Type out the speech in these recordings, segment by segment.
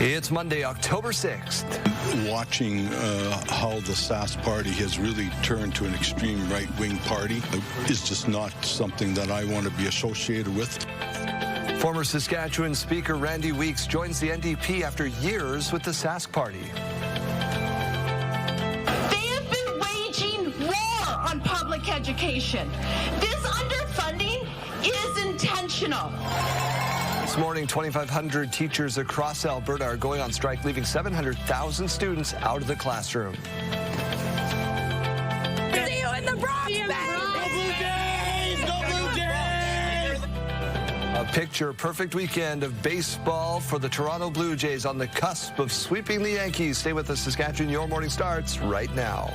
It's Monday, October 6th. Watching how the Sask party has really turned to an extreme right-wing party is just not something that I want to be associated with. Former Saskatchewan Speaker Randy Weeks joins the NDP after years with the Sask party. They have been waging war on public education. This underfunding is intentional. This morning, 2,500 teachers across Alberta are going on strike, leaving 700,000 students out of the classroom. See you in the Bronx, Go Blue Jays! Go Blue Jays! A picture-perfect weekend of baseball for the Toronto Blue Jays on the cusp of sweeping the Yankees. Stay with us, Saskatchewan. Your morning starts right now.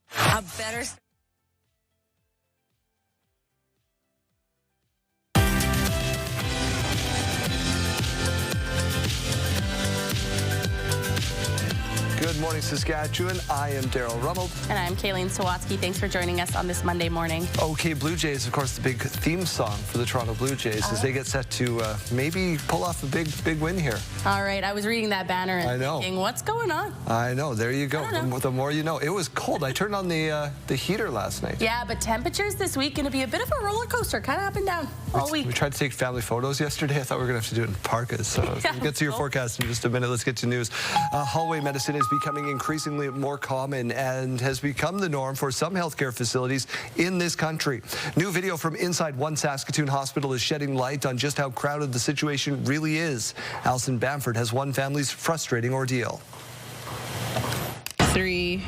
A better... Good morning, Saskatchewan. I am Daryl Rummel. And I'm Kayleen Sawatsky. Thanks for joining us on this Monday morning. OK Blue Jays, of course, the big theme song for the Toronto Blue Jays as they get set to maybe pull off a big win here. All right, I was reading that banner and thinking, what's going on? I know. There you go. The more you know. It was cold. I turned on the heater last night. Yeah, but temperatures this week going to be a bit of a roller coaster, kind of up and down all week. We tried to take family photos yesterday. I thought we were going to have to do it in parkas. So we'll get to your forecast in just a minute. Let's get to news. Hallway medicine is becoming increasingly more common and has become the norm for some healthcare facilities in this country. New video from inside one Saskatoon hospital is shedding light on just how crowded the situation really is. Alison Bamford has one family's frustrating ordeal. 3,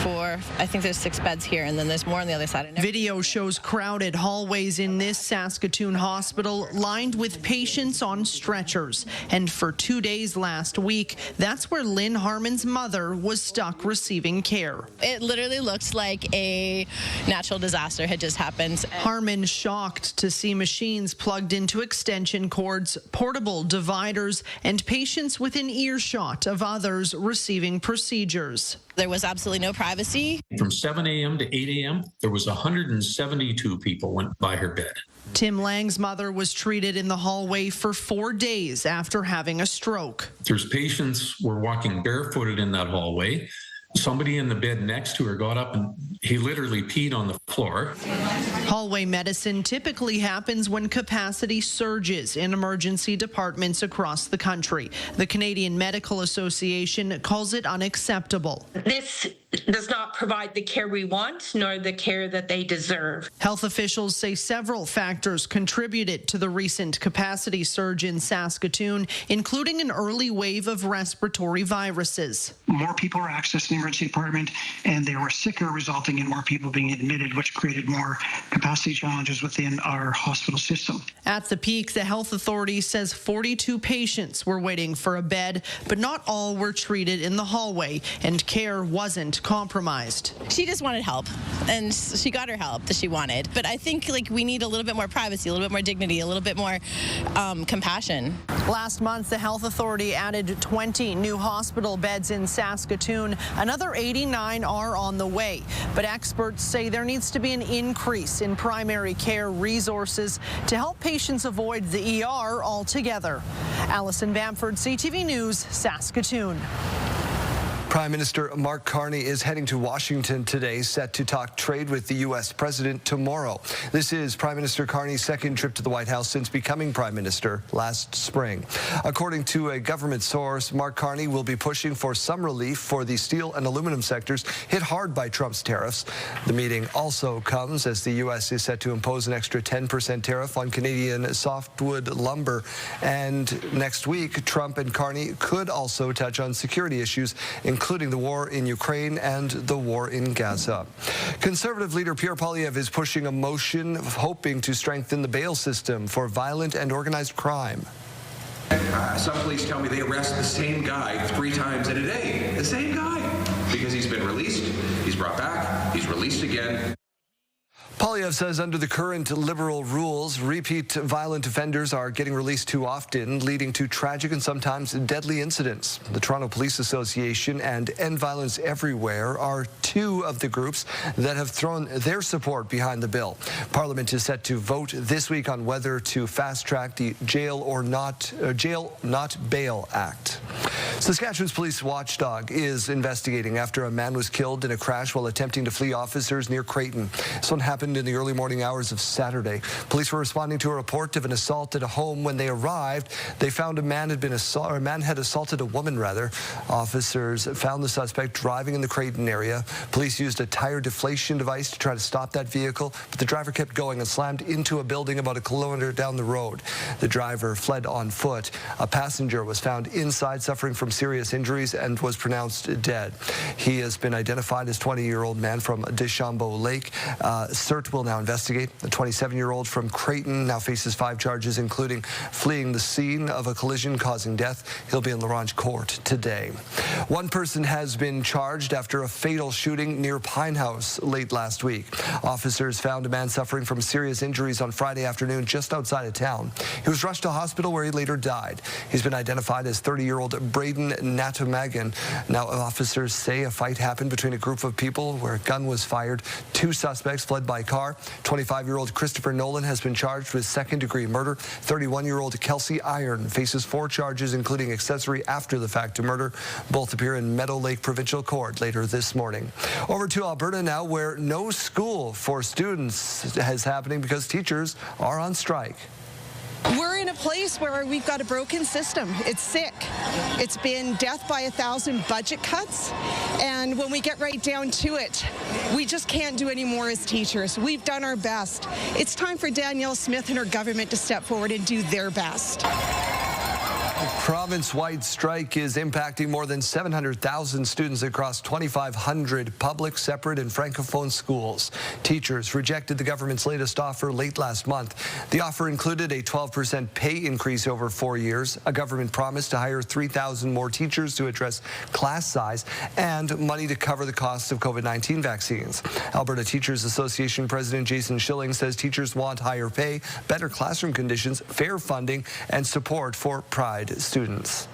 4, I think there's 6 beds here, and then there's more on the other side. Video shows crowded hallways in this Saskatoon hospital lined with patients on stretchers. And for 2 days last week, that's where Lynn Harmon's mother was stuck receiving care. It literally looks like a natural disaster had just happened. Harmon shocked to see machines plugged into extension cords, portable dividers, and patients within earshot of others receiving procedures. There was absolutely no privacy. From 7 a.m. to 8 a.m., there was 172 people went by her bed. Tim Lang's mother was treated in the hallway for 4 days after having a stroke. There's patients were walking barefooted in that hallway. Somebody in the bed next to her got up and he literally peed on the floor. Hallway medicine typically happens when capacity surges in emergency departments across the country. The Canadian Medical Association calls it unacceptable. This does not provide the care we want, nor the care that they deserve. Health officials say several factors contributed to the recent capacity surge in Saskatoon, including an early wave of respiratory viruses. More people were accessing the emergency department, and they were sicker, resulting in more people being admitted, which created more capacity challenges within our hospital system. At the peak, the health authority says 42 patients were waiting for a bed, but not all were treated in the hallway, and care wasn't compromised. She just wanted help, and she got her help that she wanted. But I think we need a little bit more privacy, a little bit more dignity, a little bit more compassion. Last month, the health authority added 20 new hospital beds in Saskatoon. Another 89 are on the way. But experts say there needs to be an increase in primary care resources to help patients avoid the ER altogether. Alison Bamford, CTV News, Saskatoon. Prime Minister Mark Carney is heading to Washington today, set to talk trade with the U.S. president tomorrow. This is Prime Minister Carney's second trip to the White House since becoming Prime Minister last spring. According to a government source, Mark Carney will be pushing for some relief for the steel and aluminum sectors hit hard by Trump's tariffs. The meeting also comes as the U.S. is set to impose an extra 10% tariff on Canadian softwood lumber. And next week, Trump and Carney could also touch on security issues, including the war in Ukraine and the war in Gaza. Conservative leader Pierre Poilievre is pushing a motion hoping to strengthen the bail system for violent and organized crime. Some police tell me they arrest the same guy 3 times in a day. The same guy. Because he's been released, he's brought back, he's released again. Polyev says under the current liberal rules, repeat violent offenders are getting released too often, leading to tragic and sometimes deadly incidents. The Toronto Police Association and End Violence Everywhere are two of the groups that have thrown their support behind the bill. Parliament is set to vote this week on whether to fast-track the Jail Not Bail Act. Saskatchewan's police watchdog is investigating after a man was killed in a crash while attempting to flee officers near Creighton. This one happened in the early morning hours of Saturday. Police were responding to a report of an assault at a home. When they arrived, they found a man had assaulted a woman, rather. Officers found the suspect driving in the Creighton area. Police used a tire deflation device to try to stop that vehicle, but the driver kept going and slammed into a building about a kilometer down the road. The driver fled on foot. A passenger was found inside suffering from serious injuries and was pronounced dead. He has been identified as 20-year-old man from Deschambault Lake. CERT will now investigate. The 27-year-old from Creighton now faces 5 charges, including fleeing the scene of a collision causing death. He'll be in Laurent Court today. One person has been charged after a fatal shooting near Pine House late last week. Officers found a man suffering from serious injuries on Friday afternoon just outside of town. He was rushed to hospital where he later died. He's been identified as 30-year-old Braden Natamagan. Now, officers say a fight happened between a group of people where a gun was fired. 2 suspects fled by car. 25-year-old Christopher Nolan has been charged with second-degree murder. 31-year-old Kelsey Iron faces 4 charges, including accessory after the fact to murder. Both appear in Meadow Lake Provincial Court later this morning. Over to Alberta now, where no school for students is happening because teachers are on strike. We're in a place where we've got a broken system. It's sick. It's been death by 1,000 budget cuts. And when we get right down to it, we just can't do any more as teachers. We've done our best. It's time for Danielle Smith and her government to step forward and do their best. A province-wide strike is impacting more than 700,000 students across 2,500 public, separate, and francophone schools. Teachers rejected the government's latest offer late last month. The offer included a 12% pay increase over 4 years, a government promise to hire 3,000 more teachers to address class size, and money to cover the cost of COVID-19 vaccines. Alberta Teachers Association President Jason Schilling says teachers want higher pay, better classroom conditions, fair funding, and support for Pride students.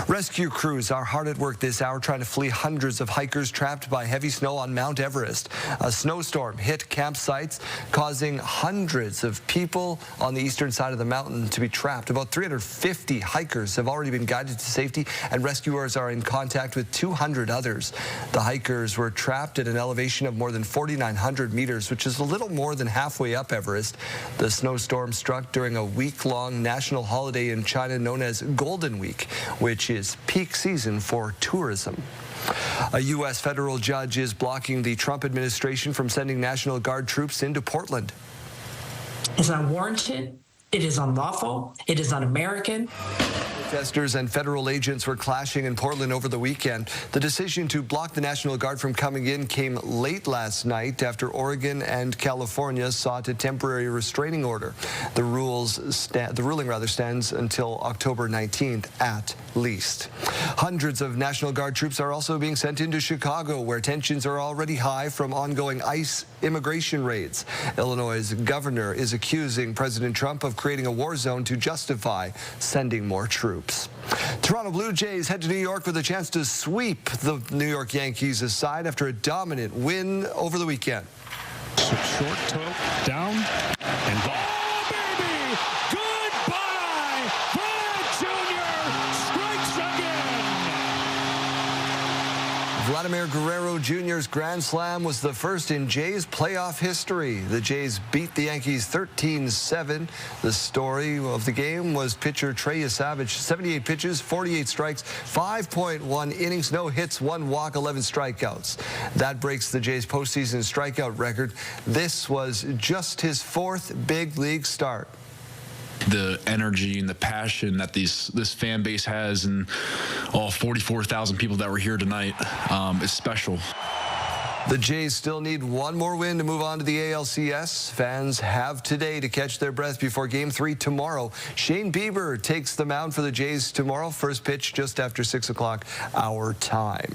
Rescue crews are hard at work this hour trying to flee hundreds of hikers trapped by heavy snow on Mount Everest. A snowstorm hit campsites, causing hundreds of people on the eastern side of the mountain to be trapped. About 350 hikers have already been guided to safety, and rescuers are in contact with 200 others. The hikers were trapped at an elevation of more than 4,900 meters, which is a little more than halfway up Everest. The snowstorm struck during a week-long national holiday in China known as Golden Week, which is peak season for tourism. A U.S. federal judge is blocking the Trump administration from sending National Guard troops into Portland. It's unwarranted. It is unlawful. It is un-American. Protesters and federal agents were clashing in Portland over the weekend. The decision to block the National Guard from coming in came late last night after Oregon and California sought a temporary restraining order. The ruling stands until October 19th at least. Hundreds of National Guard troops are also being sent into Chicago, where tensions are already high from ongoing ICE immigration raids. Illinois' governor is accusing President Trump of creating a war zone to justify sending more troops. Toronto Blue Jays head to New York with a chance to sweep the New York Yankees aside after a dominant win over the weekend. Short toe, down, and ball. Oh, baby! Goodbye! Vlad Jr. strikes again! Vladimir Guerrero Jr.'s grand slam was the first in Jays playoff history. The Jays beat the Yankees 13-7. The story of the game was pitcher Trey Savage, 78 pitches, 48 strikes, 5.1 innings, no hits, 1 walk, 11 strikeouts. That breaks the Jays' postseason strikeout record. This was just his 4th big league start. The energy and the passion that this fan base has, and all 44,000 people that were here tonight is special. The Jays still need one more win to move on to the ALCS. Fans have today to catch their breath before Game 3 tomorrow. Shane Bieber takes the mound for the Jays tomorrow. First pitch just after 6 o'clock our time.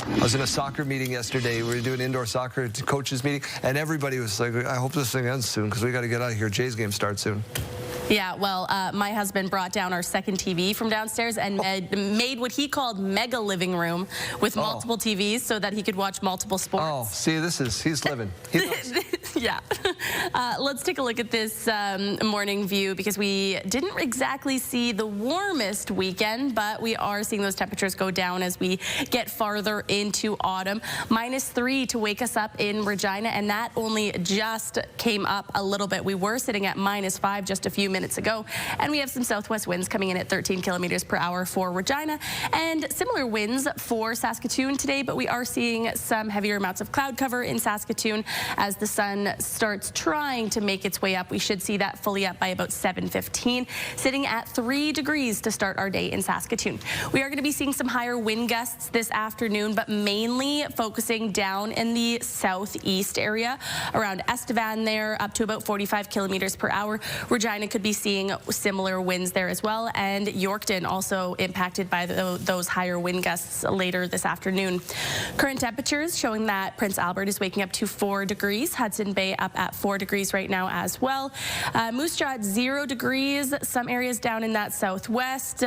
I was in a soccer meeting yesterday. We were doing indoor soccer coaches meeting, and everybody was like, I hope this thing ends soon because we got to get out of here. Jay's game starts soon. Yeah, well, my husband brought down our second TV from downstairs and made what he called mega living room with multiple TVs so that he could watch multiple sports. Oh, see, he's living. He knows. Yeah. Let's take a look at this morning view because we didn't exactly see the warmest weekend, but we are seeing those temperatures go down as we get farther into autumn. -3 to wake us up in Regina, and that only just came up a little bit. We were sitting at -5 just a few minutes ago, and we have some southwest winds coming in at 13 kilometers per hour for Regina and similar winds for Saskatoon today, but we are seeing some heavier amounts of cloud cover in Saskatoon as the sun starts trying to make its way up. We should see that fully up by about 7:15, sitting at 3 degrees to start our day in Saskatoon. We are going to be seeing some higher wind gusts this afternoon, but mainly focusing down in the southeast area around Estevan there, up to about 45 kilometers per hour. Regina could be seeing similar winds there as well, and Yorkton also impacted by those higher wind gusts later this afternoon. Current temperatures showing that Prince Albert is waking up to 4 degrees. Hudson Bay up at 4 degrees right now as well. Moose Jaw at 0 degrees. Some areas down in that southwest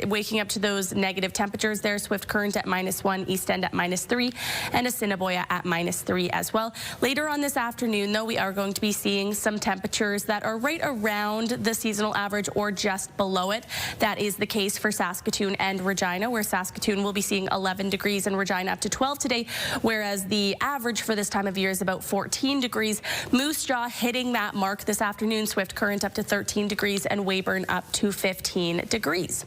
waking up to those negative temperatures there. Swift Current at -1, East End at -3, and Assiniboia at -3 as well. Later on this afternoon, though, we are going to be seeing some temperatures that are right around the seasonal average or just below it. That is the case for Saskatoon and Regina, where Saskatoon will be seeing 11 degrees and Regina up to 12 today, whereas the average for this time of year is about 14 degrees. Moose Jaw hitting that mark this afternoon. Swift Current up to 13 degrees and Weyburn up to 15 degrees.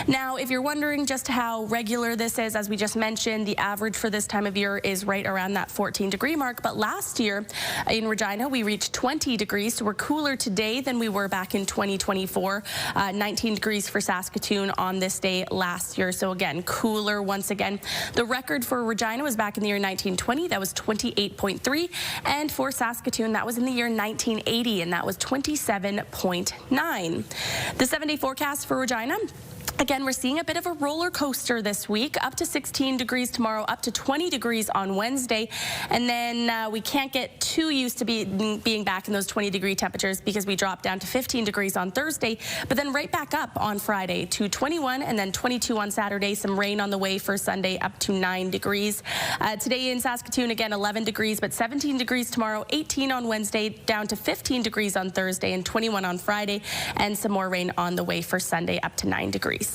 Now, if you're wondering just how regular this is, as we just mentioned, the average for this time of year is right around that 14-degree mark. But last year in Regina, we reached 20 degrees, so we're cooler today than we were back in 2024. 19 degrees for Saskatoon on this day last year. So again, cooler once again. The record for Regina was back in the year 1920. That was 28.3. And for Saskatoon, that was in the year 1980, and that was 27.9. The 7-day forecast for Regina. Again, we're seeing a bit of a roller coaster this week, up to 16 degrees tomorrow, up to 20 degrees on Wednesday. And then we can't get too used to being back in those 20-degree temperatures because we drop down to 15 degrees on Thursday, but then right back up on Friday to 21 and then 22 on Saturday. Some rain on the way for Sunday, up to 9 degrees. Today in Saskatoon, again, 11 degrees, but 17 degrees tomorrow, 18 on Wednesday, down to 15 degrees on Thursday and 21 on Friday, and some more rain on the way for Sunday, up to 9 degrees.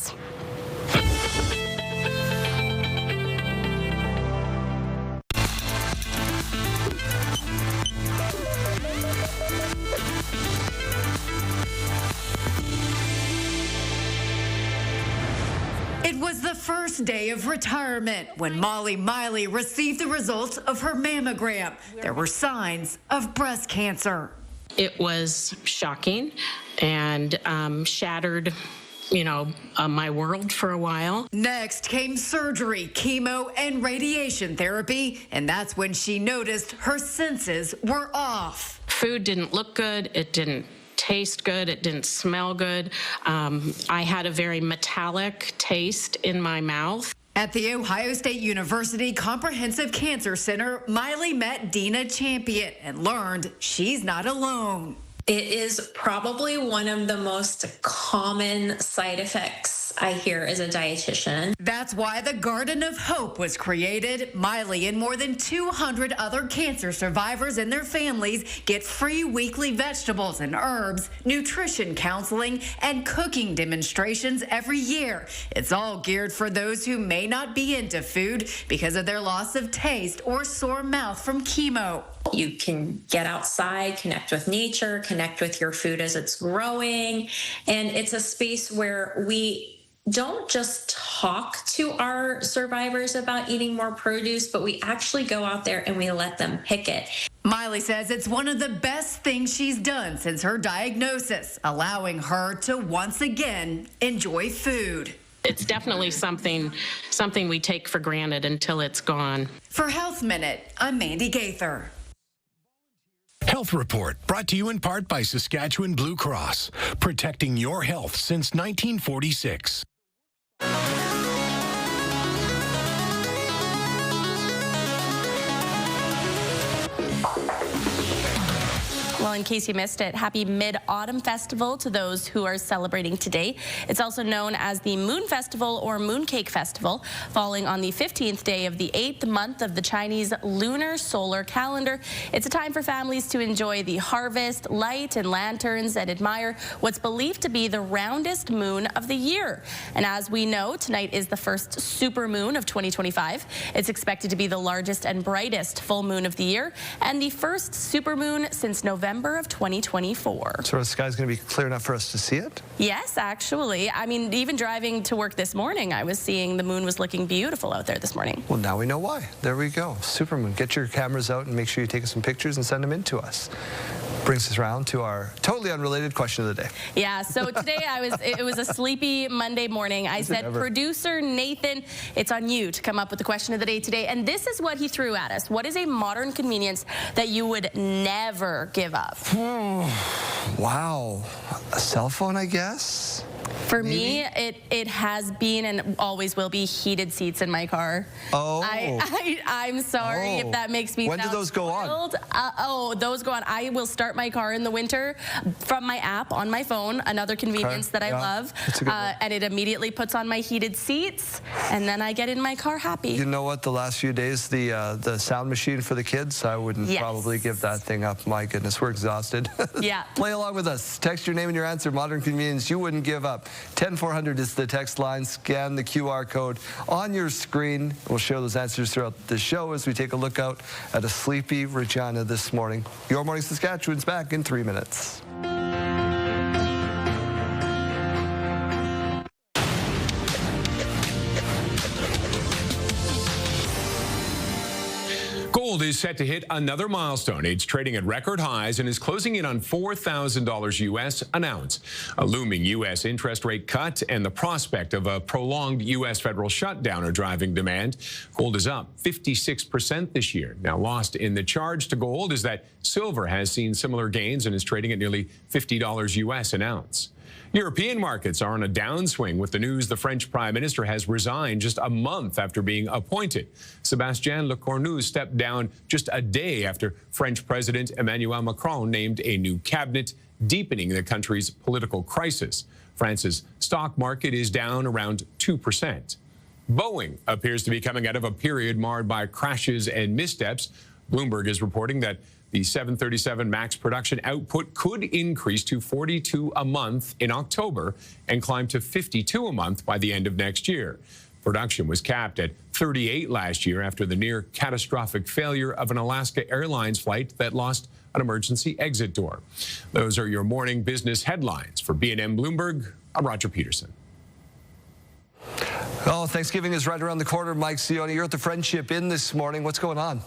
It was the first day of retirement when Molly Miley received the results of her mammogram. There were signs of breast cancer. It was shocking and shattered my world for a while. Next came surgery, chemo, and radiation therapy, and that's when she noticed her senses were off. Food didn't look good. It didn't taste good. It didn't smell good. I had a very metallic taste in my mouth. At the Ohio State University Comprehensive Cancer Center, Miley met Dina Champion and learned she's not alone. It is probably one of the most common side effects I hear as a dietitian. That's why the Garden of Hope was created. Miley and more than 200 other cancer survivors and their families get free weekly vegetables and herbs, nutrition counseling, and cooking demonstrations every year. It's all geared for those who may not be into food because of their loss of taste or sore mouth from chemo. You can get outside, connect with nature, connect with your food as it's growing. And it's a space where we don't just talk to our survivors about eating more produce, but we actually go out there and we let them pick it. Miley says it's one of the best things she's done since her diagnosis, allowing her to once again enjoy food. It's definitely something we take for granted until it's gone. For Health Minute, I'm Mandy Gaither. Health Report, brought to you in part by Saskatchewan Blue Cross, protecting your health since 1946. Well, in case you missed it, happy Mid-Autumn Festival to those who are celebrating today. It's also known as the Moon Festival or Mooncake Festival, falling on the 15th day of the 8th month of the Chinese lunar solar calendar. It's a time for families to enjoy the harvest, light, and lanterns and admire what's believed to be the roundest moon of the year. And as we know, tonight is the first supermoon of 2025. It's expected to be the largest and brightest full moon of the year and the first supermoon since November of 2024. So the sky's going to be clear enough for us to see it? Yes, actually. I mean, even driving to work this morning, I was seeing the moon was looking beautiful out there this morning. Well, now we know why. There we go. Supermoon. Get your cameras out and make sure you take some pictures and send them in to us. Brings us around to our totally unrelated question of the day. Yeah, so today it was a sleepy Monday morning. I said, producer Nathan, it's on you to come up with the question of the day today. And this is what he threw at us. What is a modern convenience that you would never give up? Wow. A cell phone, I guess? For me, it has been and always will be heated seats in my car. Oh. I'm sorry if that makes me When do those go on? Those go on. I will start my car in the winter from my app on my phone, another convenience that I love. And it immediately puts on my heated seats, and then I get in my car happy. You know what? The last few days, the sound machine for the kids, I wouldn't probably give that thing up. My goodness, we're exhausted. Yeah. Play along with us. Text your name and your answer. Modern convenience you wouldn't give up. 10400 is the text line. Scan the QR code on your screen. We'll share those answers throughout the show as we take a look out at a sleepy Regina this morning. Your Morning Saskatchewan's back in 3 minutes. Gold is set to hit another milestone. It's trading at record highs and is closing in on $4,000 US an ounce. A looming U.S. interest rate cut and the prospect of a prolonged U.S. federal shutdown are driving demand. Gold is up 56% this year. Now, lost in the charge to gold is that silver has seen similar gains and is trading at nearly $50 US an ounce. European markets are on a downswing with the news the French Prime Minister has resigned just a month after being appointed. Sébastien Lecornu stepped down just a day after French President Emmanuel Macron named a new cabinet, deepening the country's political crisis. France's stock market is down around 2%. Boeing appears to be coming out of a period marred by crashes and missteps. Bloomberg is reporting that the 737 MAX production output could increase to 42 a month in October and climb to 52 a month by the end of next year. Production was capped at 38 last year after the near catastrophic failure of an Alaska Airlines flight that lost an emergency exit door. Those are your morning business headlines. For B&M Bloomberg, I'm Roger Peterson. Oh, Thanksgiving is right around the corner. Mike Sioni, you're at the Friendship Inn this morning. What's going on?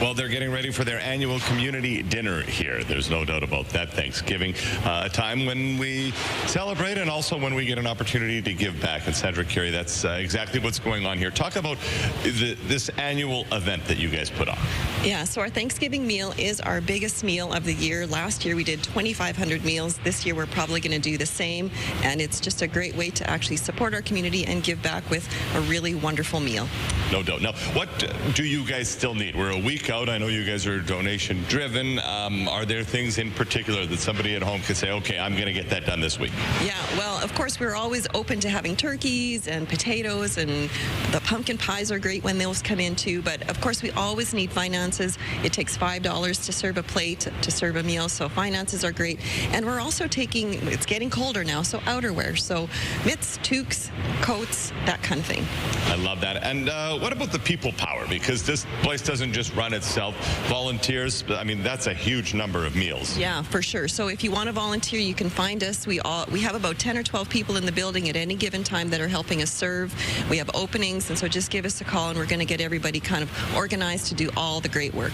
Well, they're getting ready for their annual community dinner here. There's no doubt about that. Thanksgiving, a time when we celebrate and also when we get an opportunity to give back. And Sandra Carey, that's exactly what's going on here. Talk about this annual event that you guys put on. Yeah, so our Thanksgiving meal is our biggest meal of the year. Last year we did 2,500 meals. This year we're probably going to do the same. And it's just a great way to actually support our community and give back with a really wonderful meal. No doubt. Now, what do you guys still need? We're a week out. I know you guys are donation driven. Are there things in particular that somebody at home could say, okay, I'm going to get that done this week? Yeah, well, of course, we're always open to having turkeys and potatoes, and the pumpkin pies are great when those come in too. But of course, we always need finances. It takes $5 to serve a plate, to serve a meal. So finances are great. And we're also taking, it's getting colder now, so outerwear. So mitts, toques, coats, that kind of thing. I love that. And what about the people power? Because this place doesn't just run itself. Volunteers, I mean, that's a huge number of meals. Yeah, for sure. So if you want to volunteer, you can find us. We have about 10 or 12 people in the building at any given time that are helping us serve. We have openings, and so just give us a call, and we're going to get everybody kind of organized to do all the great work.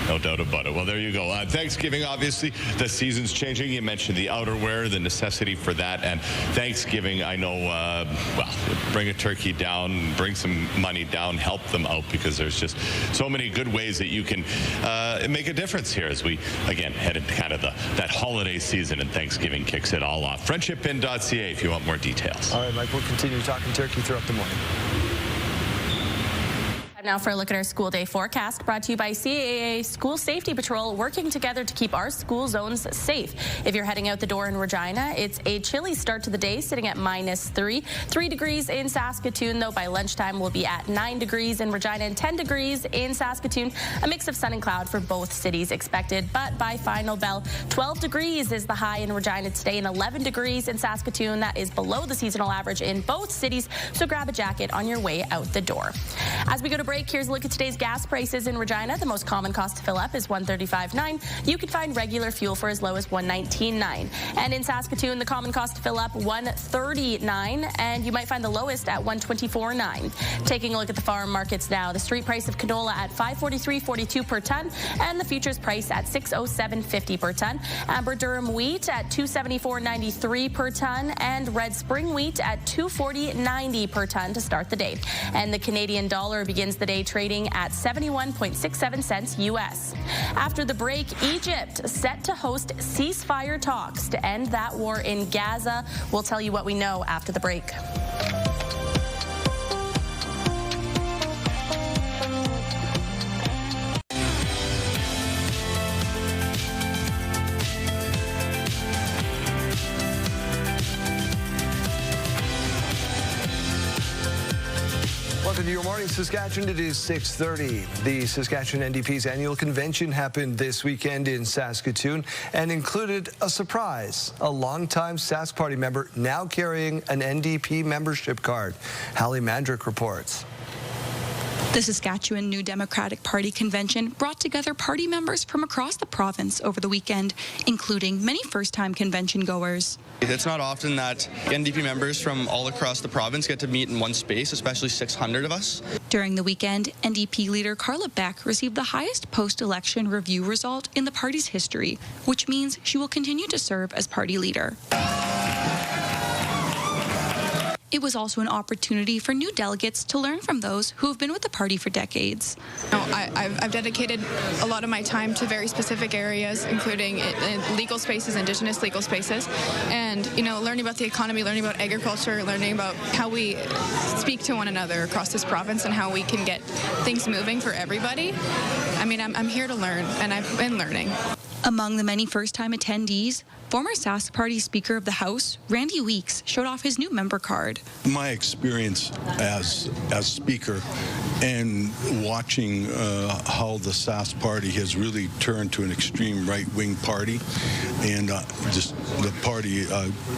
No doubt about it. Well, there you go. Thanksgiving, obviously, the season's changing. You mentioned the outerwear, the necessity for that, and Thanksgiving, I know, well, bring a turkey down, bring some money down, help them out, because there's just so many good ways that you can make a difference here as we, again, head into kind of that holiday season, and Thanksgiving kicks it all off. FriendshipIn.ca if you want more details. All right, Mike, we'll continue talking turkey throughout the morning. Now for a look at our school day forecast, brought to you by CAA School Safety Patrol, working together to keep our school zones safe. If you're heading out the door in Regina, it's a chilly start to the day, sitting at -3. 3 degrees in Saskatoon, though by lunchtime we'll be at 9 degrees in Regina and 10 degrees in Saskatoon. A mix of sun and cloud for both cities expected, but by final bell, 12 degrees is the high in Regina today and 11 degrees in Saskatoon. That is below the seasonal average in both cities, so grab a jacket on your way out the door. As we go to break, here's a look at today's gas prices in Regina. The most common cost to fill up is $1.35.9. You can find regular fuel for as low as $1.19.9. And in Saskatoon, the common cost to fill up $1.39, and you might find the lowest at $1.24.9. Taking a look at the farm markets now, the street price of canola at $543.42 per ton, and the futures price at $607.50 per ton. Amber Durham wheat at $274.93 per ton, and red spring wheat at $240.90 per ton to start the day. And the Canadian dollar begins the day trading at 71.67 cents U.S. After the break, Egypt set to host ceasefire talks to end that war in Gaza. We'll tell you what we know after the break. Welcome to Your Morning Saskatchewan. It is 6:30. The Saskatchewan NDP's annual convention happened this weekend in Saskatoon and included a surprise. A longtime Sask Party member now carrying an NDP membership card. Hallie Mandrick reports. The Saskatchewan New Democratic Party convention brought together party members from across the province over the weekend, including many first-time convention goers. It's not often that NDP members from all across the province get to meet in one space, especially 600 of us. During the weekend, NDP leader Carla Beck received the highest post-election review result in the party's history, which means she will continue to serve as party leader. It was also an opportunity for new delegates to learn from those who have been with the party for decades. I've dedicated a lot of my time to very specific areas, including legal spaces, Indigenous legal spaces, and learning about the economy, learning about agriculture, learning about how we speak to one another across this province and how we can get things moving for everybody. I mean, I'm here to learn, and I've been learning. Among the many first-time attendees, former Sask Party Speaker of the House, Randy Weeks, showed off his new member card. My experience as Speaker and watching how the Sask Party has really turned to an extreme right-wing party, and the party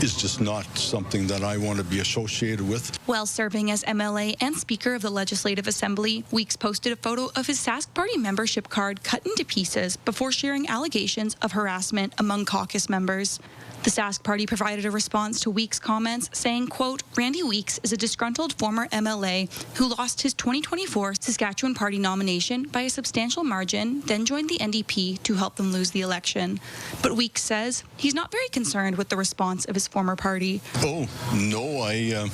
is just not something that I want to be associated with. While serving as MLA and Speaker of the Legislative Assembly, Weeks posted a photo of his Sask Party membership card cut into pieces before sharing allegations of harassment among caucus members. The Sask Party provided a response to Weeks' comments, saying, quote, Randy Weeks is a disgruntled former MLA who lost his 2024 Saskatchewan Party nomination by a substantial margin, then joined the NDP to help them lose the election. But Weeks says he's not very concerned with the response of his former party. Oh, no, I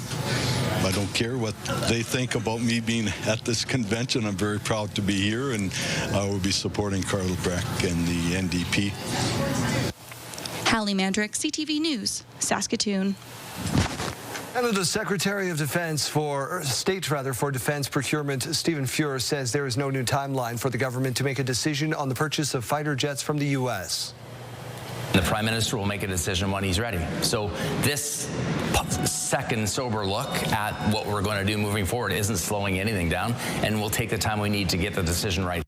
don't care what they think about me being at this convention. I'm very proud to be here, and I will be supporting Carla Beck and the NDP. Hallie Mandrick, CTV News, Saskatoon. Canada's Secretary of Defense for Defense Procurement, Stephen Fuhr, says there is no new timeline for the government to make a decision on the purchase of fighter jets from the U.S. The Prime Minister will make a decision when he's ready. So this second sober look at what we're going to do moving forward isn't slowing anything down, and we'll take the time we need to get the decision right.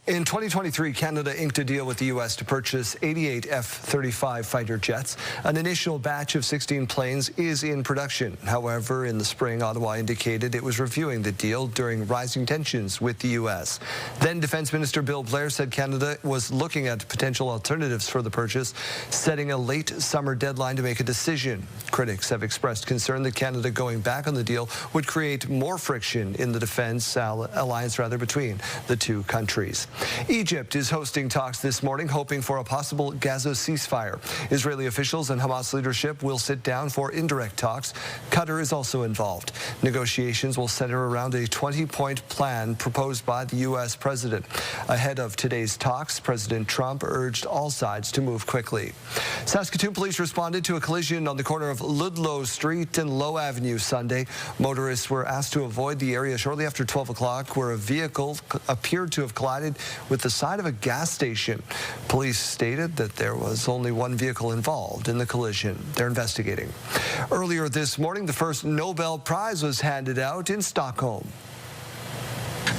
In 2023, Canada inked a deal with the U.S. to purchase 88 F-35 fighter jets. An initial batch of 16 planes is in production. However, in the spring, Ottawa indicated it was reviewing the deal during rising tensions with the U.S. Then Defense Minister Bill Blair said Canada was looking at potential alternatives for the purchase, setting a late summer deadline to make a decision. Critics have expressed concern that Canada going back on the deal would create more friction in the defense alliance between the two countries. Egypt is hosting talks this morning, hoping for a possible Gaza ceasefire. Israeli officials and Hamas leadership will sit down for indirect talks. Qatar is also involved. Negotiations will center around a 20-point plan proposed by the U.S. president. Ahead of today's talks, President Trump urged all sides to move quickly. Saskatoon police responded to a collision on the corner of Ludlow Street and Low Avenue Sunday. Motorists were asked to avoid the area shortly after 12 o'clock, where a vehicle appeared to have collided with the side of a gas station. Police stated that there was only one vehicle involved in the collision. They're investigating. Earlier this morning, the first Nobel Prize was handed out in Stockholm.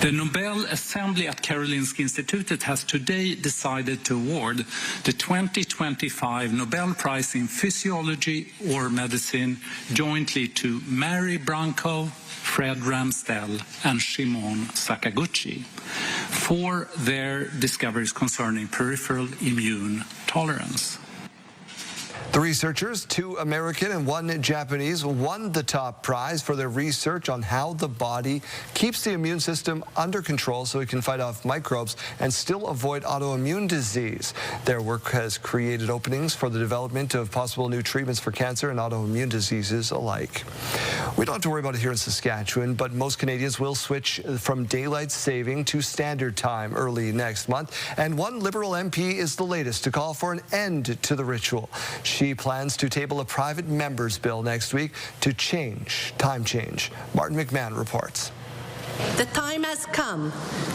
The Nobel Assembly at Karolinska Institutet has today decided to award the 2025 Nobel Prize in Physiology or Medicine jointly to Mary Branco, Fred Ramsdell, and Shimon Sakaguchi for their discoveries concerning peripheral immune tolerance. The researchers, 2 American and 1 Japanese, won the top prize for their research on how the body keeps the immune system under control so it can fight off microbes and still avoid autoimmune disease. Their work has created openings for the development of possible new treatments for cancer and autoimmune diseases alike. We don't have to worry about it here in Saskatchewan, but most Canadians will switch from daylight saving to standard time early next month, and one Liberal MP is the latest to call for an end to the ritual. She plans to table a private member's bill next week to time change. Martin McMahon reports. The time has come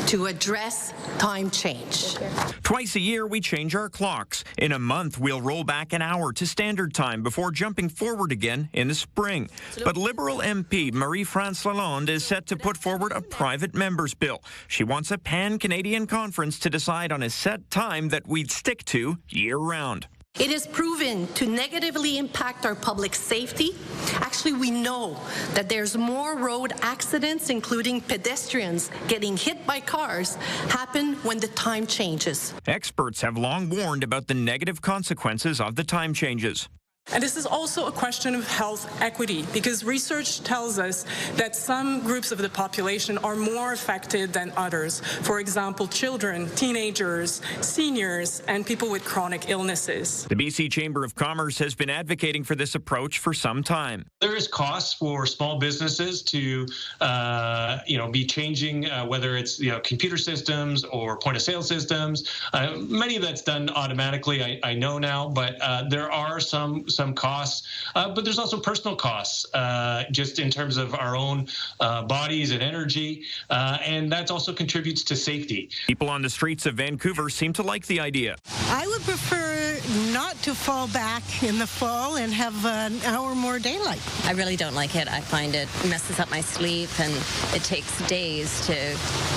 to address time change. Twice a year, we change our clocks. In a month, we'll roll back an hour to standard time before jumping forward again in the spring. But Liberal MP Marie-France Lalonde is set to put forward a private member's bill. She wants a pan-Canadian conference to decide on a set time that we'd stick to year-round. It is proven to negatively impact our public safety. Actually, we know that there's more road accidents, including pedestrians getting hit by cars, happen when the time changes. Experts have long warned about the negative consequences of the time changes. And this is also a question of health equity, because research tells us that some groups of the population are more affected than others. For example, children, teenagers, seniors, and people with chronic illnesses. The BC Chamber of Commerce has been advocating for this approach for some time. There is costs for small businesses to, be changing whether it's computer systems or point of sale systems. Many of that's done automatically. I know now, but there are some costs, but there's also personal costs, just in terms of our own bodies and energy, and that also contributes to safety. People on the streets of Vancouver seem to like the idea. I would prefer not to fall back in the fall and have an hour more daylight. I really don't like it. I find it messes up my sleep, and it takes days to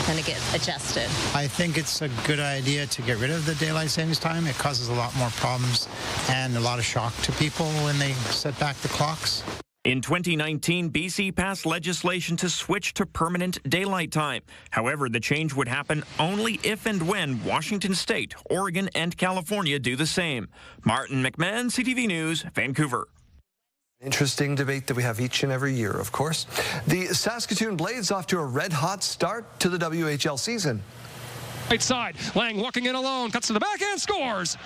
kind of get adjusted. I think it's a good idea to get rid of the daylight savings time. It causes a lot more problems and a lot of shock to people when they set back the clocks. In 2019, BC passed legislation to switch to permanent daylight time. However, the change would happen only if and when Washington State, Oregon, and California do the same. Martin McMahon, CTV News, Vancouver. Interesting debate that we have each and every year, of course. The Saskatoon Blades off to a red-hot start to the WHL season. Right side, Lang walking in alone, cuts to the backhand, scores.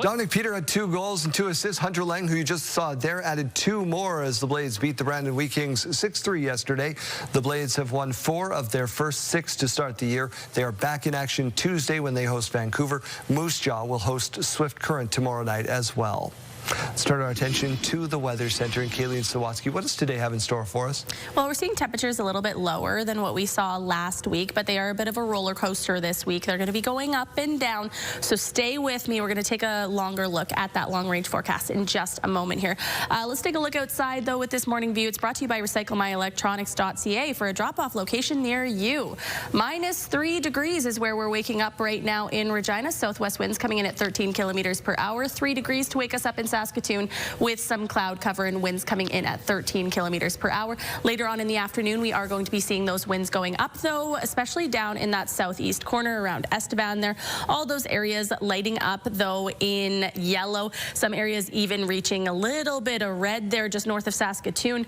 Dominic Peter had 2 goals and 2 assists. Hunter Lang, who you just saw there, added 2 more as the Blades beat the Brandon Wheat Kings 6-3 yesterday. The Blades have won 4 of their first 6 to start the year. They are back in action Tuesday when they host Vancouver. Moose Jaw will host Swift Current tomorrow night as well. Let's turn our attention to the Weather Center. And Kayleen Sawatsky, what does today have in store for us? Well, we're seeing temperatures a little bit lower than what we saw last week, but they are a bit of a roller coaster this week. They're going to be going up and down, so stay with me. We're going to take a longer look at that long-range forecast in just a moment here. Let's take a look outside, though, with this morning view. It's brought to you by recyclemyelectronics.ca for a drop-off location near you. -3 degrees is where we're waking up right now in Regina. Southwest winds coming in at 13 kilometers per hour. 3 degrees to wake us up in Saskatoon with some cloud cover and winds coming in at 13 kilometers per hour. Later on in the afternoon, we are going to be seeing those winds going up, though, especially down in that southeast corner around Estevan there. All those areas lighting up, though, in yellow. Some areas even reaching a little bit of red there just north of Saskatoon.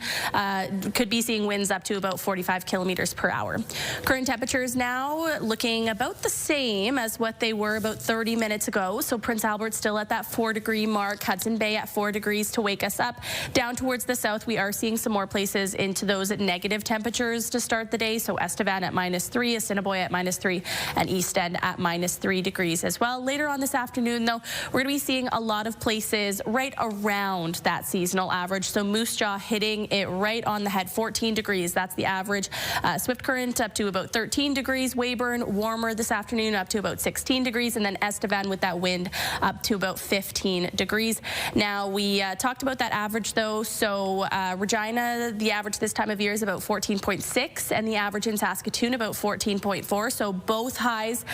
Could be seeing winds up to about 45 kilometers per hour. Current temperatures now looking about the same as what they were about 30 minutes ago. So Prince Albert still at that 4-degree mark. Hudson Bay at 4 degrees to wake us up. Down towards the south, we are seeing some more places into those negative temperatures to start the day. So Estevan at -3, Assiniboia at -3, and East End at -3 degrees as well. Later on this afternoon, though, we're going to be seeing a lot of places right around that seasonal average. So Moose Jaw hitting it right on the head, 14 degrees. That's the average. Swift Current up to about 13 degrees. Weyburn warmer this afternoon up to about 16 degrees. And then Estevan with that wind up to about 15 degrees. Now, we talked about that average, though. So Regina, the average this time of year is about 14.6, and the average in Saskatoon about 14.4. So both highs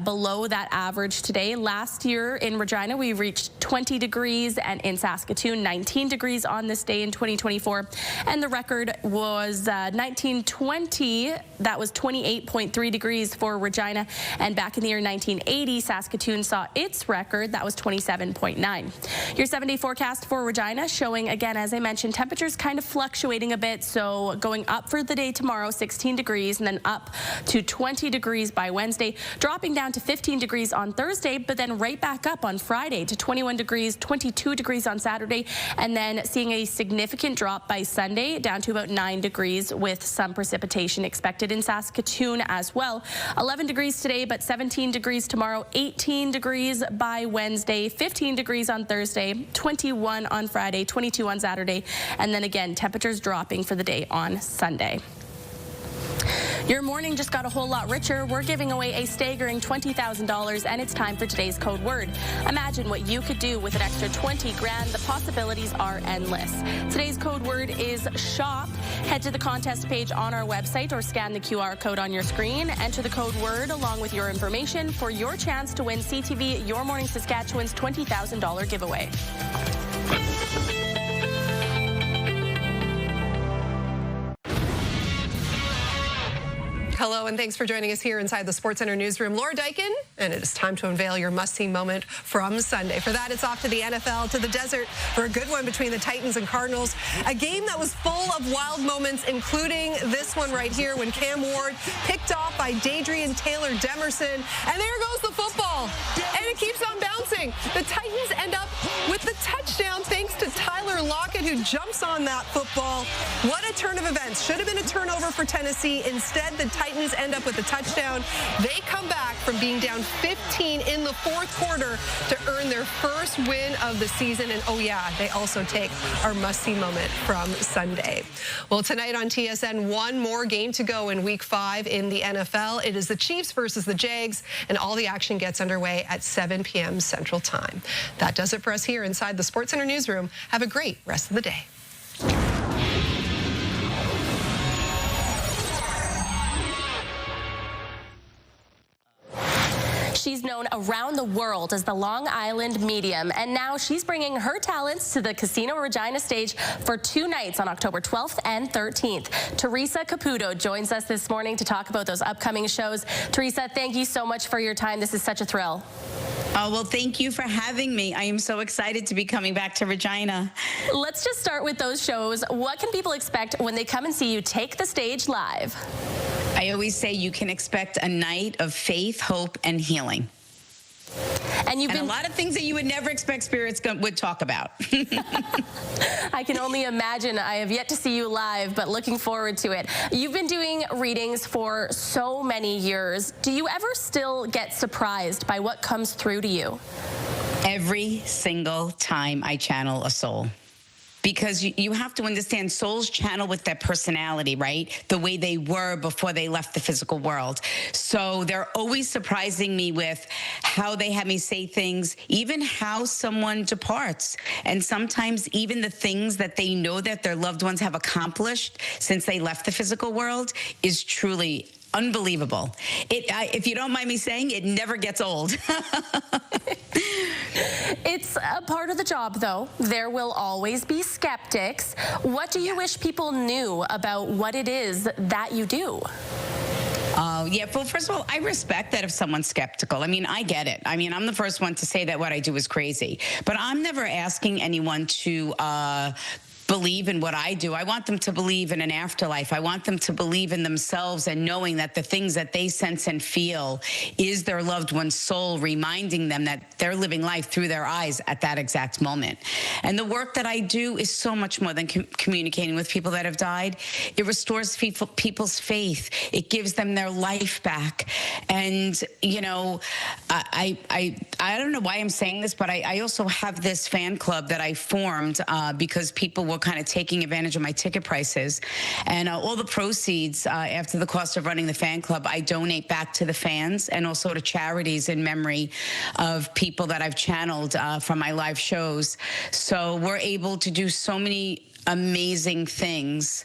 below that average today. Last year in Regina, we reached 20 degrees, and in Saskatoon, 19 degrees on this day in 2024. And the record was 1920. That was 28.3 degrees for Regina. And back in the year 1980, Saskatoon saw its record. That was 27.9. Your 7-day forecast for Regina showing, again, as I mentioned, temperatures kind of fluctuating a bit. So going up for the day tomorrow, 16 degrees, and then up to 20 degrees by Wednesday, dropping down to 15 degrees on Thursday, but then right back up on Friday to 21 degrees, 22 degrees on Saturday, and then seeing a significant drop by Sunday down to about 9 degrees with some precipitation expected in Saskatoon as well. 11 degrees today, but 17 degrees tomorrow, 18 degrees by Wednesday, 15 degrees on Thursday, 21 on Friday, 22 on Saturday, and then again, temperatures dropping for the day on Sunday. Your morning just got a whole lot richer. We're giving away a staggering $20,000, and it's time for today's code word. Imagine what you could do with an extra 20 grand. The possibilities are endless. Today's code word is shop. Head to the contest page on our website or scan the QR code on your screen. Enter the code word along with your information for your chance to win CTV Your Morning Saskatchewan's $20,000 giveaway. Hello, and thanks for joining us here inside the SportsCenter newsroom. Laura Dykin, and it is time to unveil your must-see moment from Sunday. For that, it's off to the NFL, to the desert, for a good one between the Titans and Cardinals. A game that was full of wild moments, including this one right here when Cam Ward picked off by Dadrian Taylor-Demerson. And there goes the football, and it keeps on bouncing. The Titans end up with the touchdown thanks to Tyler Lockett, who jumps on that football. What a turn of events. Should have been a turnover for Tennessee. Instead, the Titans end up with a touchdown. They come back from being down 15 in the fourth quarter to earn their first win of the season. And oh yeah, they also take our must-see moment from Sunday. Well, tonight on TSN, one more game to go in Week 5 in the NFL. It is the Chiefs versus the Jags, and all the action gets underway at 7 p.m. Central Time. That does it for us here inside the SportsCenter newsroom. Have a great rest of the day. She's known around the world as the Long Island Medium, and now she's bringing her talents to the Casino Regina stage for 2 nights on October 12th and 13th. Teresa Caputo joins us this morning to talk about those upcoming shows. Teresa, thank you so much for your time. This is such a thrill. Oh, well, thank you for having me. I am so excited to be coming back to Regina. Let's just start with those shows. What can people expect when they come and see you take the stage live? I always say you can expect a night of faith, hope, and healing. And a lot of things that you would never expect spirits would talk about. I can only imagine. I have yet to see you live, but looking forward to it. You've been doing readings for so many years. Do you ever still get surprised by what comes through to you? Every single time I channel a soul. Because you have to understand, souls channel with their personality, right? The way they were before they left the physical world. So they're always surprising me with how they have me say things, even how someone departs. And sometimes even the things that they know that their loved ones have accomplished since they left the physical world is truly unbelievable. If you don't mind me saying, it never gets old. It's It's a part of the job, though. There will always be skeptics. What do you wish people knew about what it is that you do? Yeah, well, first of all, I respect that if someone's skeptical. I mean, I get it. I mean, I'm the first one to say that what I do is crazy. But I'm never asking anyone to believe in what I do. I want them to believe in an afterlife. I want them to believe in themselves and knowing that the things that they sense and feel is their loved one's soul reminding them that they're living life through their eyes at that exact moment. And the work that I do is so much more than communicating with people that have died. It restores people's faith. It gives them their life back. And, you know, I don't know why I'm saying this, but I also have this fan club that I formed because people were kind of taking advantage of my ticket prices. And all the proceeds after the cost of running the fan club, I donate back to the fans and also to charities in memory of people that I've channeled from my live shows. So we're able to do so many amazing things.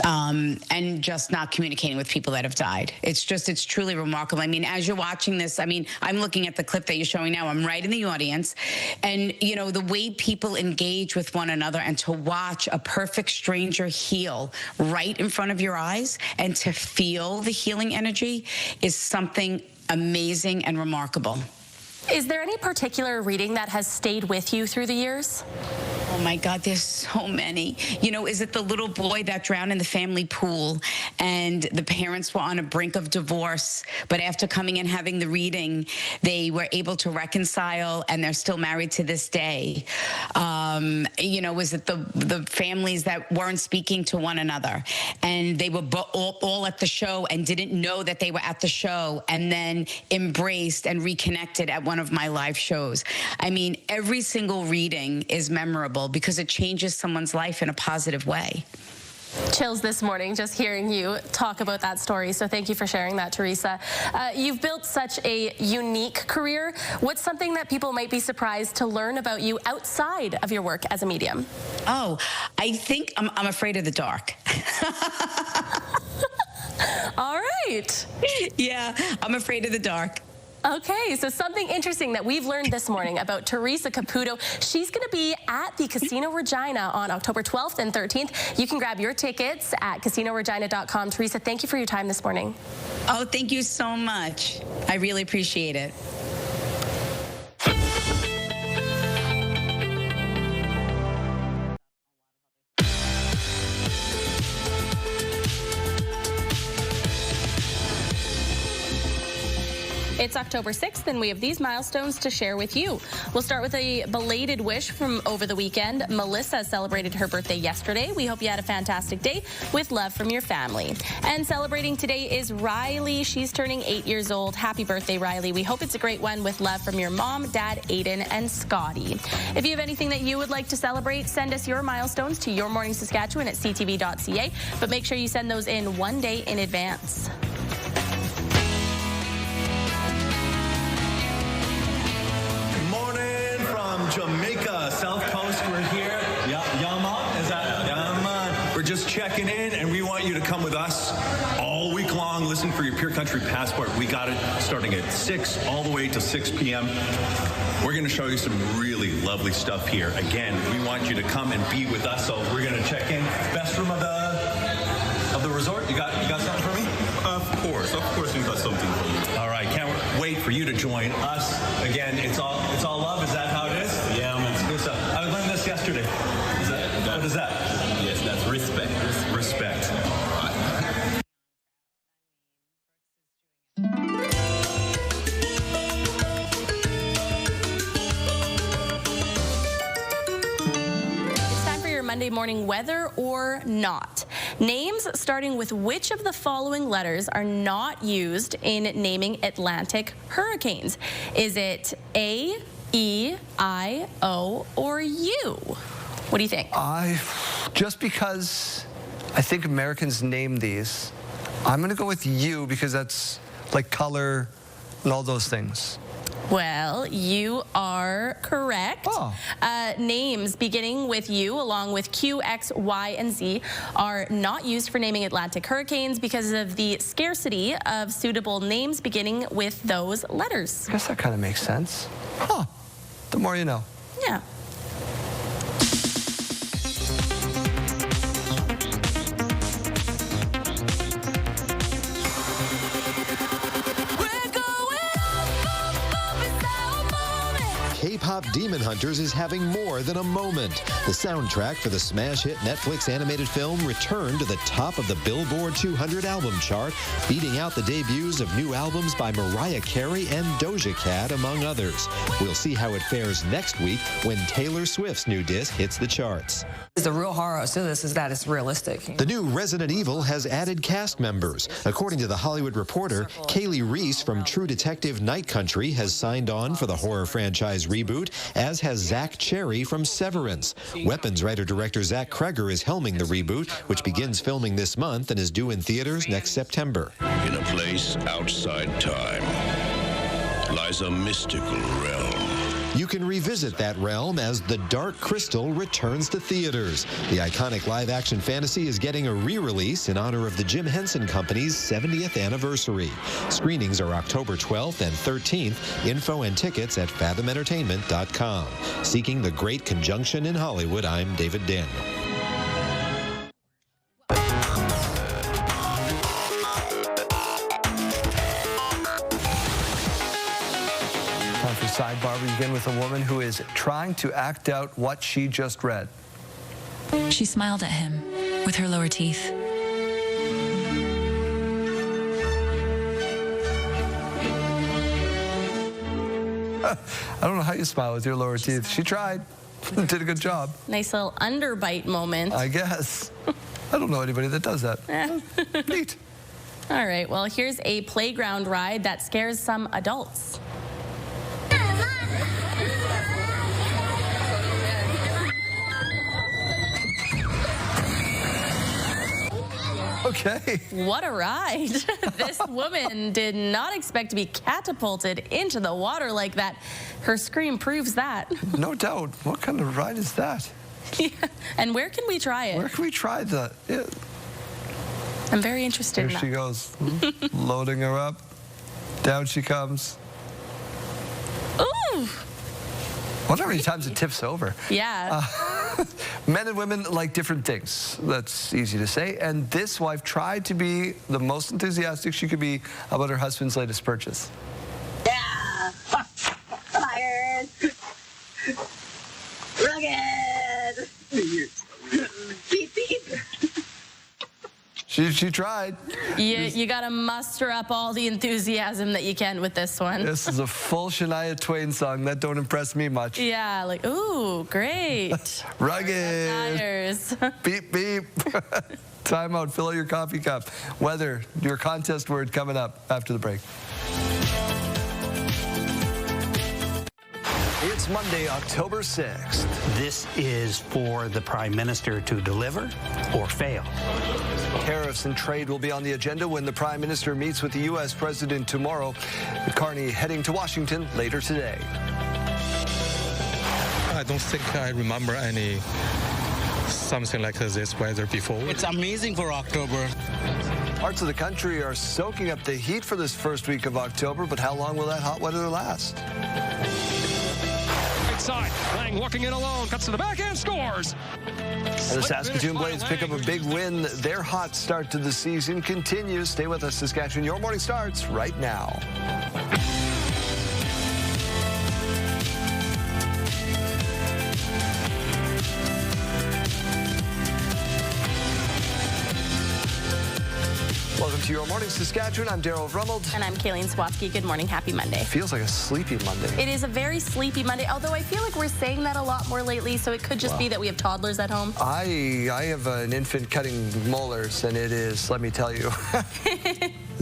And just not communicating with people that have died. It's truly remarkable. I mean, as you're watching this, I mean, I'm looking at the clip that you're showing now. I'm right in the audience. And, you know, the way people engage with one another and to watch a perfect stranger heal right in front of your eyes and to feel the healing energy is something amazing and remarkable. Is there any particular reading that has stayed with you through the years? Oh my God, there's so many. You know, is it the little boy that drowned in the family pool and the parents were on a brink of divorce, but after coming and having the reading, they were able to reconcile and they're still married to this day? You know, is it the families that weren't speaking to one another and they were all at the show and didn't know that they were at the show and then embraced and reconnected at one of my live shows? I mean, every single reading is memorable because it changes someone's life in a positive way. Chills this morning just hearing you talk about that story. So thank you for sharing that, Teresa. You've built such a unique career. What's something that people might be surprised to learn about you outside of your work as a medium? Oh, I think I'm afraid of the dark. All right. Yeah, I'm afraid of the dark. Okay, so something interesting that we've learned this morning about Teresa Caputo. She's going to be at the Casino Regina on October 12th and 13th. You can grab your tickets at casinoregina.com. Teresa, thank you for your time this morning. Oh, thank you so much. I really appreciate it. It's October 6th, and we have these milestones to share with you. We'll start with a belated wish from over the weekend. Melissa celebrated her birthday yesterday. We hope you had a fantastic day with love from your family. And celebrating today is Riley. She's turning 8 years old. Happy birthday, Riley. We hope it's a great one with love from your mom, dad, Aiden, and Scotty. If you have anything that you would like to celebrate, send us your milestones to Your Morning Saskatchewan at ctv.ca, but make sure you send those in 1 day in advance. Jamaica, South Coast, we're here. Yaman, is that? Yaman. We're just checking in, and we want you to come with us all week long. Listen for your Pure Country Passport. We got it starting at 6 all the way to 6 p.m. We're going to show you some really lovely stuff here. Again, we want you to come and be with us. So we're going to check in. Best room of the resort. You got something for me? Of course, we got something for you. All right, can't wait for you to join us. Again, it's all love. Is that how it is? Yeah, man. It's good stuff. I learned this yesterday. What is that? Yes, that's respect. Respect. All right. It's time for your Monday morning weather or not. Names starting with which of the following letters are not used in naming Atlantic hurricanes? Is it A, E, I, O, or U? What do you think? Just because I think Americans name these, I'm going to go with U because that's like color and all those things. Well, you are correct. Oh. Names beginning with U, along with Q, X, Y, and Z, are not used for naming Atlantic hurricanes because of the scarcity of suitable names beginning with those letters. I guess that kind of makes sense. Huh. the more you know. Yeah. K-pop Demon Hunters is having more than a moment. The soundtrack for the smash hit Netflix animated film returned to the top of the Billboard 200 album chart, beating out the debuts of new albums by Mariah Carey and Doja Cat, among others. We'll see how it fares next week when Taylor Swift's new disc hits the charts. The real horror to this is that it's realistic. The new Resident Evil has added cast members. According to The Hollywood Reporter, Kaylee Reese from True Detective Night Country has signed on for the horror franchise reboot, as has Zach Cherry from Severance. Weapons writer-director Zach Kreger is helming the reboot, which begins filming this month and is due in theaters next September. In a place outside time lies a mystical realm. You can revisit that realm as The Dark Crystal returns to theaters. The iconic live-action fantasy is getting a re-release in honor of the Jim Henson Company's 70th anniversary. Screenings are October 12th and 13th. Info and tickets at fathomentertainment.com. Seeking the great conjunction in Hollywood, I'm David Daniel. Sidebar, we begin with a woman who is trying to act out what she just read. She smiled at him with her lower teeth. I don't know how you smile with your lower teeth. She tried. Did a good job. Nice little underbite moment. I guess. I don't know anybody that does that. Neat. All right, well, here's a playground ride that scares some adults. Okay. What a ride. This woman did not expect to be catapulted into the water like that. Her scream proves that. No doubt. What kind of ride is that? Yeah. And where can we try it? Where can we try that? Yeah. I'm very interested in that. Here she goes. Loading her up. Down she comes. Ooh. I wonder how many times it tips over. Yeah. Men and women like different things. That's easy to say. And this wife tried to be the most enthusiastic she could be about her husband's latest purchase. Yeah. Fired. Rugged. Beep, beep. She tried. You got to muster up all the enthusiasm that you can with this one. This is a full Shania Twain song. That don't impress me much. Yeah, like, ooh, great. Rugged. Tires. Beep, beep. Time out. Fill out your coffee cup. Weather, your contest word coming up after the break. It's Monday, October 6th. This is for the Prime Minister to deliver or fail. Tariffs and trade will be on the agenda when the Prime Minister meets with the U.S. President tomorrow. Carney heading to Washington later today. I don't think I remember any something like this weather before. It's amazing for October. Parts of the country are soaking up the heat for this first week of October, but how long will that hot weather last? Side. Lang walking in alone, cuts to the back and scores. And the Saskatoon Blades pick up a big win. Their hot start to the season continues. Stay with us, Saskatchewan. Your morning starts right now. Welcome to Your Morning Saskatchewan. I'm Daryl Rummeld. And I'm Kayleen Swatsky. Good morning. Happy Monday. Feels like a sleepy Monday. It is a very sleepy Monday, although I feel like we're saying that a lot more lately, so it could just be that we have toddlers at home. I have an infant cutting molars, and it is, let me tell you,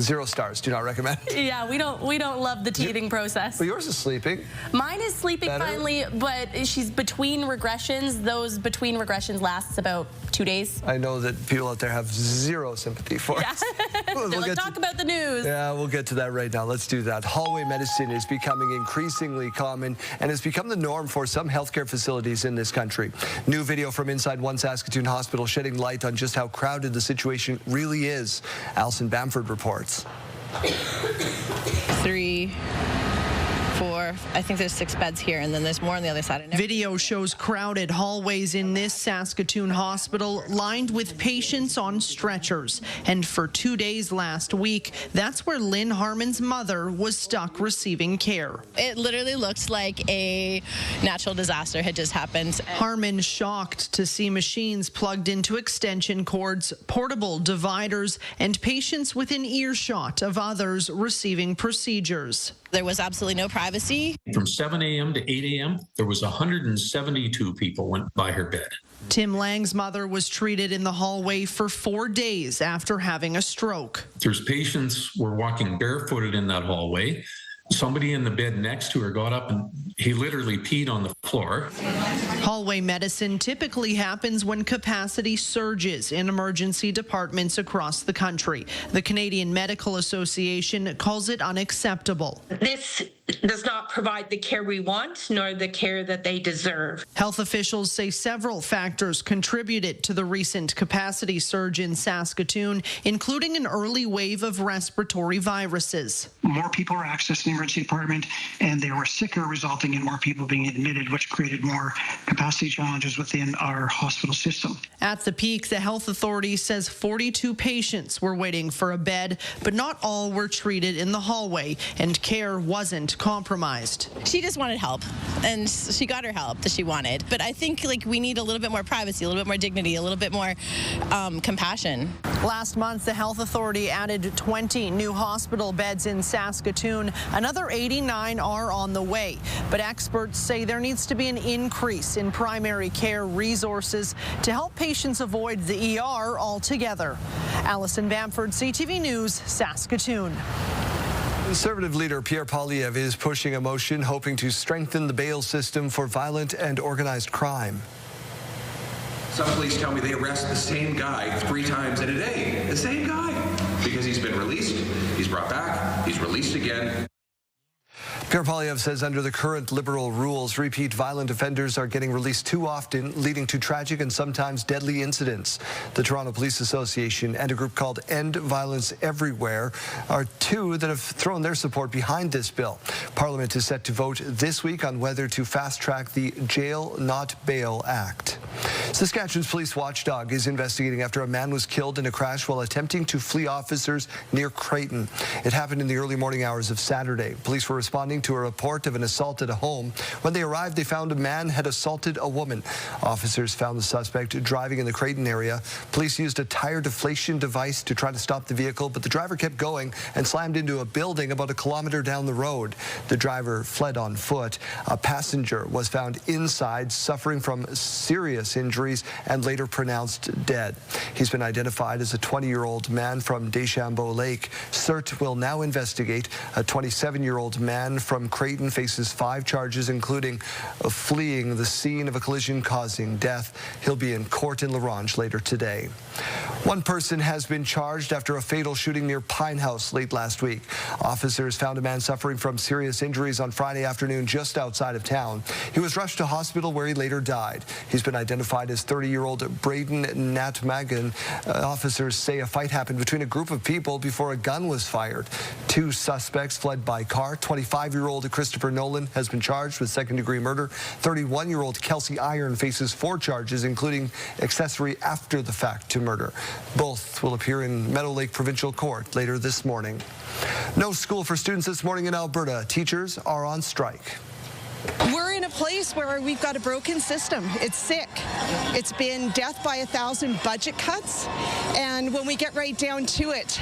0 stars. Do not recommend. Yeah, we don't love the teething process. Well, yours is sleeping. Mine is sleeping Better? finally, but she's between regressions. Those between regressions lasts about 2 days. I know that people out there have 0 sympathy for us. They're like, talk about the news. Yeah, we'll get to that right now. Let's do that. Hallway medicine is becoming increasingly common and has become the norm for some healthcare facilities in this country. New video from inside one Saskatoon hospital shedding light on just how crowded the situation really is. Alison Bamford reports. 3, 4, I think there's 6 beds here, and then there's more on the other side. Video shows crowded hallways in this Saskatoon hospital lined with patients on stretchers. And for 2 days last week, that's where Lynn Harmon's mother was stuck receiving care. It literally looked like a natural disaster had just happened. Harmon shocked to see machines plugged into extension cords, portable dividers, and patients within earshot of others receiving procedures. There was absolutely no privacy. From 7 a.m. to 8 a.m., there was 172 people went by her bed. Tim Lang's mother was treated in the hallway for 4 days after having a stroke. There's patients were walking barefooted in that hallway. Somebody in the bed next to her got up and he literally peed on the floor. Hallway medicine typically happens when capacity surges in emergency departments across the country. The Canadian Medical Association calls it unacceptable. This does not provide the care we want, nor the care that they deserve. Health officials say several factors contributed to the recent capacity surge in Saskatoon, including an early wave of respiratory viruses. More people are accessing the emergency department, and they were sicker, resulting in more people being admitted, which created more capacity challenges within our hospital system. At the peak, the health authority says 42 patients were waiting for a bed, but not all were treated in the hallway, and care wasn't compromised. She just wanted help, and she got her help that she wanted. But I think we need a little bit more privacy, a little bit more dignity, a little bit more compassion. Last month, the health authority added 20 new hospital beds in Saskatoon. Another 89 are on the way. But experts say there needs to be an increase in primary care resources to help patients avoid the ER altogether. Alison Bamford, CTV News, Saskatoon. Conservative leader Pierre Poilievre is pushing a motion hoping to strengthen the bail system for violent and organized crime. Some police tell me they arrest the same guy 3 times in a day. The same guy. Because he's been released, he's brought back, he's released again. Pierre Poilievre says under the current Liberal rules, repeat violent offenders are getting released too often, leading to tragic and sometimes deadly incidents. The Toronto Police Association and a group called End Violence Everywhere are two that have thrown their support behind this bill. Parliament is set to vote this week on whether to fast-track the Jail Not Bail Act. Saskatchewan's police watchdog is investigating after a man was killed in a crash while attempting to flee officers near Creighton. It happened in the early morning hours of Saturday. Police were responding to a report of an assault at a home. When they arrived, they found a man had assaulted a woman. Officers found the suspect driving in the Creighton area. Police used a tire deflation device to try to stop the vehicle, but the driver kept going and slammed into a building about a kilometer down the road. The driver fled on foot. A passenger was found inside, suffering from serious injuries and later pronounced dead. He's been identified as a 20-year-old man from Deschambault Lake. CERT will now investigate. A 27-year-old man from Creighton faces 5 charges, including fleeing the scene of a collision causing death. He'll be in court in La Ronge later today. One person has been charged after a fatal shooting near Pine House late last week. Officers found a man suffering from serious injuries on Friday afternoon just outside of town. He was rushed to hospital where he later died. He's been identified as 30-year-old Braden Natmagan. Officers say a fight happened between a group of people before a gun was fired. 2 suspects fled by car. 25-year-old Christopher Nolan has been charged with second-degree murder. 31-year-old Kelsey Iron faces 4 charges, including accessory after the fact to murder. Both will appear in Meadow Lake Provincial Court later this morning. No school for students this morning in Alberta. Teachers are on strike. We're in a place where we've got a broken system. It's sick. It's been death by 1,000 budget cuts. And when we get right down to it,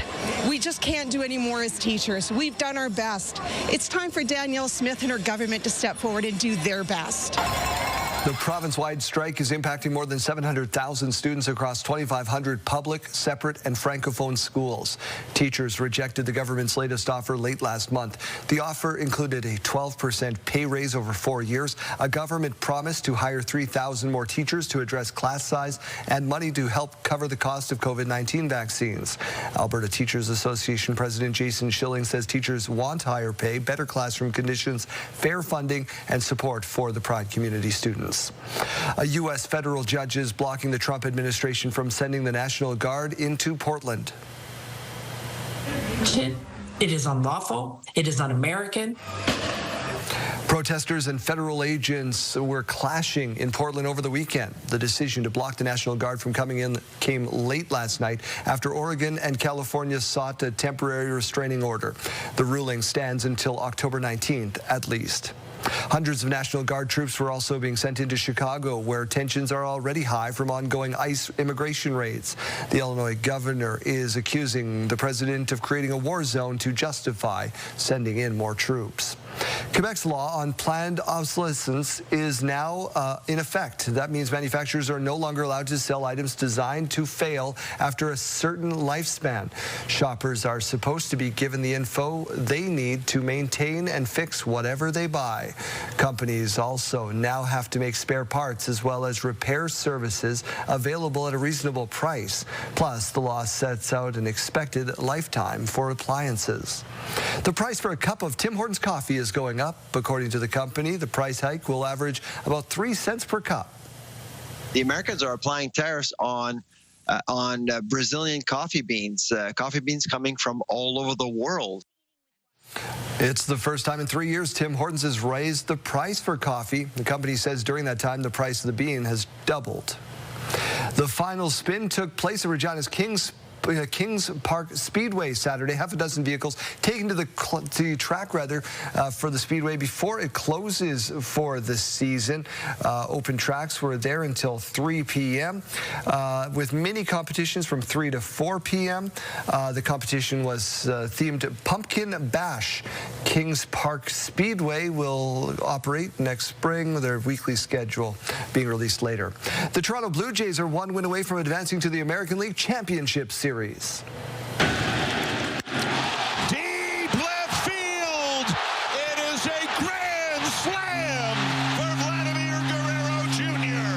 we just can't do any more as teachers. We've done our best. It's time for Danielle Smith and her government to step forward and do their best. The province-wide strike is impacting more than 700,000 students across 2,500 public, separate, and francophone schools. Teachers rejected the government's latest offer late last month. The offer included a 12% pay raise over 4 years, a government promise to hire 3,000 more teachers to address class size, and money to help cover the cost of COVID-19 vaccines. Alberta Teachers Association President Jason Schilling says teachers want higher pay, better classroom conditions, fair funding, and support for the Pride community students. A U.S. federal judge is blocking the Trump administration from sending the National Guard into Portland. It is unlawful. It is un-American. Protesters and federal agents were clashing in Portland over the weekend. The decision to block the National Guard from coming in came late last night after Oregon and California sought a temporary restraining order. The ruling stands until October 19th at least. Hundreds of National Guard troops were also being sent into Chicago, where tensions are already high from ongoing ICE immigration raids. The Illinois governor is accusing the president of creating a war zone to justify sending in more troops. Quebec's law on planned obsolescence is now in effect. That means manufacturers are no longer allowed to sell items designed to fail after a certain lifespan. Shoppers are supposed to be given the info they need to maintain and fix whatever they buy. Companies also now have to make spare parts as well as repair services available at a reasonable price. Plus, the law sets out an expected lifetime for appliances. The price for a cup of Tim Hortons coffee is going up. According to the company, the price hike will average about 3 cents per cup. The Americans are applying tariffs on Brazilian coffee beans coming from all over the world. It's the first time in 3 years Tim Hortons has raised the price for coffee. The company says during that time, the price of the bean has doubled. The final spin took place at Regina's Kings Park Speedway Saturday. Half a dozen vehicles taken to the track for the Speedway before it closes for the season. Open tracks were there until 3 p.m. With mini competitions from 3 to 4 p.m. The competition was themed Pumpkin Bash. Kings Park Speedway will operate next spring, their weekly schedule being released later. The Toronto Blue Jays are one win away from advancing to the American League Championship Series. Deep left field. It is a grand slam for Vladimir Guerrero Jr.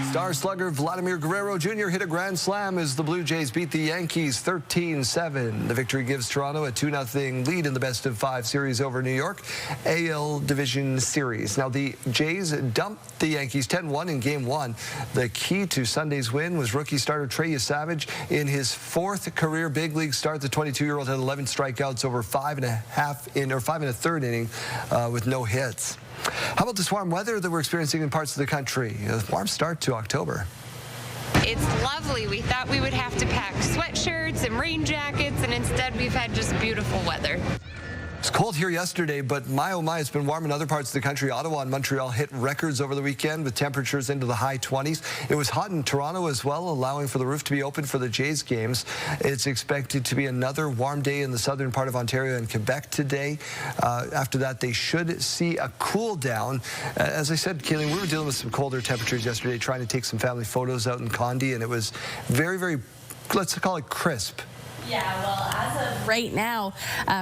Star slugger Vladimir Guerrero Jr. hit a grand slam as the Blue Jays beat the Yankees 13-7. The victory gives Toronto a 2-0 lead in the best-of-5 series over New York AL Division Series. Now, the Jays dumped the Yankees 10-1 in Game 1. The key to Sunday's win was rookie starter Trey Savage in his 4th career big league start. The 22-year-old had 11 strikeouts over 5 1/3 inning with no hits. How about this warm weather that we're experiencing in parts of the country? A warm start to October. It's lovely. We thought we would have to pack sweatshirts and rain jackets, and instead we've had just beautiful weather. It's cold here yesterday, but my oh my, it's been warm in other parts of the country. Ottawa and Montreal hit records over the weekend with temperatures into the high 20s. It was hot in Toronto as well, allowing for the roof to be open for the Jays games. It's expected to be another warm day in the southern part of Ontario and Quebec today. After that, they should see a cool down. As I said, Kayleen, we were dealing with some colder temperatures yesterday, trying to take some family photos out in Condi, and it was very, very, let's call it crisp. Yeah, well, as of right now,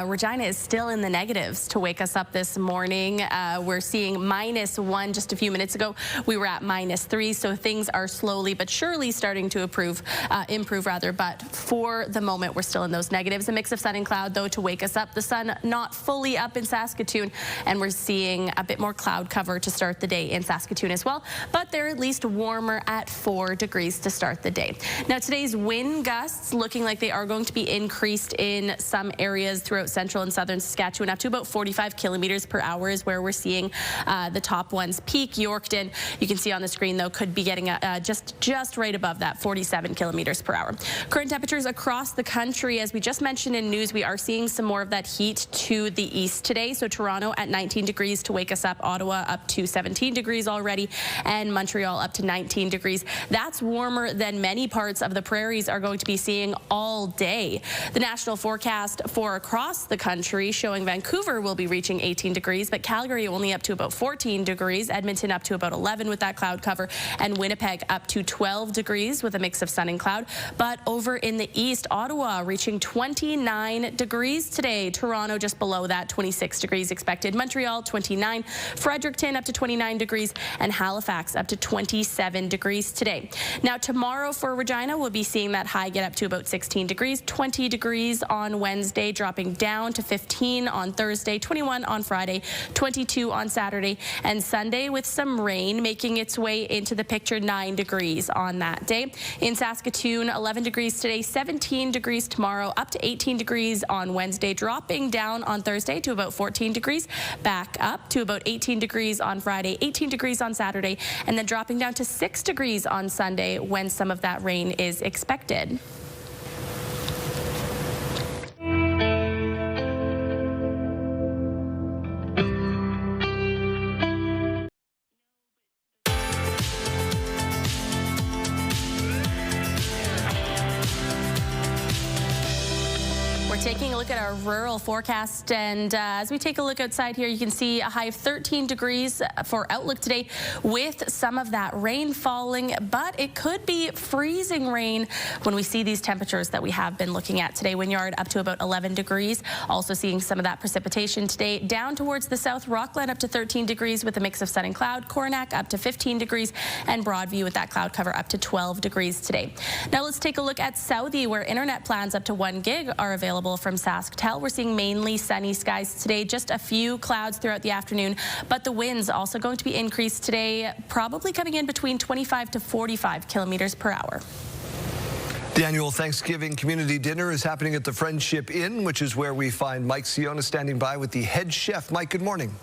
Regina is still in the negatives to wake us up this morning. We're seeing -1 just a few minutes ago. We were at -3, so things are slowly but surely starting to improve, but for the moment, we're still in those negatives. A mix of sun and cloud, though, to wake us up. The sun not fully up in Saskatoon, and we're seeing a bit more cloud cover to start the day in Saskatoon as well, but they're at least warmer at 4 degrees to start the day. Now, today's wind gusts looking like they are going to be increased in some areas throughout central and southern Saskatchewan. Up to about 45 kilometers per hour is where we're seeing the top ones peak. Yorkton, you can see on the screen, though, could be getting just right above that, 47 kilometers per hour. Current temperatures across the country, as we just mentioned in news, we are seeing some more of that heat to the east today. So Toronto at 19 degrees to wake us up, Ottawa up to 17 degrees already, and Montreal up to 19 degrees. That's warmer than many parts of the prairies are going to be seeing all day. The national forecast for across the country showing Vancouver will be reaching 18 degrees, but Calgary only up to about 14 degrees, Edmonton up to about 11 with that cloud cover, and Winnipeg up to 12 degrees with a mix of sun and cloud. But over in the east, Ottawa reaching 29 degrees today. Toronto just below that, 26 degrees expected. Montreal 29, Fredericton up to 29 degrees, and Halifax up to 27 degrees today. Now tomorrow for Regina, we'll be seeing that high get up to about 16 degrees. 20 degrees on Wednesday, dropping down to 15 on Thursday, 21 on Friday, 22 on Saturday and Sunday, with some rain making its way into the picture. 9 degrees on that day. In Saskatoon, 11 degrees today, 17 degrees tomorrow, up to 18 degrees on Wednesday, dropping down on Thursday to about 14 degrees, back up to about 18 degrees on Friday, 18 degrees on Saturday, and then dropping down to 6 degrees on Sunday when some of that rain is expected. Taking a look at our rural forecast, and as we take a look outside here, you can see a high of 13 degrees for outlook today with some of that rain falling, but it could be freezing rain when we see these temperatures that we have been looking at today. Wynyard up to about 11 degrees. Also seeing some of that precipitation today down towards the south. Rockland up to 13 degrees with a mix of sun and cloud. Coronach up to 15 degrees, and Broadview with that cloud cover up to 12 degrees today. Now let's take a look at Southie, where internet plans up to 1 gig are available from SaskTel. We're seeing mainly sunny skies today, just a few clouds throughout the afternoon, but the winds also going to be increased today, probably coming in between 25 to 45 kilometers per hour. The annual Thanksgiving community dinner is happening at the Friendship Inn, which is where we find Mike Siona standing by with the head chef. Mike, good morning.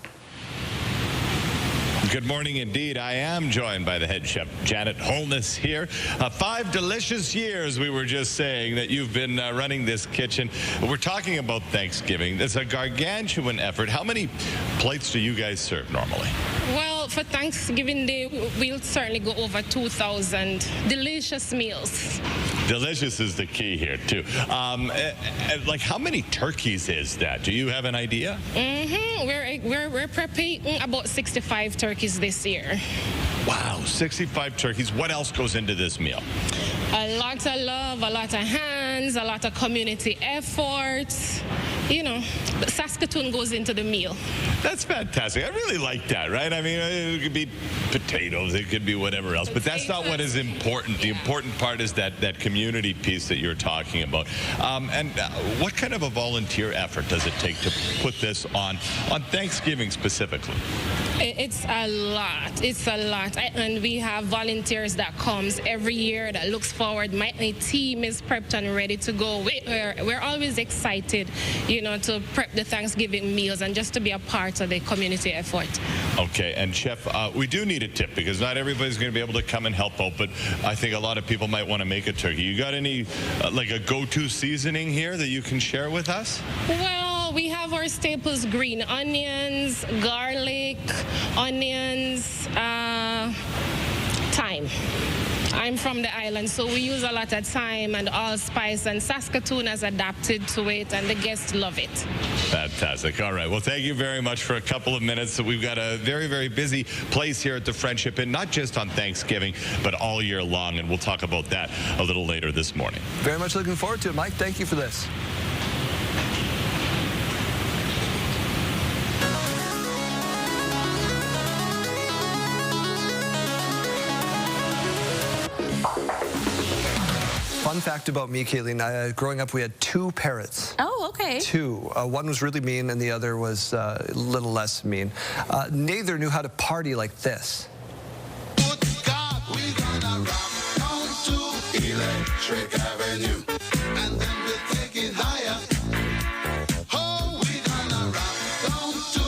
Good morning indeed. I am joined by the head chef, Janet Holness, here. 5 delicious years, we were just saying, that you've been running this kitchen. We're talking about Thanksgiving. It's a gargantuan effort. How many plates do you guys serve normally? Well, for Thanksgiving Day, we'll certainly go over 2,000 delicious meals. Delicious is the key here, too. Like, how many turkeys is that? Do you have an idea? We're prepping about 65 turkeys this year. Wow, 65 turkeys. What else goes into this meal? A lot of love, a lot of hands, a lot of community efforts. You know, Saskatoon goes into the meal. That's fantastic. I really like that, right? I mean, it could be potatoes, it could be whatever else, but that's not what is important. The important part is that community piece that you're talking about. And what kind of a volunteer effort does it take to put this on Thanksgiving specifically? It's a lot. It's a lot. And we have volunteers that comes every year that looks forward. My team is prepped and ready to go. We're always excited, you know, to prep the Thanksgiving meals and just to be a part of the community effort. Okay, and Chef, we do need a tip because not everybody's going to be able to come and help out, but I think a lot of people might want to make a turkey. You got any, like a go-to seasoning here that you can share with us? Well, we have our staples: green onions, garlic, onions, thyme. I'm from the island, so we use a lot of thyme and allspice, and Saskatoon has adapted to it, and the guests love it. Fantastic. All right. Well, thank you very much for a couple of minutes. We've got a very, very busy place here at the Friendship Inn, not just on Thanksgiving, but all year long, and we'll talk about that a little later this morning. Very much looking forward to it, Mike. Thank you for this. Fun fact about me, Kayleen, growing up, we had 2 parrots. Oh, okay. 2. One was really mean, and the other was a little less mean. Neither knew how to party like this. Electric Avenue, and then we'll take it higher. Oh, we're gonna rock down to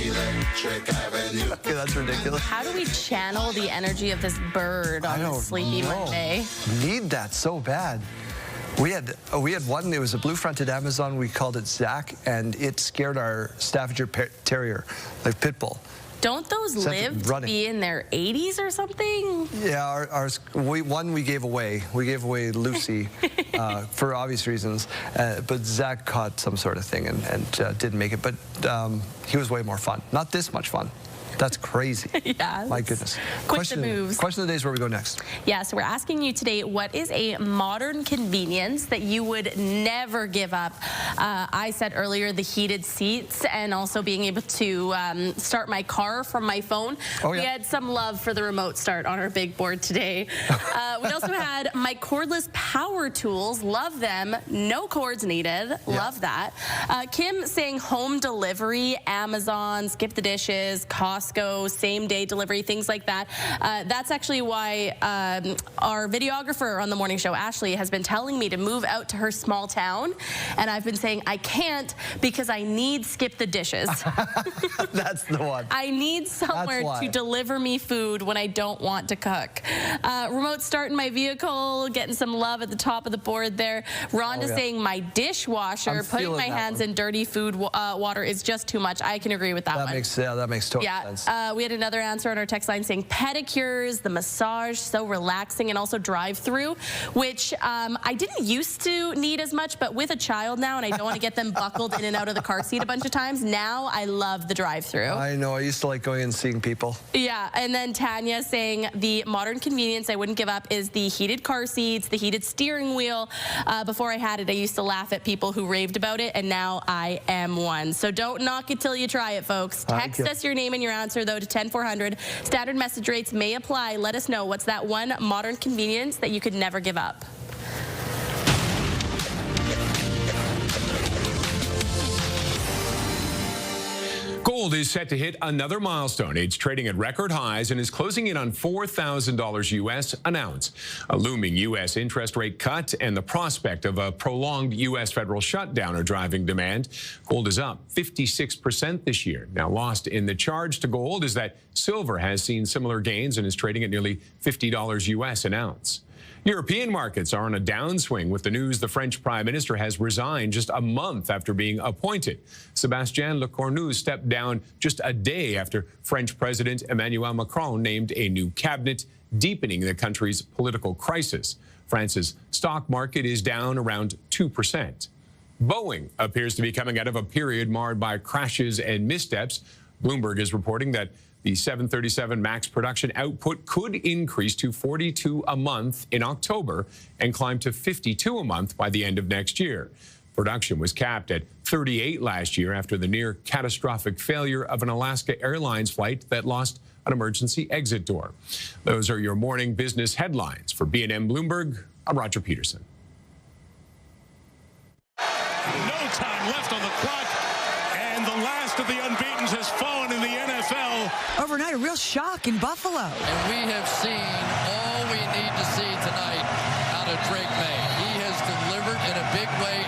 Electric Avenue. Okay, that's ridiculous. How do we channel the energy of this bird on a sleepy Monday? Need that so bad. We had one. It was a blue-fronted Amazon. We called it Zach, and it scared our Staffordshire Terrier, like pit bull. Don't those live to be in their 80s or something? Yeah, we gave away. We gave away Lucy for obvious reasons, but Zach caught some sort of thing and didn't make it. But he was way more fun. Not this much fun. That's crazy. Yeah. My goodness. Quick the moves. Question of the day is where we go next. Yeah, so we're asking you today, what is a modern convenience that you would never give up? I said earlier the heated seats and also being able to start my car from my phone. Oh, yeah. We had some love for the remote start on our big board today. We also had my cordless power tools. Love them. No cords needed. Love that. Kim saying home delivery, Amazon, skip the dishes, Costco, same-day delivery, things like that. That's actually why our videographer on the morning show, Ashley, has been telling me to move out to her small town, and I've been saying I can't because I need skip the dishes. That's the one. I need somewhere to deliver me food when I don't want to cook. Remote start in my vehicle, getting some love at the top of the board there. Rhonda saying my dishwasher, putting my hands in dirty food water is just too much. I can agree with that one. That makes total sense. We had another answer on our text line saying pedicures, the massage, so relaxing, and also drive-through, which I didn't used to need as much, but with a child now, and I don't want to get them buckled in and out of the car seat a bunch of times, now I love the drive-through. I know. I used to like going and seeing people. Yeah, and then Tanya saying the modern convenience I wouldn't give up is the heated car seats, the heated steering wheel. Before I had it, I used to laugh at people who raved about it, and now I am one. So don't knock it till you try it, folks. Text us your name and your answer, though, to 10400. Standard message rates may apply. Let us know what's that one modern convenience that you could never give up. Gold is set to hit another milestone. It's trading at record highs and is closing in on $4,000 U.S. an ounce. A looming U.S. interest rate cut and the prospect of a prolonged U.S. federal shutdown are driving demand. Gold is up 56% this year. Now, lost in the charge to gold is that silver has seen similar gains and is trading at nearly $50 U.S. an ounce. European markets are on a downswing with the news the French Prime Minister has resigned just a month after being appointed. Sébastien Lecornu stepped down just a day after French President Emmanuel Macron named a new cabinet, deepening the country's political crisis. France's stock market is down around 2%. Boeing appears to be coming out of a period marred by crashes and missteps. Bloomberg is reporting that the 737 MAX production output could increase to 42 a month in October and climb to 52 a month by the end of next year. Production was capped at 38 last year after the near catastrophic failure of an Alaska Airlines flight that lost an emergency exit door. Those are your morning business headlines. For B&M Bloomberg, I'm Roger Peterson. No time left on the clock, and the last of the unbeatens has fallen in the NFL. Overnight, a real shock in Buffalo. And we have seen all we need to see tonight out of Drake May. He has delivered in a big way.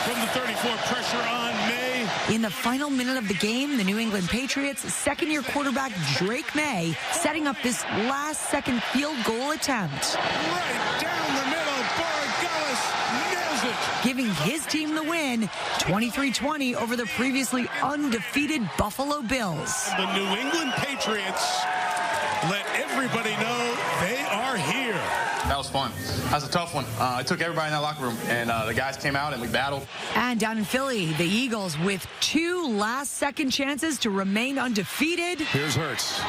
From the 34, pressure on May. In the final minute of the game, the New England Patriots' second-year quarterback Drake May setting up this last-second field goal attempt. Right down the middle, Borregales nails it. Giving his team the win, 23-20 over the previously undefeated Buffalo Bills. The New England Patriots let everybody know they are here. That was fun. That was a tough one. I took everybody in that locker room, and the guys came out, and we battled. And down in Philly, the Eagles with 2 last-second chances to remain undefeated. Here's Hurts.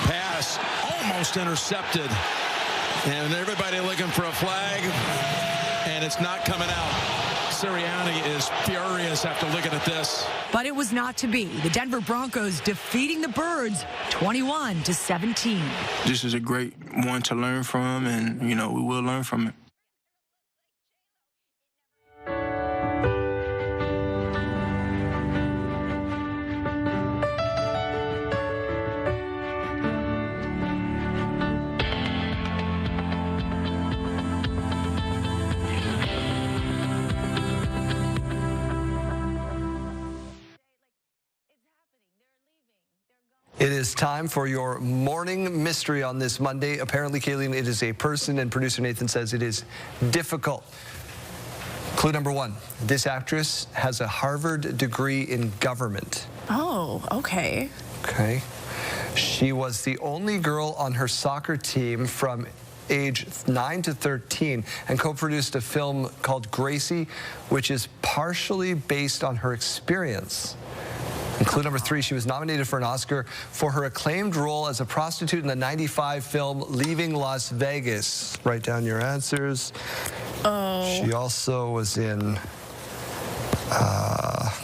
Pass almost intercepted. And everybody looking for a flag, and it's not coming out. Sirianni is furious after looking at this. But it was not to be. The Denver Broncos defeating the Birds 21-17. This is a great one to learn from, and, we will learn from it. It is time for your morning mystery on this Monday. Apparently, Kayleen, it is a person, and producer Nathan says it is difficult. Clue number 1. This actress has a Harvard degree in government. Oh, okay. Okay. She was the only girl on her soccer team from age 9 to 13 and co-produced a film called Gracie, which is partially based on her experience. And clue number 3, she was nominated for an Oscar for her acclaimed role as a prostitute in the 95 film Leaving Las Vegas. Write down your answers. Oh. She also was in,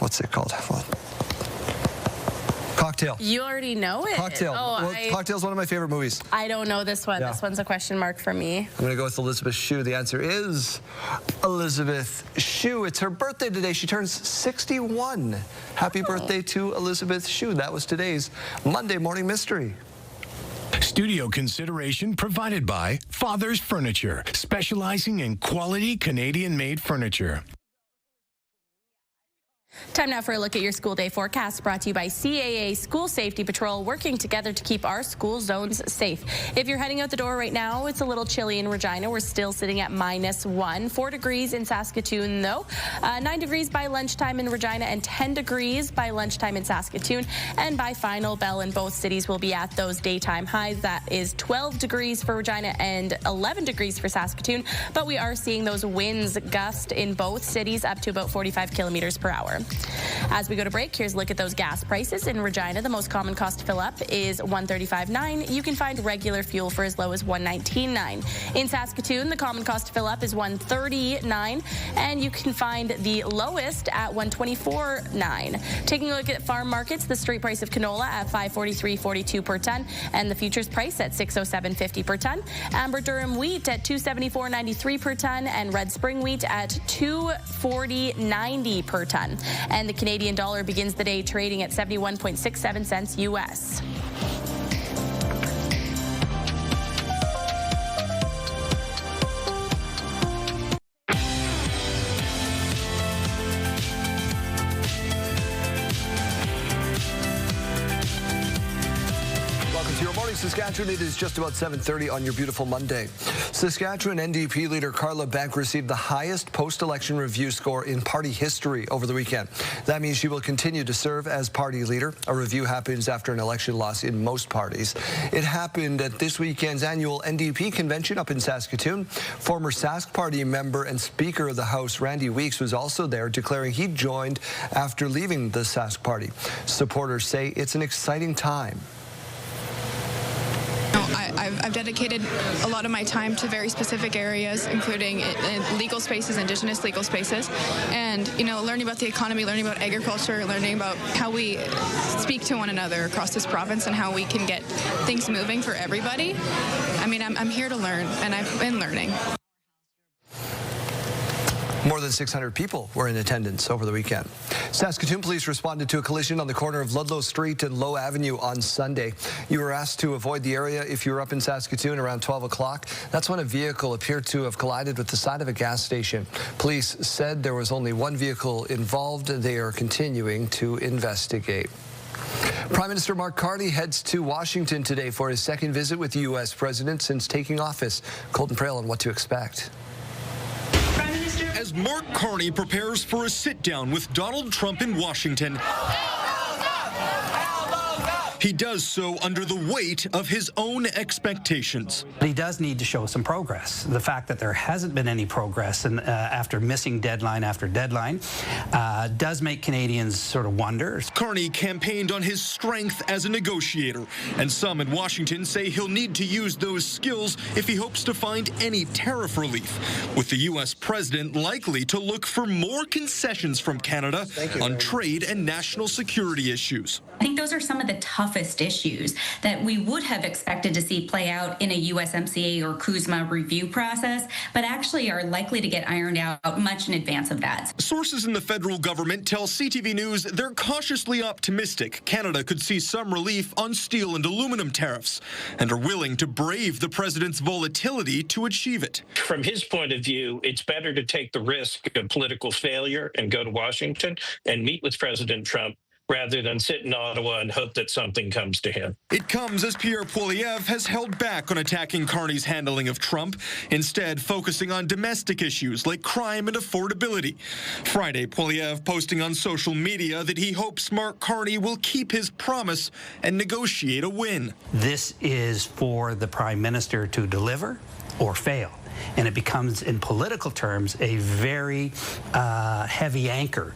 what's it called? Cocktail. You already know it. Cocktail. Oh, Well, Cocktail's one of my favorite movies. I don't know this one. Yeah. This one's a question mark for me. I'm going to go with Elizabeth Shue. The answer is Elizabeth Shue. It's her birthday today. She turns 61. Happy birthday to Elizabeth Shue. That was today's Monday Morning Mystery. Studio consideration provided by Father's Furniture, specializing in quality Canadian-made furniture. Time now for a look at your school day forecast, brought to you by CAA School Safety Patrol, working together to keep our school zones safe. If you're heading out the door right now, it's a little chilly in Regina. We're still sitting at -1. 4 degrees in Saskatoon, though. 9 degrees by lunchtime in Regina and 10 degrees by lunchtime in Saskatoon. And by final bell in both cities, we'll be at those daytime highs. That is 12 degrees for Regina and 11 degrees for Saskatoon. But we are seeing those winds gust in both cities up to about 45 kilometers per hour. As we go to break, here's a look at those gas prices. In Regina, the most common cost to fill up is $1.35.9. You can find regular fuel for as low as $1.19.9. In Saskatoon, the common cost to fill up is $1.30.9, and you can find the lowest at $1.24.9. Taking a look at farm markets, the street price of canola at $543.42 per ton, and the futures price at $607.50 per ton. Amber Durham wheat at $274.93 per ton, and red spring wheat at $240.90 per ton. And the Canadian dollar begins the day trading at 71.67 cents U.S. Saskatchewan, it is just about 7:30 on your beautiful Monday. Saskatchewan NDP leader Carla Bank received the highest post-election review score in party history over the weekend. That means she will continue to serve as party leader. A review happens after an election loss in most parties. It happened at this weekend's annual NDP convention up in Saskatoon. Former Sask Party member and Speaker of the House Randy Weeks was also there, declaring he joined after leaving the Sask Party. Supporters say it's an exciting time. I've dedicated a lot of my time to very specific areas, including legal spaces, Indigenous legal spaces, and learning about the economy, learning about agriculture, learning about how we speak to one another across this province and how we can get things moving for everybody. I mean, I'm here to learn, and I've been learning. More than 600 people were in attendance over the weekend. Saskatoon police responded to a collision on the corner of Ludlow Street and Low Avenue on Sunday. You were asked to avoid the area if you were up in Saskatoon around 12 o'clock. That's when a vehicle appeared to have collided with the side of a gas station. Police said there was only one vehicle involved. They are continuing to investigate. Prime Minister Mark Carney heads to Washington today for his second visit with the U.S. president since taking office. Colton Prale on what to expect. As Mark Carney prepares for a sit-down with Donald Trump in Washington, he does so under the weight of his own expectations. He does need to show some progress. The fact that there hasn't been any progress after missing deadline after deadline does make Canadians sort of wonder. Carney campaigned on his strength as a negotiator, and some in Washington say he'll need to use those skills if he hopes to find any tariff relief, with the U.S. president likely to look for more concessions from Canada on trade and national security issues. I think those are some of the toughest issues that we would have expected to see play out in a USMCA or CUSMA review process, but actually are likely to get ironed out much in advance of that. Sources in the federal government tell CTV News they're cautiously optimistic Canada could see some relief on steel and aluminum tariffs, and are willing to brave the president's volatility to achieve it. From his point of view, it's better to take the risk of political failure and go to Washington and meet with President Trump rather than sit in Ottawa and hope that something comes to him. It comes as Pierre Poilievre has held back on attacking Carney's handling of Trump, instead focusing on domestic issues like crime and affordability. Friday, Poilievre posting on social media that he hopes Mark Carney will keep his promise and negotiate a win. This is for the Prime Minister to deliver or fail. And it becomes, in political terms, a very heavy anchor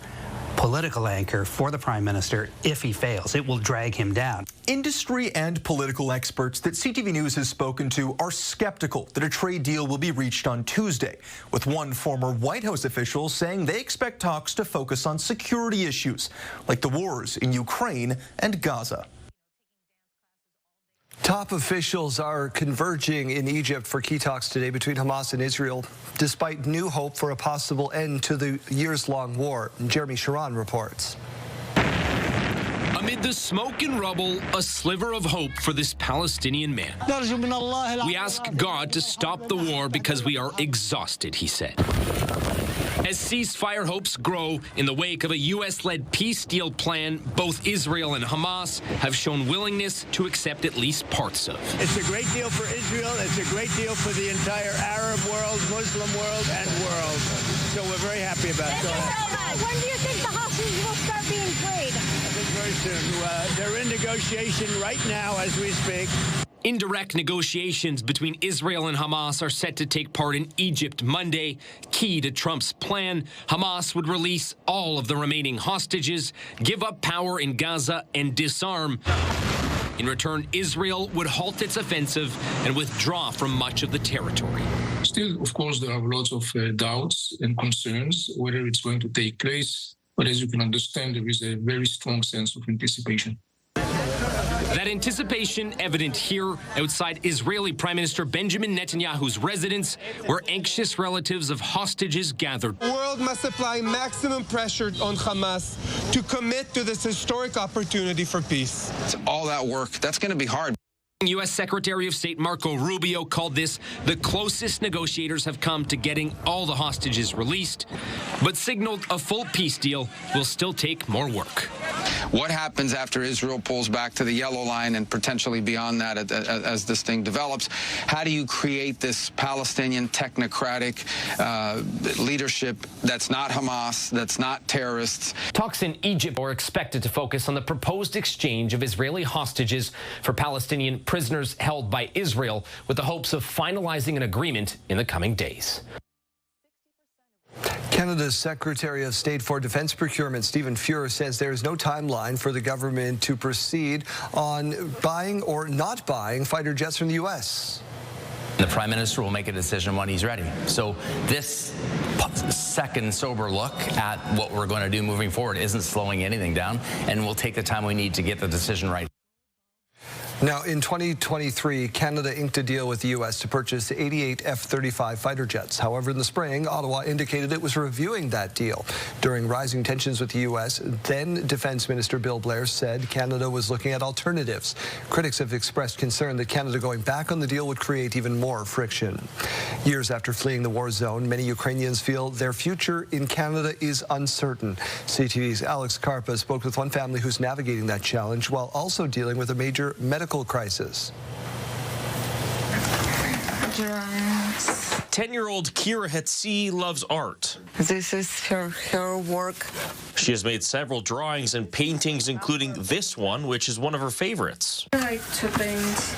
political anchor for the Prime Minister if he fails. It will drag him down. Industry and political experts that CTV News has spoken to are skeptical that a trade deal will be reached on Tuesday, with one former White House official saying they expect talks to focus on security issues, like the wars in Ukraine and Gaza. Top officials are converging in Egypt for key talks today between Hamas and Israel, despite new hope for a possible end to the years-long war. Jeremy Sharon reports. Amid the smoke and rubble, a sliver of hope for this Palestinian man. We ask God to stop the war because we are exhausted, he said. As ceasefire hopes grow in the wake of a U.S.-led peace deal plan, both Israel and Hamas have shown willingness to accept at least parts of. It's a great deal for Israel. It's a great deal for the entire Arab world, Muslim world, and world. So we're very happy about it. When do you think the hostages will start being freed? I think very soon. They're in negotiation right now as we speak. Indirect negotiations between Israel and Hamas are set to take part in Egypt Monday. Key to Trump's plan, Hamas would release all of the remaining hostages, give up power in Gaza, and disarm. In return, Israel would halt its offensive and withdraw from much of the territory. Still, of course, there are lots of doubts and concerns whether it's going to take place. But as you can understand, there is a very strong sense of anticipation. That anticipation evident here outside Israeli Prime Minister Benjamin Netanyahu's residence, where anxious relatives of hostages gathered. The world must apply maximum pressure on Hamas to commit to this historic opportunity for peace. It's all that work. That's going to be hard. U.S. Secretary of State Marco Rubio called this the closest negotiators have come to getting all the hostages released, but signaled a full peace deal will still take more work. What happens after Israel pulls back to the yellow line and potentially beyond that as this thing develops? How do you create this Palestinian technocratic leadership that's not Hamas, that's not terrorists? Talks in Egypt are expected to focus on the proposed exchange of Israeli hostages for Palestinian prisoners held by Israel, with the hopes of finalizing an agreement in the coming days. Canada's Secretary of State for Defence Procurement, Stephen Fuhr, says there is no timeline for the government to proceed on buying or not buying fighter jets from the U.S. The Prime Minister will make a decision when he's ready. So this second sober look at what we're going to do moving forward isn't slowing anything down, and we'll take the time we need to get the decision right. Now, in 2023, Canada inked a deal with the U.S. to purchase 88 F-35 fighter jets. However, in the spring, Ottawa indicated it was reviewing that deal. During rising tensions with the U.S., then Defence Minister Bill Blair said Canada was looking at alternatives. Critics have expressed concern that Canada going back on the deal would create even more friction. Years after fleeing the war zone, many Ukrainians feel their future in Canada is uncertain. CTV's Alex Karpa spoke with one family who's navigating that challenge while also dealing with a major medical crisis. 10-year-old Kira Hetsi loves art. This is her work. She has made several drawings and paintings, including this one, which is one of her favorites. I like to paint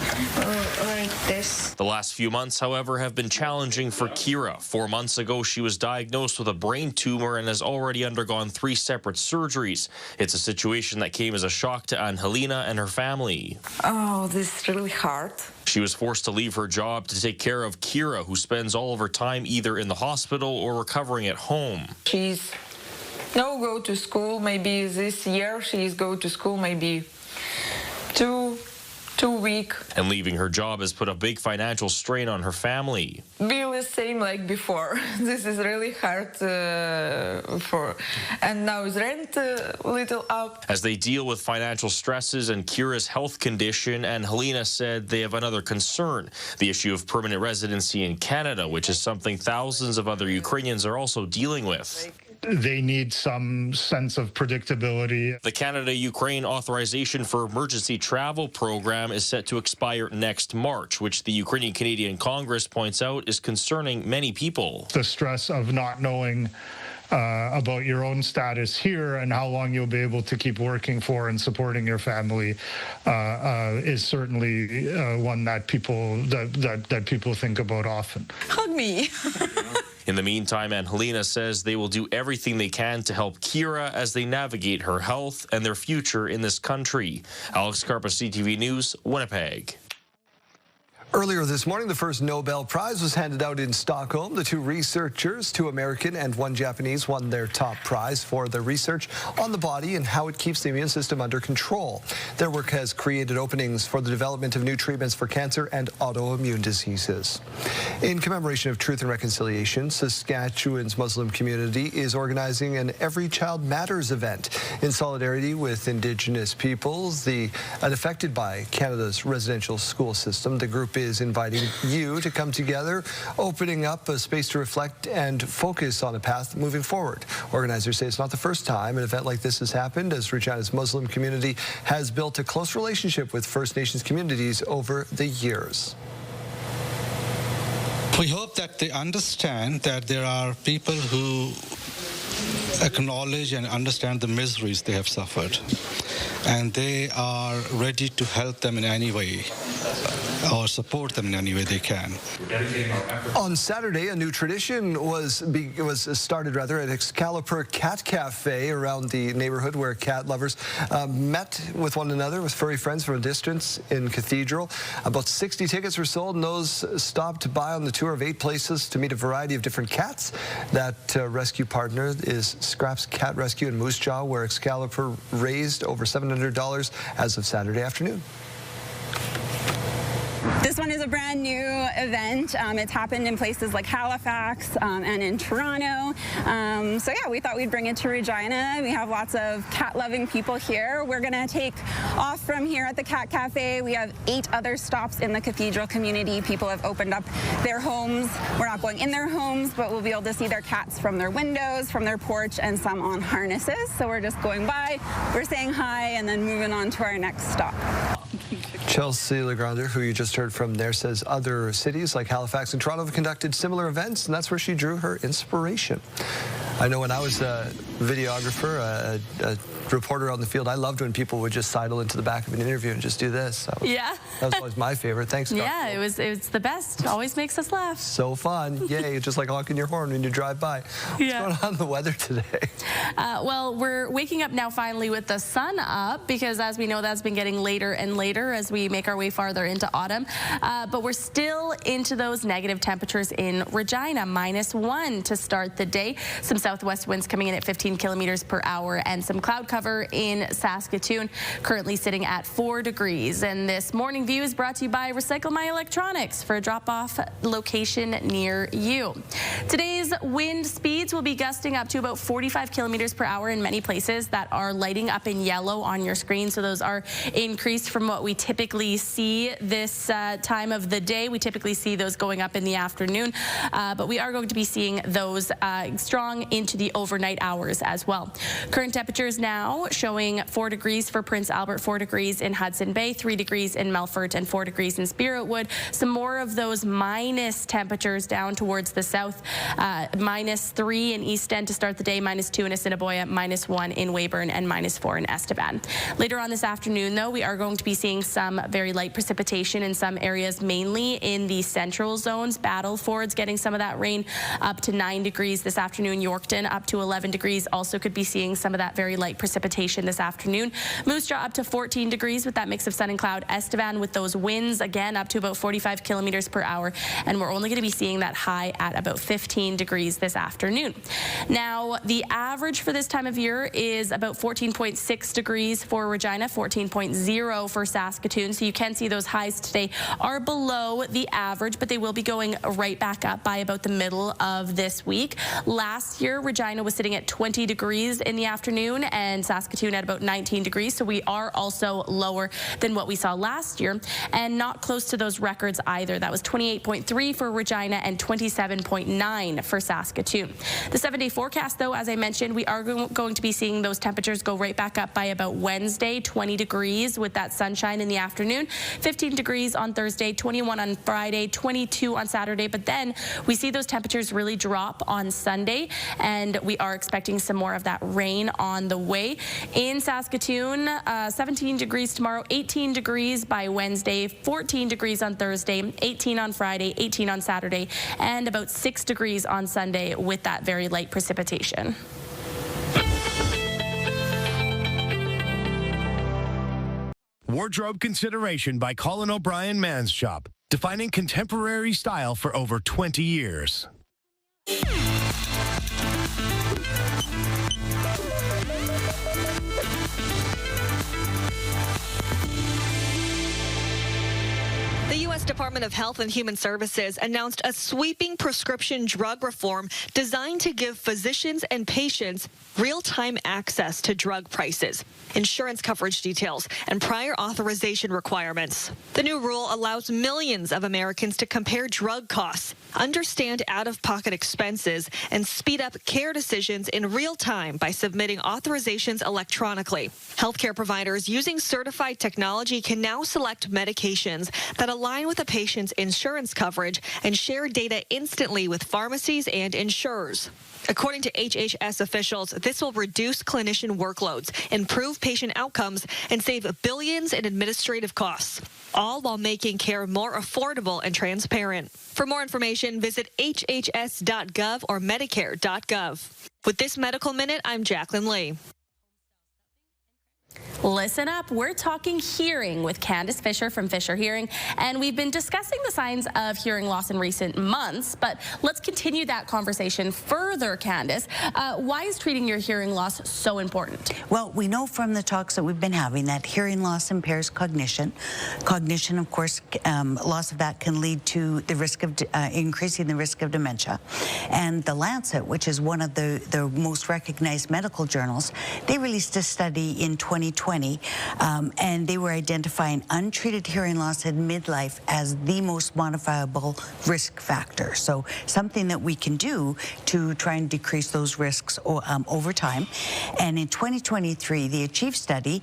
like this. The last few months, however, have been challenging for Kira. 4 months ago, she was diagnosed with a brain tumor and has already undergone 3 separate surgeries. It's a situation that came as a shock to Angelina and her family. Oh, this is really hard. She was forced to leave her job to take care of Kira, who spends all of her time either in the hospital or recovering at home. She's no go to school. Maybe this year she's go to school maybe two weeks. And leaving her job has put a big financial strain on her family. Be the same like before. This is really hard and now is rent a little up. As they deal with financial stresses and Kira's health condition, and Helena said they have another concern, the issue of permanent residency in Canada, which is something thousands of other Ukrainians are also dealing with. They need some sense of predictability. The Canada-Ukraine Authorization for Emergency Travel program is set to expire next March, which the Ukrainian Canadian Congress points out is concerning many people. The stress of not knowing about your own status here and how long you'll be able to keep working for and supporting your family is certainly one that people think about often. Hug me. In the meantime, Angelina says they will do everything they can to help Kira as they navigate her health and their future in this country. Alex Carpa, CTV News, Winnipeg. Earlier this morning, the first Nobel Prize was handed out in Stockholm. The two researchers, 2 American and 1 Japanese, won their top prize for their research on the body and how it keeps the immune system under control. Their work has created openings for the development of new treatments for cancer and autoimmune diseases. In commemoration of Truth and Reconciliation, Saskatchewan's Muslim community is organizing an Every Child Matters event in solidarity with Indigenous peoples affected by Canada's residential school system. The group is inviting you to come together, opening up a space to reflect and focus on a path moving forward. Organizers say it's not the first time an event like this has happened, as Regina's Muslim community has built a close relationship with First Nations communities over the years. We hope that they understand that there are people who acknowledge and understand the miseries they have suffered, and they are ready to help them in any way or support them in any way they can. On Saturday, a new tradition was started at Excalibur Cat Cafe around the neighborhood, where cat lovers met with one another with furry friends from a distance in Cathedral. About 60 tickets were sold, and those stopped by on the tour of 8 places to meet a variety of different cats. That rescue partner is Scraps Cat Rescue in Moose Jaw, where Excalibur raised over $700 as of Saturday afternoon. This one is a brand new event. It's happened in places like Halifax and in Toronto. So yeah, we thought we'd bring it to Regina. We have lots of cat-loving people here. We're gonna take off from here at the Cat Cafe. We have 8 other stops in the Cathedral community. People have opened up their homes. We're not going in their homes, but we'll be able to see their cats from their windows, from their porch, and some on harnesses. So we're just going by, we're saying hi, and then moving on to our next stop. Chelsea Legrander, who you just heard from there, says other cities like Halifax and Toronto have conducted similar events, and that's where she drew her inspiration. I know when I was a videographer, a reporter on the field, I loved when people would just sidle into the back of an interview and just do this. So yeah. That was always my favorite. Thanks, Scott. Yeah, it was the best. Always makes us laugh. So fun. Yay, just like honking your horn when you drive by. Yeah. What's going on in the weather today? Well, we're waking up now finally with the sun up, because as we know, that's been getting later and later as we make our way farther into autumn. But we're still into those negative temperatures in Regina, -1 to start the day. Some southwest winds coming in at 15 kilometers per hour, and some cloud cover in Saskatoon, currently sitting at 4 degrees. And this morning view is brought to you by Recycle My Electronics for a drop-off location near you. Today's wind speeds will be gusting up to about 45 kilometers per hour in many places that are lighting up in yellow on your screen. So those are increased from what we typically see this time of the day. We typically see those going up in the afternoon, but we are going to be seeing those strong into the overnight hours as well. Current temperatures now showing 4 degrees for Prince Albert, 4 degrees in Hudson Bay, 3 degrees in Melfort, and 4 degrees in Spiritwood. Some more of those minus temperatures down towards the south. -3 in East End to start the day, -2 in Assiniboia, -1 in Weyburn, and -4 in Estevan. Later on this afternoon, though, we are going to be seeing some very light precipitation in some areas, mainly in the central zones. Battleford's getting some of that rain, up to 9 degrees this afternoon. Yorkton up to 11 degrees. Also could be seeing some of that very light precipitation this afternoon. Moose Jaw up to 14 degrees with that mix of sun and cloud. Estevan with those winds, again, up to about 45 kilometers per hour. And we're only going to be seeing that high at about 15 degrees this afternoon. Now, the average for this time of year is about 14.6 degrees for Regina, 14.0 for Saskatoon. So you can see those highs today are below the average, but they will be going right back up by about the middle of this week. Last year, Regina was sitting at 20 degrees in the afternoon, and Saskatoon at about 19 degrees. So we are also lower than what we saw last year, and not close to those records either. That was 28.3 for Regina and 27.9 for Saskatoon. The 7-day forecast, though, as I mentioned, we are going to be seeing those temperatures go right back up by about Wednesday, 20 degrees with that sunshine in the afternoon, 15 degrees on Thursday, 21 on Friday, 22 on Saturday. But then we see those temperatures really drop on Sunday, and we are expecting some more of that rain on the way. In Saskatoon, 17 degrees tomorrow, 18 degrees by Wednesday, 14 degrees on Thursday, 18 on Friday, 18 on Saturday, and about 6 degrees on Sunday with that very light precipitation. Wardrobe consideration by Colin O'Brien Man's Shop, defining contemporary style for over 20 years. The U.S. Department of Health and Human Services announced a sweeping prescription drug reform designed to give physicians and patients real-time access to drug prices, insurance coverage details, and prior authorization requirements. The new rule allows millions of Americans to compare drug costs, understand out-of-pocket expenses, and speed up care decisions in real time by submitting authorizations electronically. Healthcare providers using certified technology can now select medications that align with a patient's insurance coverage and share data instantly with pharmacies and insurers. According to HHS officials, this will reduce clinician workloads, improve patient outcomes, and save billions in administrative costs, all while making care more affordable and transparent. For more information, visit hhs.gov or medicare.gov. With this Medical Minute, I'm Jacqueline Lee. Listen up, we're talking hearing with Candace Fisher from Fisher Hearing, and we've been discussing the signs of hearing loss in recent months, but let's continue that conversation further, Candace. Why is treating your hearing loss so important? Well, we know from the talks that we've been having that hearing loss impairs cognition. Cognition, of course, loss of that can lead to the risk of increasing the risk of dementia. And the Lancet, which is one of the most recognized medical journals, they released a study in 2020, and they were identifying untreated hearing loss in midlife as the most modifiable risk factor. So something that we can do to try and decrease those risks over time. And in 2023, the Achieve study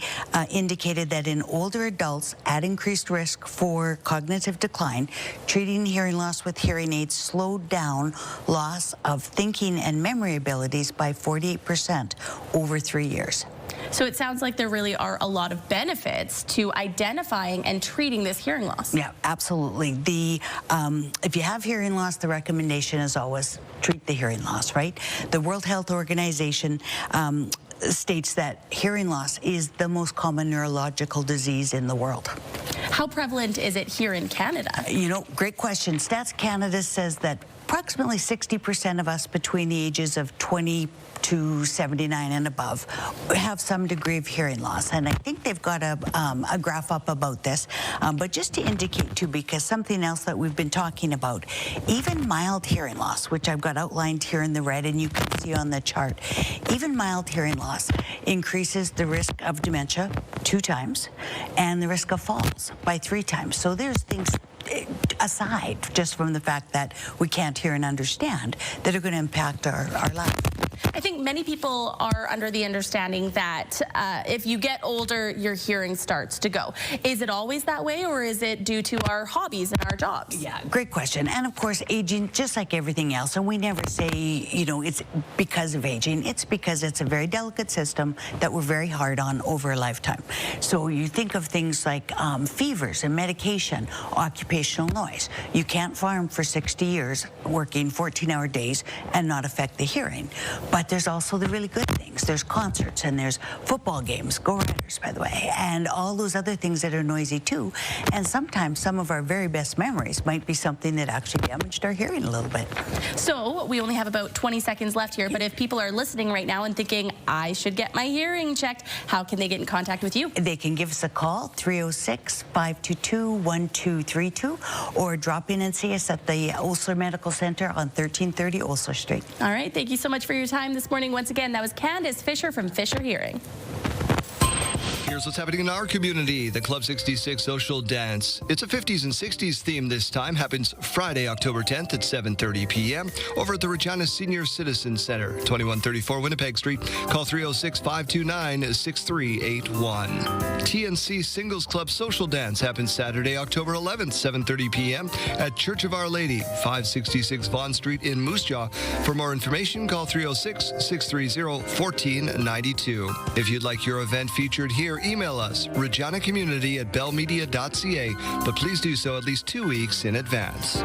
indicated that in older adults at increased risk for cognitive decline, treating hearing loss with hearing aids slowed down loss of thinking and memory abilities by 48% over 3 years. So it sounds like there really are a lot of benefits to identifying and treating this hearing loss. Yeah, absolutely. If you have hearing loss, the recommendation is always treat the hearing loss, right? The World Health Organization states that hearing loss is the most common neurological disease in the world. How prevalent is it here in Canada? You know, great question. Stats Canada says that approximately 60% of us between the ages of 20 to 79 and above have some degree of hearing loss. And I think they've got a graph up about this. But just to indicate too, because something else that we've been talking about, even mild hearing loss, which I've got outlined here in the red and you can see on the chart, even mild hearing loss increases the risk of dementia 2 times and the risk of falls by 3 times. So there's things aside just from the fact that we can't hear and understand that are going to impact our life. I think many people are under the understanding that if you get older, your hearing starts to go. Is it always that way, or is it due to our hobbies and our jobs? Yeah, great question. And of course, aging, just like everything else, and we never say, you know, it's because of aging. It's because it's a very delicate system that we're very hard on over a lifetime. So you think of things like fevers and medication, occupational noise. You can't farm for 60 years working 14-hour days and not affect the hearing. But there's also the really good things. There's concerts and there's football games, Go Riders, by the way, and all those other things that are noisy too. And sometimes some of our very best memories might be something that actually damaged our hearing a little bit. So we only have about 20 seconds left here, but if people are listening right now and thinking, I should get my hearing checked, how can they get in contact with you? They can give us a call, 306-522-1232, or drop in and see us at the Osler Medical Center on 1330 Osler Street. All right, thank you so much for your time this morning. Once again, that was Candace Fisher from Fisher Hearing. Here's what's happening in our community. The Club 66 Social Dance. It's a 50s and 60s theme this time. Happens Friday, October 10th at 7:30 p.m. over at the Regina Senior Citizen Center, 2134 Winnipeg Street. Call 306-529-6381. TNC Singles Club Social Dance happens Saturday, October 11th, 7:30 p.m. at Church of Our Lady, 566 Vaughan Street in Moose Jaw. For more information, call 306-630-1492. If you'd like your event featured here, email us, reginacommunity@bellmedia.ca, but please do so at least 2 weeks in advance.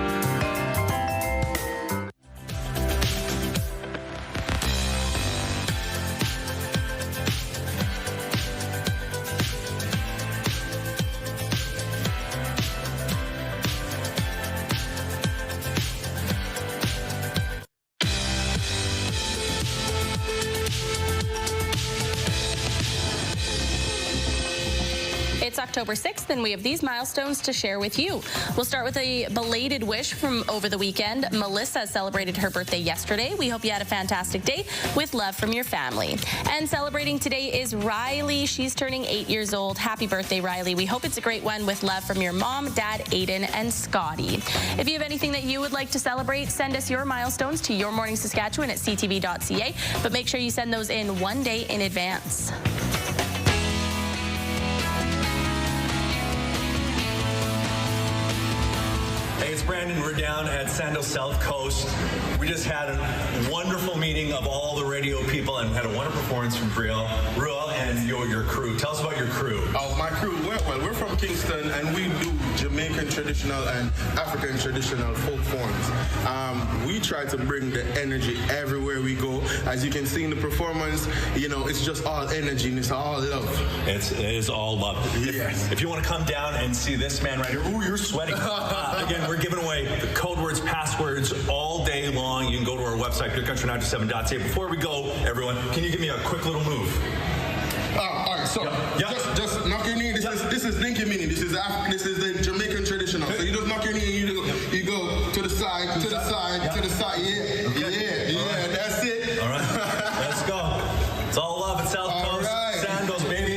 It's October 6th, and we have these milestones to share with you. We'll start with a belated wish from over the weekend. Melissa celebrated her birthday yesterday. We hope you had a fantastic day with love from your family. And celebrating today is Riley. She's turning 8 years old. Happy birthday, Riley. We hope it's a great one with love from your mom, dad, Aiden, and Scotty. If you have anything that you would like to celebrate, send us your milestones to Your Morning Saskatchewan at ctv.ca, but make sure you send those in 1 day in advance. Hey, it's Brandon. We're down at Sandals South Coast. We just had a wonderful meeting of all the radio people and had a wonderful performance from Ruel and your crew. Tell us about your crew. Oh, my crew, well, we're from Kingston and we do Jamaican traditional and African traditional folk forms. We try to bring the energy everywhere we go. As you can see in the performance, you know, it's just all energy and it's all love. It is all love. Yes. If you want to come down and see this man right here, ooh, you're sweating. Again, we're giving away the code words, passwords all day long. You can go to our website, goodcountry927.ca. Before we go, everyone, can you give me a quick little move? All right, so just knock your knee. This is dinky mini. This is the Jamaican traditional. So you just knock your knee and you go to the side, to the side, to the side. Yeah, yeah, that's it. All right, let's go. It's all love at South Coast. Right. Sandals, baby.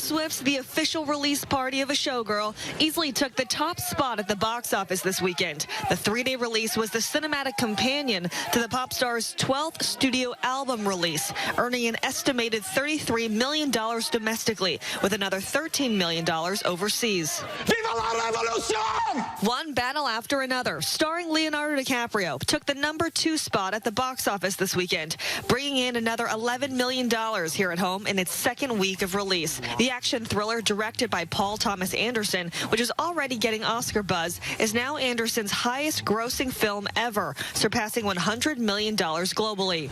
Swift's The Official Release Party of a Showgirl easily took the top spot at the box office this weekend. The 3-day release was the cinematic companion to the pop star's 12th studio album release, earning an estimated $33 million domestically, with another $13 million overseas. Viva la revolution! One battle after another, starring Leonardo DiCaprio, took the #2 spot at the box office this weekend, bringing in another $11 million here at home in its second week of release. The action thriller directed by Paul Thomas Anderson, which is already getting Oscar buzz, is now Anderson's highest grossing film ever, surpassing $100 million globally.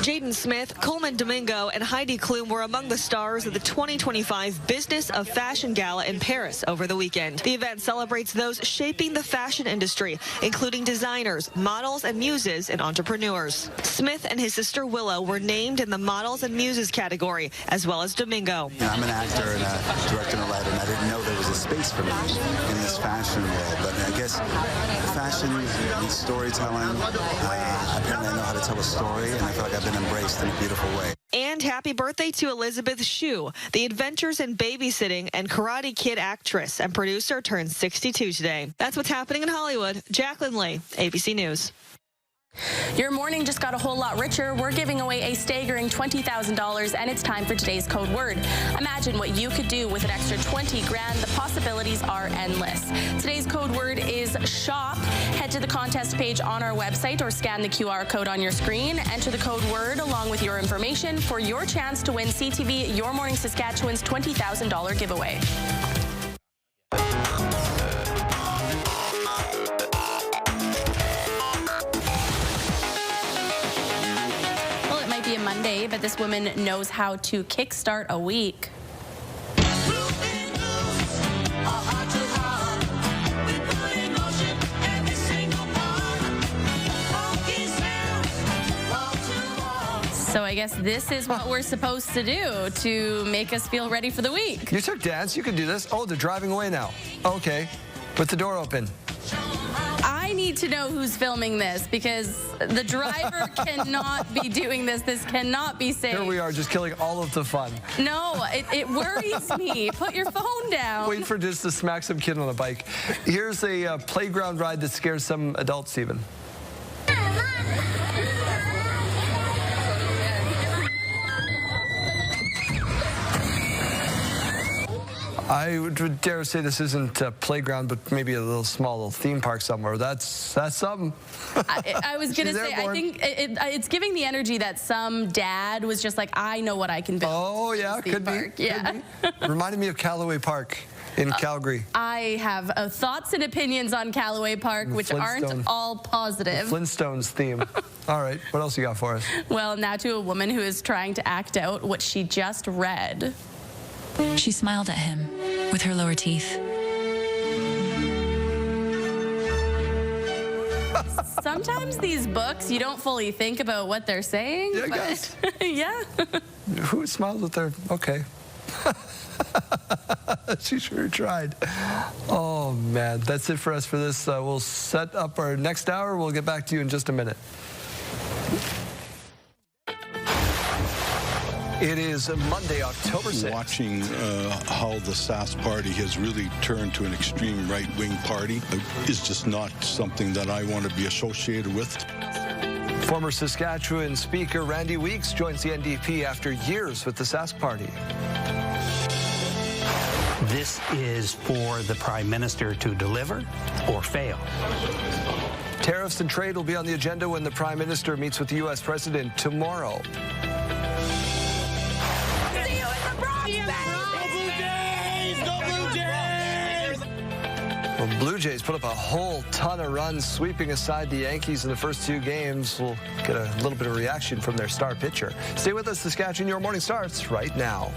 Jaden Smith, Coleman Domingo, and Heidi Klum were among the stars of the 2025 Business of Fashion Gala in Paris over the weekend. The event celebrates those shaping the fashion industry, including designers, models, and muses, and entrepreneurs. Smith and his sister Willow were named in the Models and Muses category, as well as Domingo. I'm an actor and a director and a writer, and I didn't know there was a space for me in this fashion world. But I guess fashion and storytelling, apparently I know how to tell a story, and I feel like I've been embraced in a beautiful way. And happy birthday to Elizabeth Shue, the Adventures in Babysitting and Karate Kid actress and producer, turned 62 today. That's what's happening in Hollywood. Jacqueline Lee, ABC News. Your morning just got a whole lot richer. We're giving away a staggering $20,000, and it's time for today's code word. Imagine what you could do with an extra 20 grand. The possibilities are endless. Today's code word is shop. Head to the contest page on our website or scan the QR code on your screen. Enter the code word along with your information for your chance to win CTV Your Morning Saskatchewan's $20,000 giveaway. Monday, but this woman knows how to kickstart a week. So I guess this is what we're supposed to do to make us feel ready for the week. You took dance. You can do this. Oh, they're driving away now. Okay. With the door open. I need to know who's filming this because the driver cannot be doing this. This cannot be safe. Here we are just killing all of the fun. No, it worries me. Put your phone down. Wait for just to smack some kid on a bike. Here's a playground ride that scares some adults even. I would dare say this isn't a playground, but maybe a small little theme park somewhere. That's something. I was going to say, I think it's giving the energy that some dad was just like, I know what I can build. Oh, yeah, could be. Yeah. Reminded me of Callaway Park in Calgary. I have thoughts and opinions on Callaway Park, which aren't all positive. The Flintstones theme. All right, what else you got for us? Well, now to a woman who is trying to act out what she just read. She smiled at him with her lower teeth. Sometimes these books, you don't fully think about what they're saying. Yeah, I guess. Yeah. Who smiles with their... Okay. She sure tried. Oh, man. That's it for us for this. We'll set up our next hour. We'll get back to you in just a minute. It is Monday, October 6th. Watching how the Sask party has really turned to an extreme right-wing party is just not something that I want to be associated with. Former Saskatchewan Speaker Randy Weeks joins the NDP after years with the Sask party. This is for the Prime Minister to deliver or fail. Tariffs and trade will be on the agenda when the Prime Minister meets with the U.S. President tomorrow. Well, Blue Jays put up a whole ton of runs, sweeping aside the Yankees in the first two games. We'll get a little bit of reaction from their star pitcher. Stay with us. Saskatchewan Your Morning starts right now.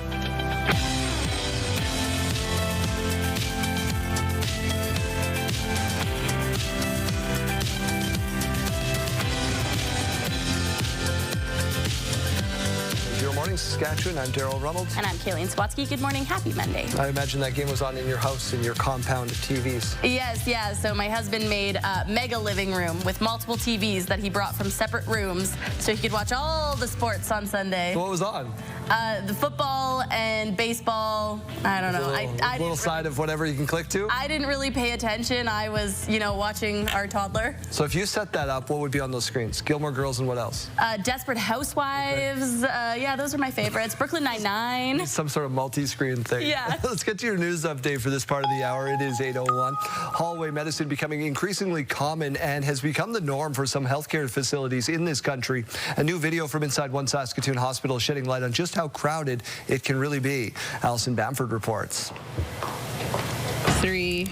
Saskatchewan. I'm Daryl Reynolds. And I'm Kayleen Swatsky. Good morning. Happy Monday. I imagine that game was on in your house, in your compound of TVs. Yes, yeah. So my husband made a mega living room with multiple TVs that he brought from separate rooms so he could watch all the sports on Sunday. What was on? The football and baseball. I don't know. A little side of whatever you can click to? I didn't really pay attention. I was, watching our toddler. So if you set that up, what would be on those screens? Gilmore Girls and what else? Desperate Housewives. Okay. Yeah, those are my favorites. Brooklyn Nine-Nine. Some sort of multi-screen thing. Yeah. Let's get to your news update for this part of the hour. It is 8:01. Hallway medicine becoming increasingly common and has become the norm for some healthcare facilities in this country. A new video from inside one Saskatoon hospital shedding light on just how crowded it can really be. Allison Bamford reports. 3,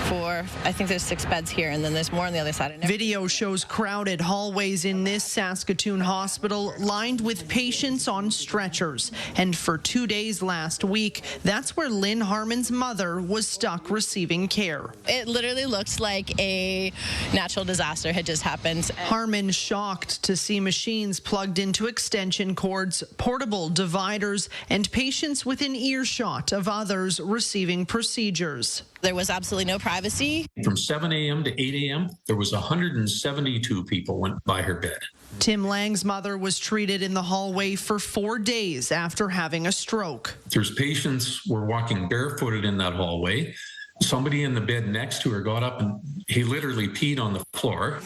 4, I think there's 6 beds here, and then there's more on the other side. Video shows crowded hallways in this Saskatoon hospital lined with patients on stretchers. And for 2 days last week, that's where Lynn Harmon's mother was stuck receiving care. It literally looked like a natural disaster had just happened. Harmon shocked to see machines plugged into extension cords, portable dividers, and patients within earshot of others receiving procedures. There was absolutely no privacy. From 7 a.m. to 8 a.m., there was 172 people went by her bed. Tim Lang's mother was treated in the hallway for 4 days after having a stroke. There's patients were walking barefooted in that hallway. Somebody in the bed next to her got up and he literally peed on the floor.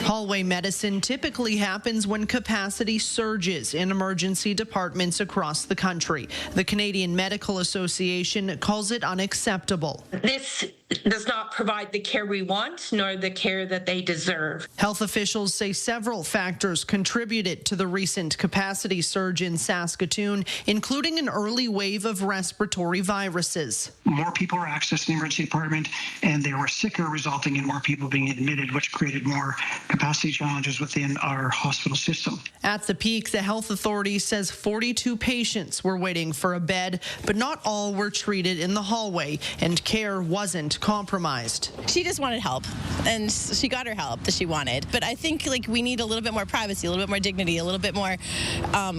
Hallway medicine typically happens when capacity surges in emergency departments across the country. The Canadian Medical Association calls it unacceptable. This does not provide the care we want, nor the care that they deserve. Health officials say several factors contributed to the recent capacity surge in Saskatoon, including an early wave of respiratory viruses. More people were accessing the emergency department, and they were sicker, resulting in more people being admitted, which created more capacity challenges within our hospital system. At the peak, the health authority says 42 patients were waiting for a bed, but not all were treated in the hallway, and care wasn't compromised. She just wanted help, and she got her help that she wanted. But I think we need a little bit more privacy, a little bit more dignity, a little bit more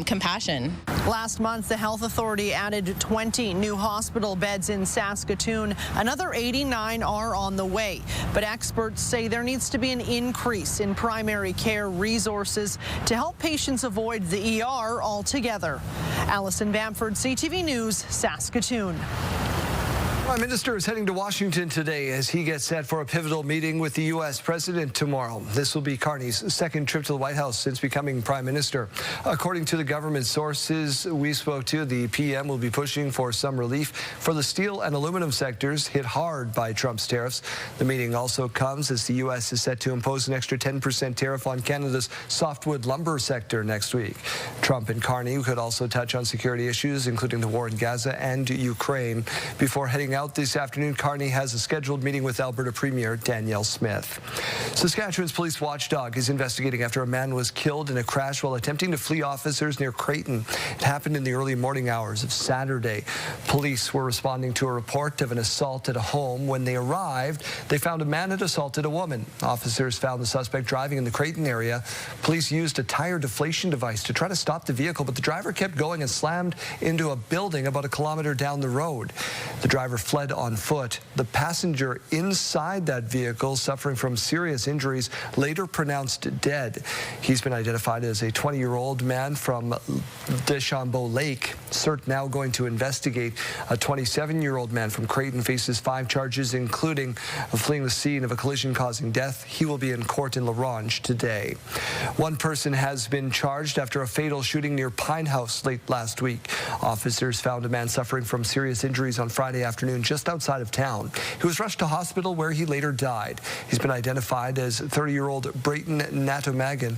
compassion. Last month, the health authority added 20 new hospital beds in Saskatoon. Another 89 are on the way. But experts say there needs to be an increase in primary care resources to help patients avoid the ER altogether. Allison Bamford, CTV News, Saskatoon. Prime Minister is heading to Washington today as he gets set for a pivotal meeting with the U.S. President tomorrow. This will be Carney's second trip to the White House since becoming Prime Minister. According to the government sources we spoke to, the PM will be pushing for some relief for the steel and aluminum sectors hit hard by Trump's tariffs. The meeting also comes as the U.S. is set to impose an extra 10% tariff on Canada's softwood lumber sector next week. Trump and Carney could also touch on security issues, including the war in Gaza and Ukraine. Before heading out this afternoon, Carney has a scheduled meeting with Alberta Premier Danielle Smith. Saskatchewan's police watchdog is investigating after a man was killed in a crash while attempting to flee officers near Creighton. It happened in the early morning hours of Saturday. Police were responding to a report of an assault at a home. When they arrived, they found a man had assaulted a woman. Officers found the suspect driving in the Creighton area. Police used a tire deflation device to try to stop the vehicle, but the driver kept going and slammed into a building about a kilometer down the road. The driver fled on foot. The passenger inside that vehicle, suffering from serious injuries, later pronounced dead. He's been identified as a 20-year-old man from Deschambault Lake. CERT now going to investigate. A 27-year-old man from Creighton faces 5 charges, including fleeing the scene of a collision causing death. He will be in court in La Ronge today. One person has been charged after a fatal shooting near Pine House late last week. Officers found a man suffering from serious injuries on Friday afternoon just outside of town. He was rushed to hospital where he later died. He's been identified as 30-year-old Brayton Natomagan.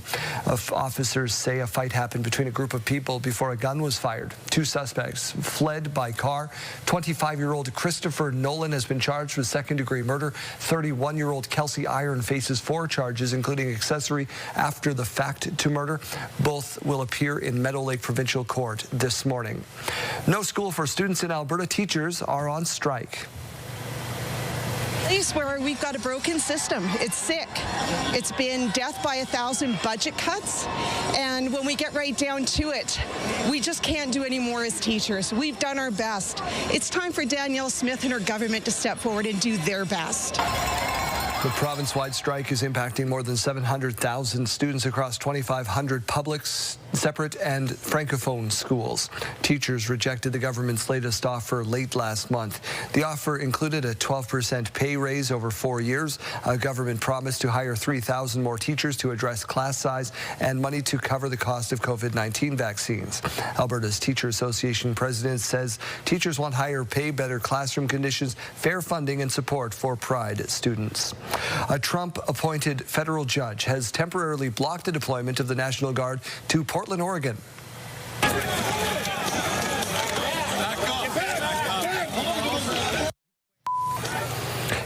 Officers say a fight happened between a group of people before a gun was fired. 2 suspects fled by car. 25-year-old Christopher Nolan has been charged with second-degree murder. 31-year-old Kelsey Iron faces 4 charges, including accessory after the fact to murder. Both will appear in Meadow Lake Provincial Court this morning. No school for students in Alberta. Teachers are on strike. Place where we've got a broken system. It's sick. It's been death by 1,000 budget cuts, and when we get right down to it, we just can't do any more as teachers. We've done our best. It's time for Danielle Smith and her government to step forward and do their best. The province-wide strike is impacting more than 700,000 students across 2,500 public, separate, and francophone schools. Teachers rejected the government's latest offer late last month. The offer included a 12% pay raise over 4 years, a government promise to hire 3,000 more teachers to address class size, and money to cover the cost of COVID-19 vaccines. Alberta's Teacher Association president says teachers want higher pay, better classroom conditions, fair funding, and support for Pride students. A Trump-appointed federal judge has temporarily blocked the deployment of the National Guard to Portland, Oregon.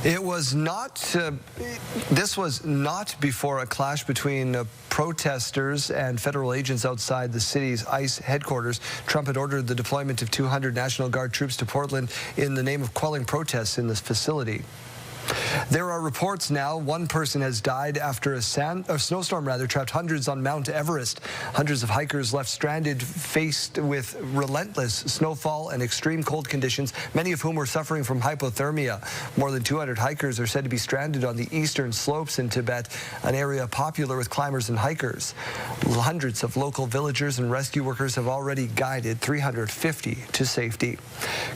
It was not, this was not before a clash between protesters and federal agents outside the city's ICE headquarters. Trump had ordered the deployment of 200 National Guard troops to Portland in the name of quelling protests in this facility. There are reports now 1 person has died after a snowstorm trapped hundreds on Mount Everest. Hundreds of hikers left stranded, faced with relentless snowfall and extreme cold conditions, many of whom were suffering from hypothermia. More than 200 hikers are said to be stranded on the eastern slopes in Tibet, an area popular with climbers and hikers. Hundreds of local villagers and rescue workers have already guided 350 to safety.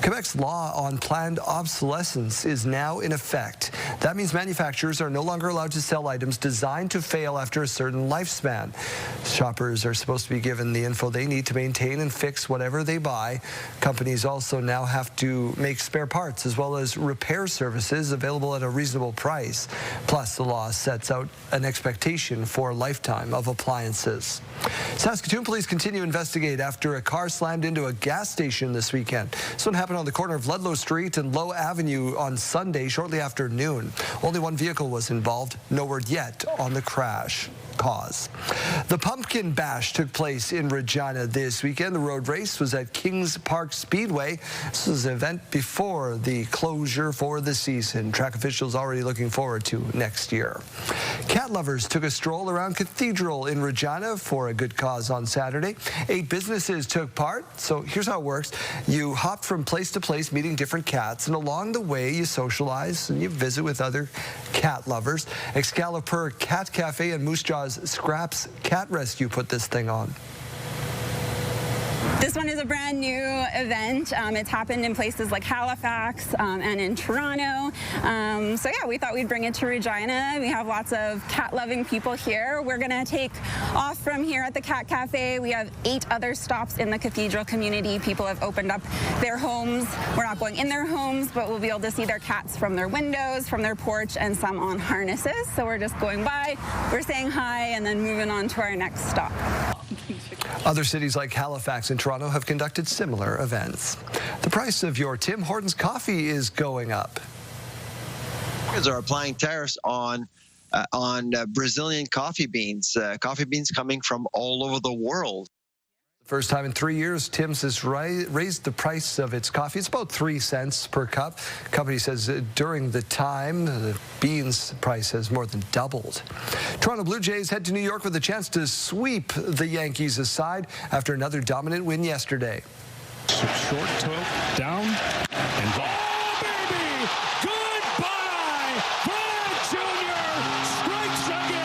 Quebec's law on planned obsolescence is now in effect. That means manufacturers are no longer allowed to sell items designed to fail after a certain lifespan. Shoppers are supposed to be given the info they need to maintain and fix whatever they buy. Companies also now have to make spare parts as well as repair services available at a reasonable price. Plus, the law sets out an expectation for a lifetime of appliances. Saskatoon police continue to investigate after a car slammed into a gas station this weekend. This one happened on the corner of Ludlow Street and Low Avenue on Sunday shortly after noon. Only 1 vehicle was involved. No word yet on the crash. cause. The Pumpkin Bash took place in Regina this weekend. The road race was at Kings Park Speedway. This was an event before the closure for the season. Track officials already looking forward to next year. Cat lovers took a stroll around Cathedral in Regina for a good cause on Saturday. 8 businesses took part. So here's how it works. You hop from place to place meeting different cats, and along the way you socialize and you visit with other cat lovers. Excalibur Cat Cafe and Moose Jaw's Scraps Cat Rescue put this thing on. This one is a brand new event. It's happened in places like Halifax and in Toronto. So yeah, we thought we'd bring it to Regina. We have lots of cat-loving people here. We're gonna take off from here at the Cat Cafe. We have 8 other stops in the Cathedral community. People have opened up their homes. We're not going in their homes, but we'll be able to see their cats from their windows, from their porch, and some on harnesses. So we're just going by, we're saying hi, and then moving on to our next stop. Other cities like Halifax and Toronto have conducted similar events. The price of your Tim Hortons coffee is going up. Are applying tariffs on Brazilian coffee beans coming from all over the world. First time in 3 years, Tim's has raised the price of its coffee. It's about 3 cents per cup. The company says during the time, the beans price has more than doubled. Toronto Blue Jays head to New York with a chance to sweep the Yankees aside after another dominant win yesterday. Short toe, down, and ball. Oh, baby! Goodbye! Vlad Jr. strikes again!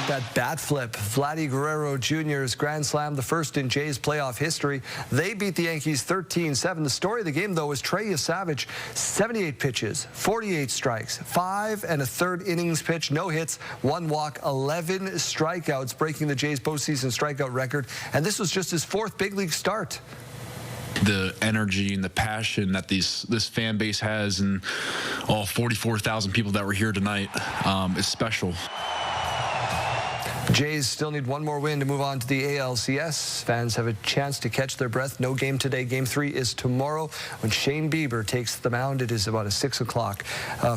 That bat flip. Vladdy Guerrero Jr.'s grand slam, the first in Jays playoff history. They beat the Yankees 13-7. The story of the game, though, was Trey Savage, 78 pitches, 48 strikes, 5 1/3 innings pitched, no hits, 1 walk, 11 strikeouts, breaking the Jays' postseason strikeout record. And this was just his 4th big league start. The energy and the passion that this fan base has, and all 44,000 people that were here tonight is special. Jays still need 1 more win to move on to the ALCS. Fans have a chance to catch their breath. No game today. Game 3 is tomorrow when Shane Bieber takes the mound. It is about a 6 o'clock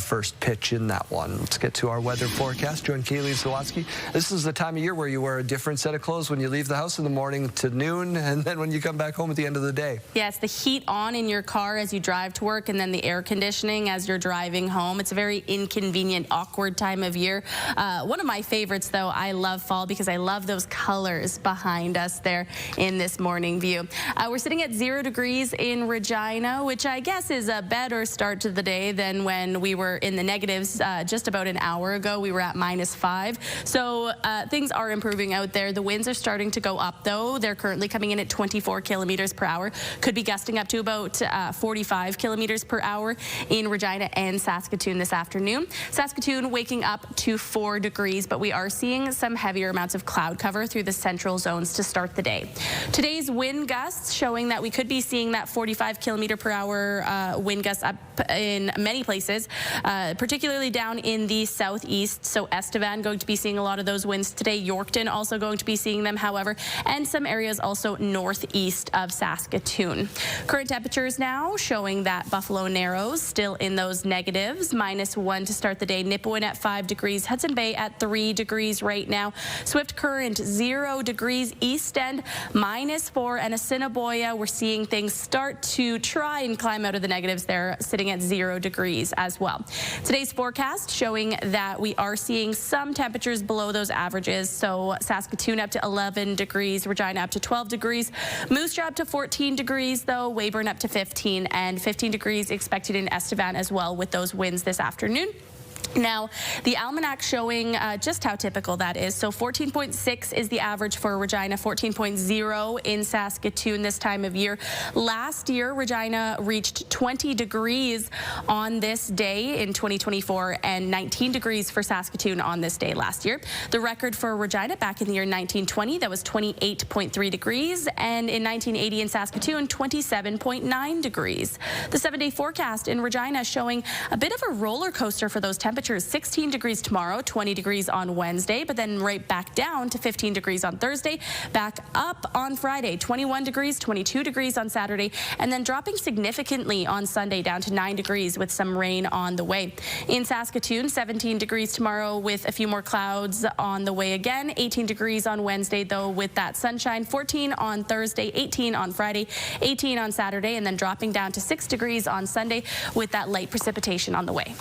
first pitch in that one. Let's get to our weather forecast. Join Kaylee Sawatsky. This is the time of year where you wear a different set of clothes when you leave the house in the morning to noon, and then when you come back home at the end of the day. Yeah, it's the heat on in your car as you drive to work, and then the air conditioning as you're driving home. It's a very inconvenient, awkward time of year. One of my favorites, though, I love fall because I love those colors behind us there in this morning view. We're sitting at 0 degrees in Regina, which I guess is a better start to the day than when we were in the negatives just about an hour ago. We were at -5. So things are improving out there. The winds are starting to go up, though. They're currently coming in at 24 kilometers per hour. Could be gusting up to about 45 kilometers per hour in Regina and Saskatoon this afternoon. Saskatoon waking up to 4 degrees, but we are seeing some heavier amounts of cloud cover through the central zones to start the day. Today's wind gusts showing that we could be seeing that 45 kilometer per hour wind gusts up in many places, particularly down in the southeast. So Estevan going to be seeing a lot of those winds today. Yorkton also going to be seeing them, however, and some areas also northeast of Saskatoon. Current temperatures now showing that Buffalo Narrows still in those negatives, -1 to start the day. Nipawin at 5 degrees, Hudson Bay at 3 degrees right now. Swift Current 0 degrees, East End -4, and Assiniboia we're seeing things start to try and climb out of the negatives there, sitting at 0 degrees as well. Today's forecast showing that we are seeing some temperatures below those averages. So Saskatoon up to 11 degrees, Regina up to 12 degrees, Moose Jaw up to 14 degrees though, Weyburn up to 15, and 15 degrees expected in Estevan as well with those winds this afternoon. Now, the Almanac showing just how typical that is. So 14.6 is the average for Regina, 14.0 in Saskatoon this time of year. Last year, Regina reached 20 degrees on this day in 2024 and 19 degrees for Saskatoon on this day last year. The record for Regina back in the year 1920, that was 28.3 degrees, and in 1980 in Saskatoon, 27.9 degrees. The 7-day forecast in Regina showing a bit of a roller coaster for those temperatures. temperatures 16 degrees tomorrow, 20 degrees on Wednesday, but then right back down to 15 degrees on Thursday, back up on Friday, 21 degrees, 22 degrees on Saturday, and then dropping significantly on Sunday down to 9 degrees with some rain on the way. In Saskatoon, 17 degrees tomorrow with a few more clouds on the way again. 18 degrees on Wednesday, though, with that sunshine. 14 on Thursday, 18 on Friday, 18 on Saturday, and then dropping down to 6 degrees on Sunday with that light precipitation on the way.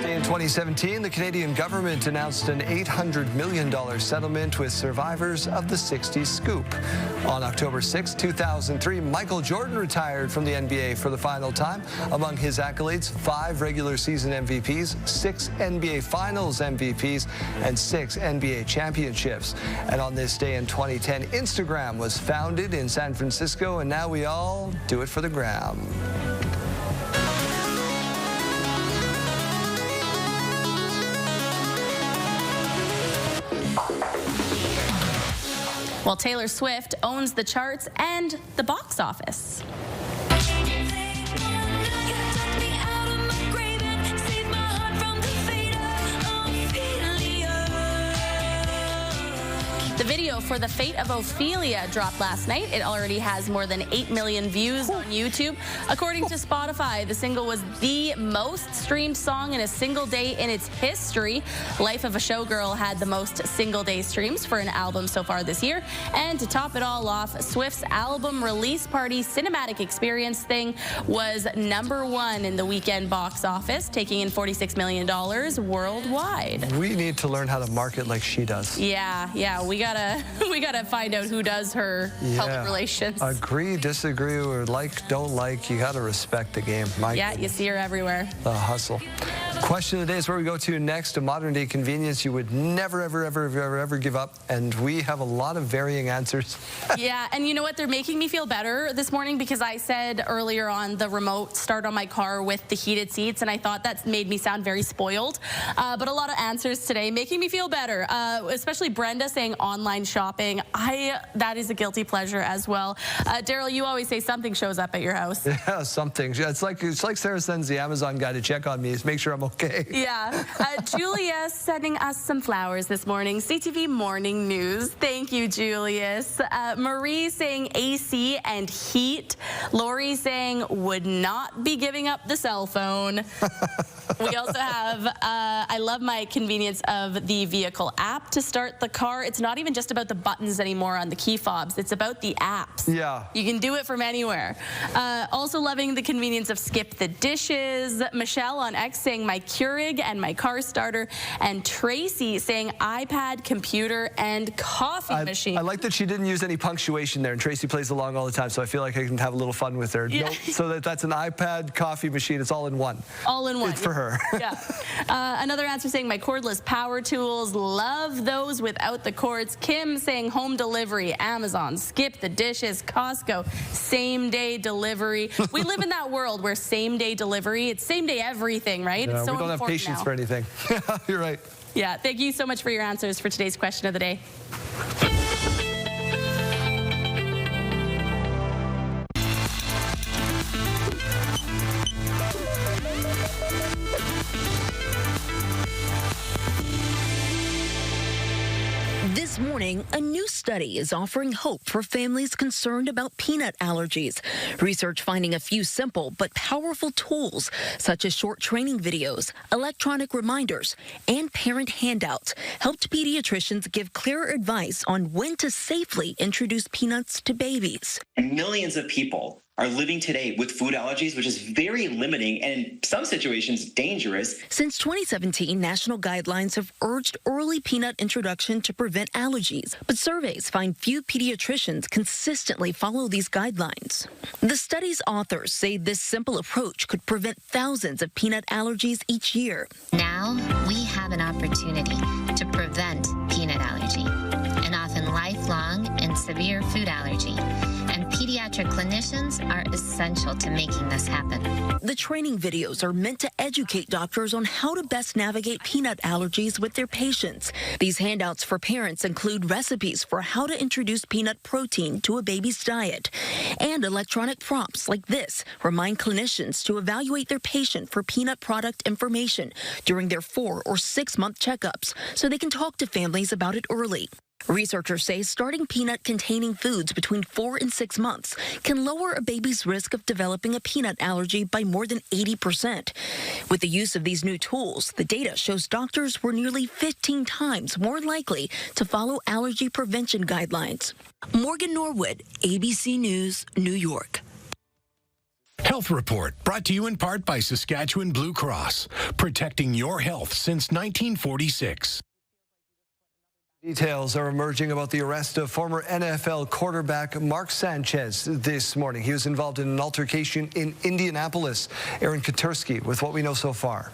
In 2017, the Canadian government announced an $800 million settlement with survivors of the 60s scoop. On October 6, 2003, Michael Jordan retired from the NBA for the final time. Among his accolades, 5 regular season MVPs, 6 NBA Finals MVPs, and 6 NBA championships. And on this day in 2010, Instagram was founded in San Francisco, and now we all do it for the gram. Well, Taylor Swift owns the charts and the box office. The video for The Fate of Ophelia dropped last night. It already has more than 8 million views on YouTube. According to Spotify, the single was the most streamed song in a single day in its history. Life of a Showgirl had the most single-day streams for an album so far this year. And to top it all off, Swift's album release party cinematic experience thing was #1 in the weekend box office, taking in $46 million worldwide. We need to learn how to market like she does. Yeah, we gotta find out who does her public relations. Agree, disagree, or like, don't like. You gotta respect the game. You see her everywhere. The hustle. Question of the day is where we go to next. A modern day convenience you would never, ever give up. And we have a lot of varying answers. Yeah, and you know what? They're making me feel better this morning because I said earlier on the remote start on my car with the heated seats, and I thought that made me sound very spoiled. But a lot of answers today making me feel better, especially Brenda saying online shopping. That is a guilty pleasure as well. Daryl, you always say something shows up at your house. Yeah, something. It's like Sarah sends the Amazon guy to check on me to make sure I'm okay. Yeah. Julius sending us some flowers this morning. CTV Morning News. Thank you, Julius. Marie saying AC and heat. Lori saying would not be giving up the cell phone. We also have, I love my convenience of the vehicle app to start the car. It's not even just about the buttons anymore on the key fobs. It's about the apps. Yeah. You can do it from anywhere. Also loving the convenience of skip the dishes. Michelle on X saying my Keurig and my car starter. And Tracy saying iPad, computer, and coffee machine. I like that she didn't use any punctuation there, and Tracy plays along all the time, so I feel like I can have a little fun with her. Yeah. No, so that's an iPad, coffee machine. It's all in one. All in one. It's for her. Yeah. Another answer saying my cordless power tools. Love those without the cords. Kim saying home delivery, Amazon, skip the dishes, Costco, same-day delivery. We live in that world where same-day delivery, it's same-day everything, right? Yeah, it's so we don't have patience for anything. You're right. Yeah, thank you so much for your answers for today's question of the day. This morning, a new study is offering hope for families concerned about peanut allergies. Research finding a few simple but powerful tools, such as short training videos, electronic reminders, and parent handouts, helped pediatricians give clearer advice on when to safely introduce peanuts to babies. Millions of people are living today with food allergies, which is very limiting and in some situations dangerous. Since 2017, national guidelines have urged early peanut introduction to prevent allergies, but surveys find few pediatricians consistently follow these guidelines. The study's authors say this simple approach could prevent thousands of peanut allergies each year. Now we have an opportunity to prevent peanut allergy, an often lifelong and severe food allergy, and pediatric pediatric clinicians are essential to making this happen. The training videos are meant to educate doctors on how to best navigate peanut allergies with their patients. These handouts for parents include recipes for how to introduce peanut protein to a baby's diet. And electronic prompts like this remind clinicians to evaluate their patient for peanut product information during their 4 or 6 month checkups so they can talk to families about it early. Researchers say starting peanut-containing foods between 4 and 6 months can lower a baby's risk of developing a peanut allergy by more than 80%. With the use of these new tools, the data shows doctors were nearly 15 times more likely to follow allergy prevention guidelines. Morgan Norwood, ABC News, New York. Health Report, brought to you in part by Saskatchewan Blue Cross, protecting your health since 1946. Details are emerging about the arrest of former NFL quarterback Mark Sanchez this morning. He was involved in an altercation in Indianapolis. Aaron Katersky with what we know so far.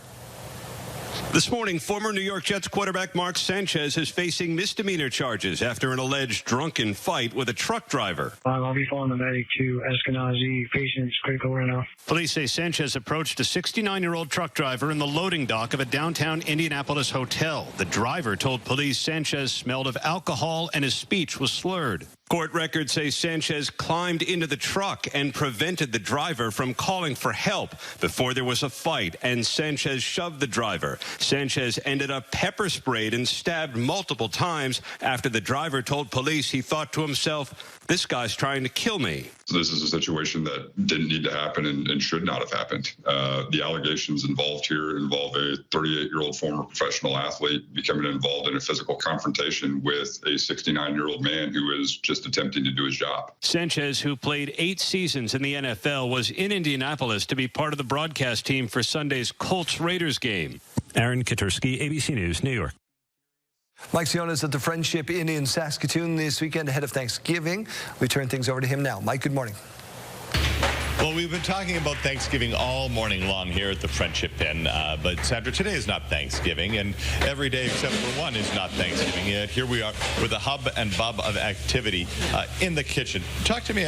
This morning, former New York Jets quarterback Mark Sanchez is facing misdemeanor charges after an alleged drunken fight with a truck driver. I'll be following the medic to Eskenazi. Patient's critical right now. Police say Sanchez approached a 69-year-old truck driver in the loading dock of a downtown Indianapolis hotel. The driver told police Sanchez smelled of alcohol and his speech was slurred. Court records say Sanchez climbed into the truck and prevented the driver from calling for help before there was a fight, and Sanchez shoved the driver. Sanchez ended up pepper sprayed and stabbed multiple times after the driver told police he thought to himself, "This guy's trying to kill me." This is a situation that didn't need to happen and should not have happened. The allegations involved here involve a 38-year-old former professional athlete becoming involved in a physical confrontation with a 69-year-old man who is just attempting to do his job. Sanchez, who played 8 seasons in the NFL, was in Indianapolis to be part of the broadcast team for Sunday's Colts-Raiders game. Aaron Katersky, ABC News, New York. Mike Sion is at the Friendship Inn in Saskatoon this weekend ahead of Thanksgiving. We turn things over to him now. Mike, good morning. Well, we've been talking about Thanksgiving all morning long here at the Friendship Inn, but Sandra, today is not Thanksgiving, and every day except for one is not Thanksgiving. Yet here we are with a hub and bub of activity in the kitchen. Talk to me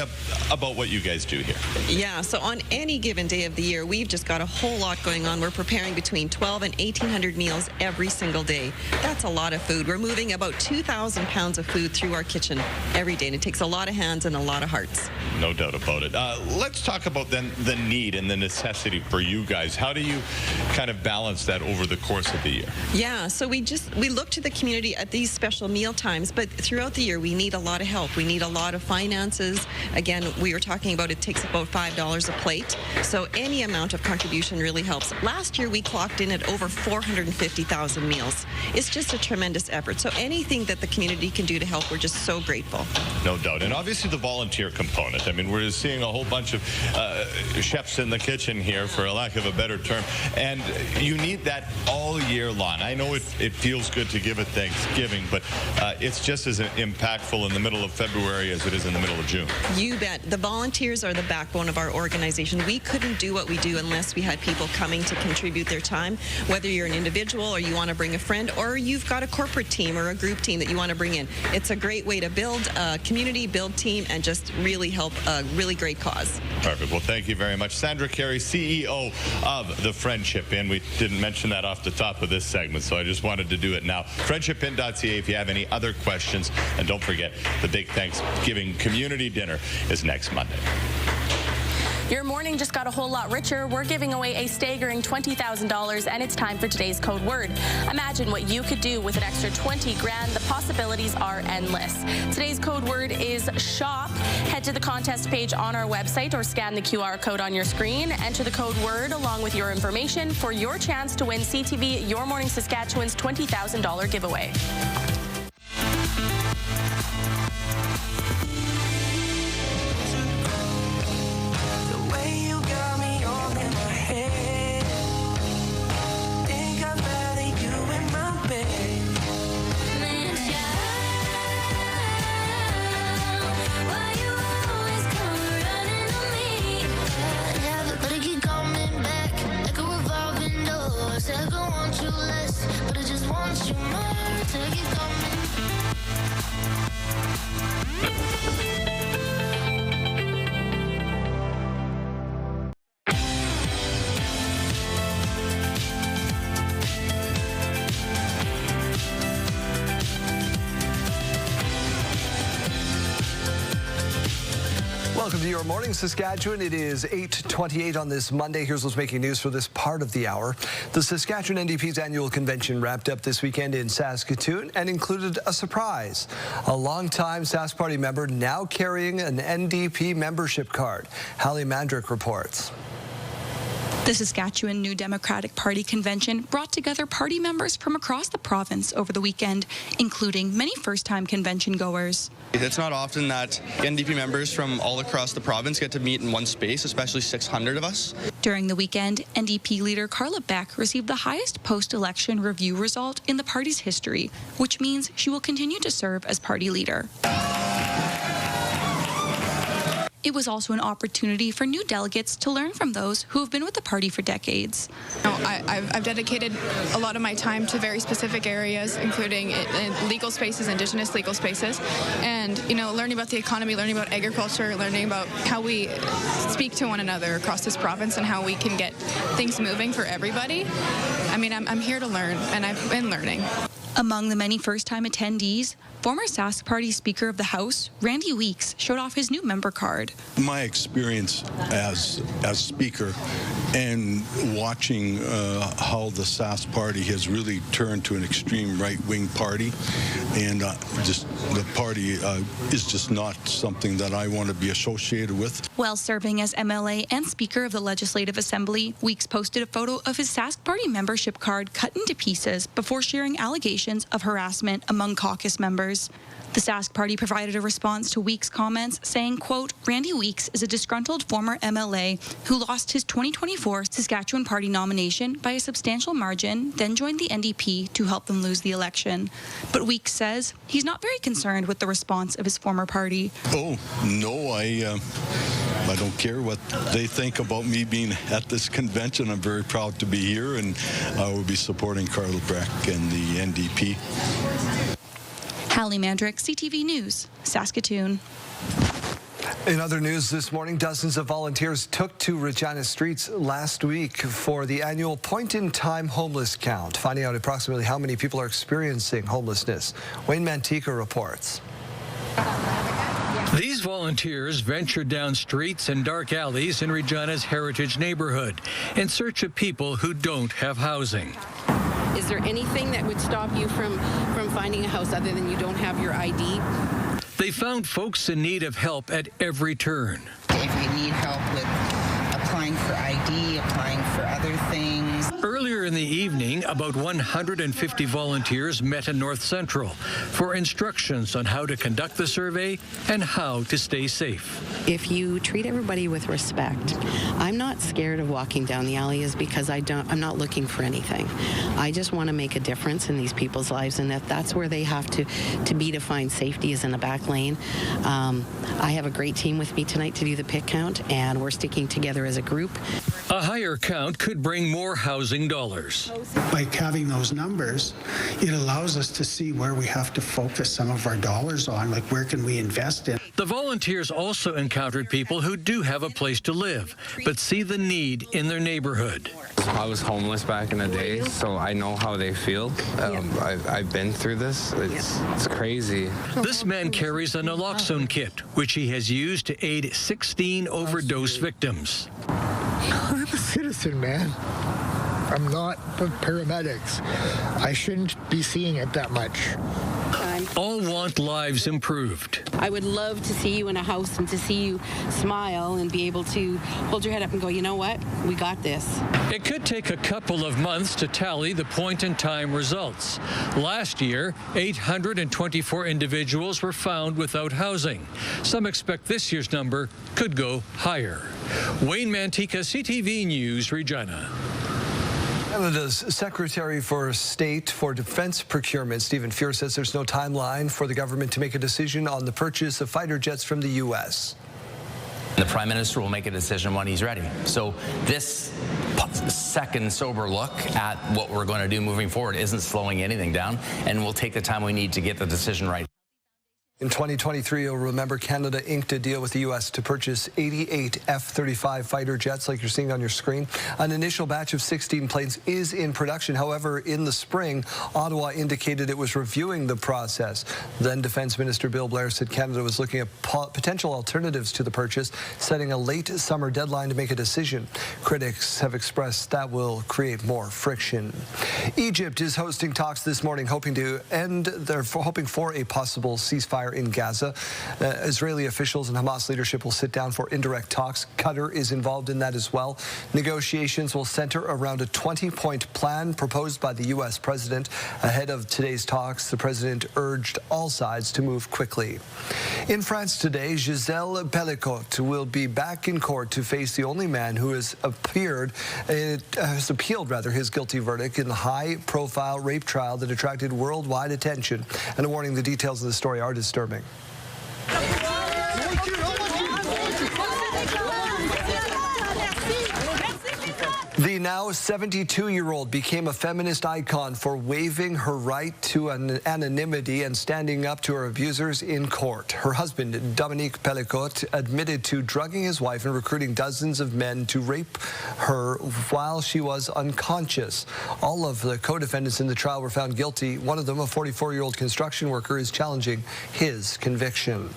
about what you guys do here. Yeah, so on any given day of the year, we've just got a whole lot going on. We're preparing between 1,200 and 1,800 meals every single day. That's a lot of food. We're moving about 2,000 pounds of food through our kitchen every day, and it takes a lot of hands and a lot of hearts. No doubt about it. Let's talk about then the need and the necessity for you guys. How do you kind of balance that over the course of the year? Yeah, so we look to the community at these special meal times, but throughout the year we need a lot of help. We need a lot of finances. Again, we were talking about it takes about $5 a plate, so any amount of contribution really helps. Last year we clocked in at over 450,000 meals. It's just a tremendous effort, so anything that the community can do to help, we're just so grateful. No doubt, and obviously the volunteer component. I mean, we're seeing a whole bunch of chefs in the kitchen here, for a lack of a better term, and you need that all year long. I know it feels good to give it Thanksgiving, but it's just as impactful in the middle of February as it is in the middle of June. You bet. The volunteers are the backbone of our organization. We couldn't do what we do unless we had people coming to contribute their time, whether you're an individual or you want to bring a friend, or you've got a corporate team or a group team that you want to bring in. It's a great way to build a community, build team, and just really help a really great cause. Perfect. Well, thank you very much. Sandra Carey, CEO of the Friendship Inn. We didn't mention that off the top of this segment, so I just wanted to do it now. friendshipinn.ca if you have any other questions. And don't forget, the big Thanksgiving community dinner is next Monday. Your morning just got a whole lot richer. We're giving away a staggering $20,000, and it's time for today's code word. Imagine what you could do with an extra 20 grand. The possibilities are endless. Today's code word is shop. Head to the contest page on our website or scan the QR code on your screen. Enter the code word along with your information for your chance to win CTV Your Morning Saskatchewan's $20,000 giveaway. I want you less, but I just want you more. Till you keep coming Welcome to Your Morning Saskatchewan. It is 8:28 on this Monday. Here's what's making news for this part of the hour. The Saskatchewan NDP's annual convention wrapped up this weekend in Saskatoon and included a surprise. A longtime Sask Party member now carrying an NDP membership card. Hallie Mandrick reports. The Saskatchewan New Democratic Party convention brought together party members from across the province over the weekend, including many first-time convention goers. It's not often that NDP members from all across the province get to meet in one space, especially 600 of us. During the weekend, NDP leader Carla Beck received the highest post-election review result in the party's history, which means she will continue to serve as party leader. It was also an opportunity for new delegates to learn from those who have been with the party for decades. I've dedicated a lot of my time to very specific areas, including in legal spaces, Indigenous legal spaces, and learning about the economy, learning about agriculture, learning about how we speak to one another across this province and how we can get things moving for everybody. I mean, I'm here to learn, and I've been learning. Among the many first-time attendees, former Sask Party Speaker of the House, Randy Weeks, showed off his new member card. My experience as Speaker and watching how the Sask Party has really turned to an extreme right-wing party, and the party is just not something that I want to be associated with. While serving as MLA and Speaker of the Legislative Assembly, Weeks posted a photo of his Sask Party membership card cut into pieces before sharing allegations of harassment among caucus members. The Sask Party provided a response to Weeks' comments saying, quote, Randy Weeks is a disgruntled former MLA who lost his 2024 Saskatchewan Party nomination by a substantial margin, then joined the NDP to help them lose the election. But Weeks says he's not very concerned with the response of his former party. Oh, no, I don't care what they think about me being at this convention. I'm very proud to be here, and I will be supporting Carla Beck and the NDP. Hallie Mandrick, CTV News, Saskatoon. In other news this morning, dozens of volunteers took to Regina streets last week for the annual point-in-time homeless count, finding out approximately how many people are experiencing homelessness. Wayne Mantica reports. These volunteers ventured down streets and dark alleys in Regina's heritage neighborhood in search of people who don't have housing. Is there anything that would stop you from finding a house other than you don't have your ID? They found folks in need of help at every turn. If you need help with applying for ID, applying for other things. Earlier in the evening, about 150 volunteers met in North Central for instructions on how to conduct the survey and how to stay safe. If you treat everybody with respect, I'm not scared of walking down the alleys because I'm not looking for anything. I just want to make a difference in these people's lives, and that's where they have to be to find safety is in the back lane. I have a great team with me tonight to do the pick count, and we're sticking together as a group. A higher count could bring more housing dollars. By having those numbers, it allows us to see where we have to focus some of our dollars on, like where can we invest in. The volunteers also encountered people who do have a place to live, but see the need in their neighborhood. I was homeless back in the day, so I know how they feel. I've been through this. It's crazy. This man carries a naloxone kit, which he has used to aid 16 overdose victims. I'm a citizen, man. I'm not the paramedics. I shouldn't be seeing it that much. All want lives improved. I would love to see you in a house and to see you smile and be able to hold your head up and go, you know what? We got this. It could take a couple of months to tally the point-in-time results. Last year, 824 individuals were found without housing. Some expect this year's number could go higher. Wayne Mantica, CTV News, Regina. Canada's Secretary for State for Defense Procurement, Stephen Fuhr, says there's no timeline for the government to make a decision on the purchase of fighter jets from the U.S. The Prime Minister will make a decision when he's ready. So this second sober look at what we're going to do moving forward isn't slowing anything down, and we'll take the time we need to get the decision right. In 2023, you'll remember Canada inked a deal with the U.S. to purchase 88 F-35 fighter jets like you're seeing on your screen. An initial batch of 16 planes is in production. However, in the spring, Ottawa indicated it was reviewing the process. Then Defence Minister Bill Blair said Canada was looking at potential alternatives to the purchase, setting a late summer deadline to make a decision. Critics have expressed that will create more friction. Egypt is hosting talks this morning, hoping for a possible ceasefire in Gaza. Israeli officials and Hamas leadership will sit down for indirect talks. Qatar is involved in that as well. Negotiations will center around a 20-point plan proposed by the U.S. president. Ahead of today's talks, the president urged all sides to move quickly. In France today, Gisèle Pellicotte will be back in court to face the only man who has appealed his guilty verdict in the high-profile rape trial that attracted worldwide attention. And a warning, the details of the story are disturbing. The now 72-year-old became a feminist icon for waiving her right to anonymity and standing up to her abusers in court. Her husband, Dominique Pellicotte, admitted to drugging his wife and recruiting dozens of men to rape her while she was unconscious. All of the co-defendants in the trial were found guilty. One of them, a 44-year-old construction worker, is challenging his conviction.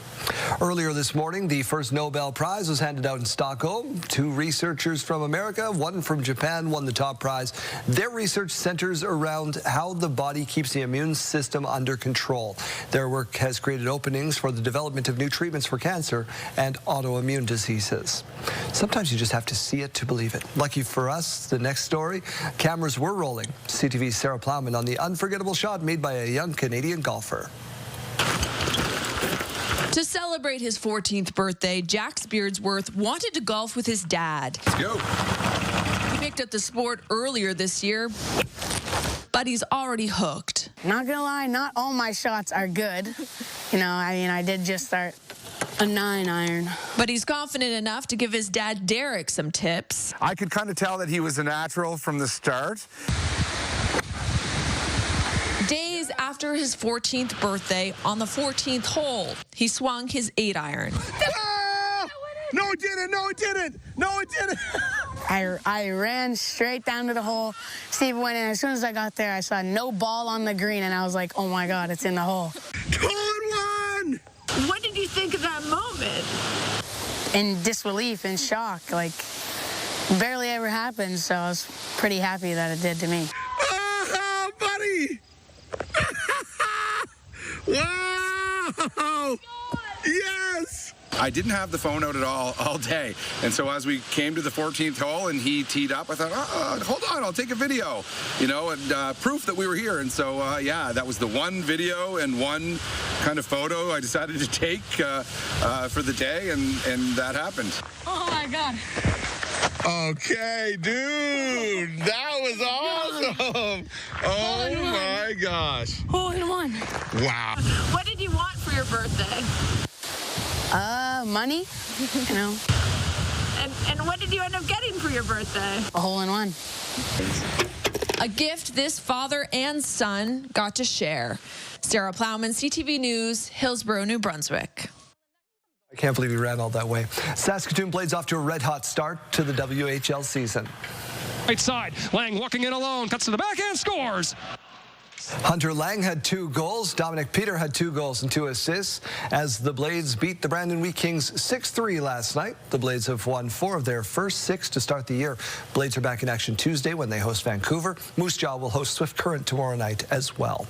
Earlier this morning, the first Nobel Prize was handed out in Stockholm. 2 researchers from America, 1 from Japan, won the top prize. Their research centers around how the body keeps the immune system under control. Their work has created openings for the development of new treatments for cancer and autoimmune diseases. Sometimes you just have to see it to believe it. Lucky for us, the next story, cameras were rolling. CTV's Sarah Plowman on the unforgettable shot made by a young Canadian golfer. To celebrate his 14th birthday, Jack Beardsworth wanted to golf with his dad. Let's go. He picked up the sport earlier this year, but he's already hooked. Not gonna lie, not all my shots are good. You know, I mean, I did just start a 9-iron. But he's confident enough to give his dad Derek some tips. I could kind of tell that he was a natural from the start. Days after his 14th birthday, on the 14th hole, he swung his 8-iron. Ah! No, it didn't. No, it didn't. No, it didn't. I ran straight down to the hole. Steve went in. As soon as I got there, I saw no ball on the green, and I was like, oh, my God, it's in the hole. Hole in one! What did you think of that moment? In disbelief, in shock. Like, barely ever happened, so I was pretty happy that it did to me. Oh, buddy! Wow! Yes! I didn't have the phone out at all day. And so as we came to the 14th hole and he teed up, I thought, hold on, I'll take a video, you know, and proof that we were here. And so, yeah, that was the one video and one kind of photo I decided to take for the day, and that happened. Oh, my God. Okay, dude, that was awesome. Oh, my gosh. Hole in one. Wow. What did you want for your birthday? Money, you know. And what did you end up getting for your birthday? A hole in one. A gift this father and son got to share. Sarah Plowman, CTV News, Hillsborough, New Brunswick. I can't believe he ran all that way. Saskatoon Blades off to a red-hot start to the WHL season. Right side, Lang walking in alone, cuts to the backhand, scores. Hunter Lang had 2 goals. Dominic Peter had 2 goals and 2 assists as the Blades beat the Brandon Wheat Kings 6-3 last night. The Blades have won 4 of their first 6 to start the year. Blades are back in action Tuesday when they host Vancouver. Moose Jaw will host Swift Current tomorrow night as well.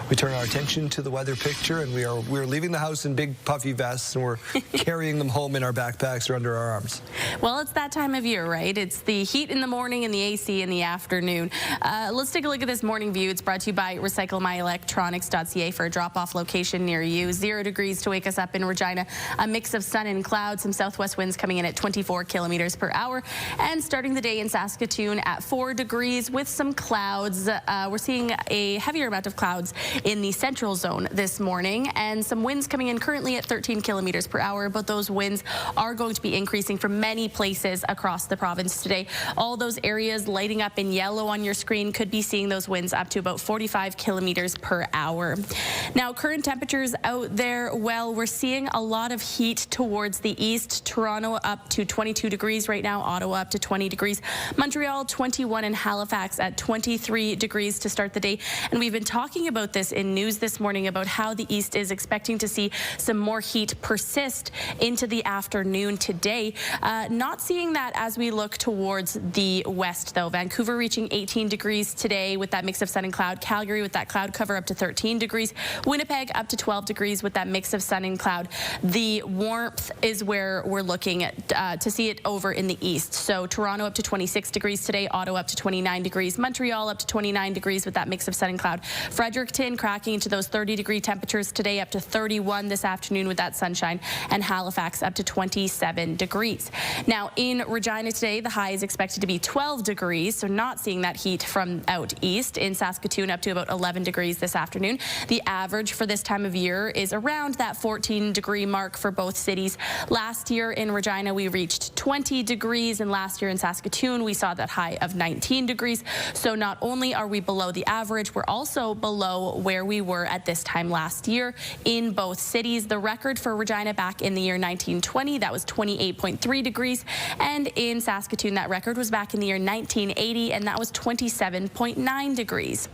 We turn our attention to the weather picture, and we're leaving the house in big puffy vests, and we're carrying them home in our backpacks or under our arms. Well, it's that time of year, right? It's the heat in the morning and the AC in the afternoon. Let's take a look at this morning view. It's brought to you by recyclemyelectronics.ca for a drop-off location near you. 0 degrees to wake us up in Regina. A mix of sun and clouds. Some southwest winds coming in at 24 kilometers per hour. And starting the day in Saskatoon at 4 degrees with some clouds. We're seeing a heavier amount of clouds in the central zone this morning, and some winds coming in currently at 13 kilometers per hour, but those winds are going to be increasing from many places across the province today. All those areas lighting up in yellow on your screen could be seeing those winds up to about 45 25 kilometers per hour. Now, current temperatures out there, well, we're seeing a lot of heat towards the east. Toronto up to 22 degrees right now, Ottawa up to 20 degrees, Montreal 21, and Halifax at 23 degrees to start the day. And we've been talking about this in news this morning about how the east is expecting to see some more heat persist into the afternoon today. Not seeing that as we look towards the west, though. Vancouver reaching 18 degrees today with that mix of sun and cloud. Calgary with that cloud cover up to 13 degrees. Winnipeg up to 12 degrees with that mix of sun and cloud. The warmth is where we're looking at to see it over in the east. So Toronto up to 26 degrees today, Ottawa up to 29 degrees, Montreal up to 29 degrees with that mix of sun and cloud. Fredericton cracking into those 30-degree temperatures today, up to 31 this afternoon with that sunshine, and Halifax up to 27 degrees. Now in Regina today, the high is expected to be 12 degrees, so not seeing that heat from out east. In Saskatoon, up to about 11 degrees this afternoon. The average for this time of year is around that 14-degree mark for both cities. Last year in Regina, we reached 20 degrees, and last year in Saskatoon, we saw that high of 19 degrees. So not only are we below the average, we're also below where we were at this time last year in both cities. The record for Regina back in the year 1920, that was 28.3 degrees. And in Saskatoon, that record was back in the year 1980, and that was 27.9 degrees.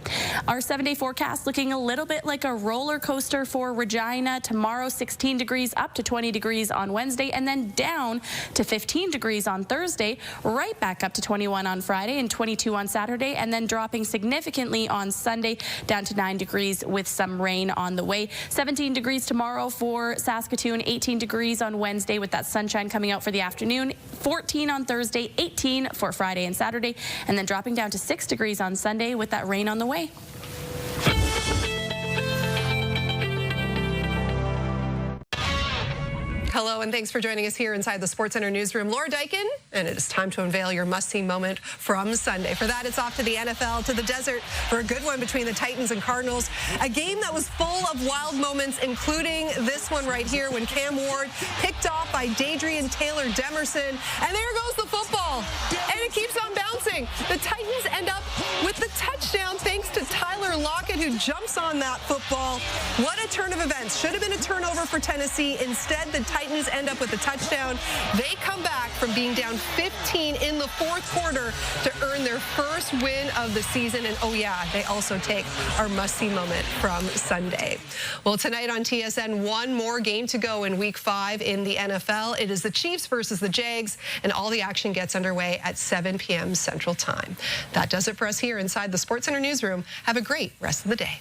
Our 7-day forecast looking a little bit like a roller coaster for Regina. Tomorrow, 16 degrees, up to 20 degrees on Wednesday, and then down to 15 degrees on Thursday, right back up to 21 on Friday and 22 on Saturday, and then dropping significantly on Sunday down to 9 degrees with some rain on the way. 17 degrees tomorrow for Saskatoon, 18 degrees on Wednesday with that sunshine coming out for the afternoon, 14 on Thursday, 18 for Friday and Saturday, and then dropping down to 6 degrees on Sunday with that rain on the way. Hello, and thanks for joining us here inside the SportsCenter newsroom. Laura Dykin, and it is time to unveil your must-see moment from Sunday. For that, it's off to the NFL, to the desert, for a good one between the Titans and Cardinals. A game that was full of wild moments, including this one right here when Cam Ward picked off by Dadrian Taylor Demerson. And there goes the football, and it keeps on bouncing. The Titans end up with the touchdown thanks to Tyler Lockett, who jumps on that football. What a turn of events. Should have been a turnover for Tennessee. Instead, the Titans end up with a touchdown. They come back from being down 15 in the fourth quarter to earn their first win of the season. And oh yeah, they also take our must-see moment from Sunday. Well, tonight on TSN, one more game to go in Week 5 in the NFL. It is the Chiefs versus the Jags, and all the action gets underway at 7 p.m. Central Time. That does it for us here inside the SportsCenter newsroom. Have a great rest of the day.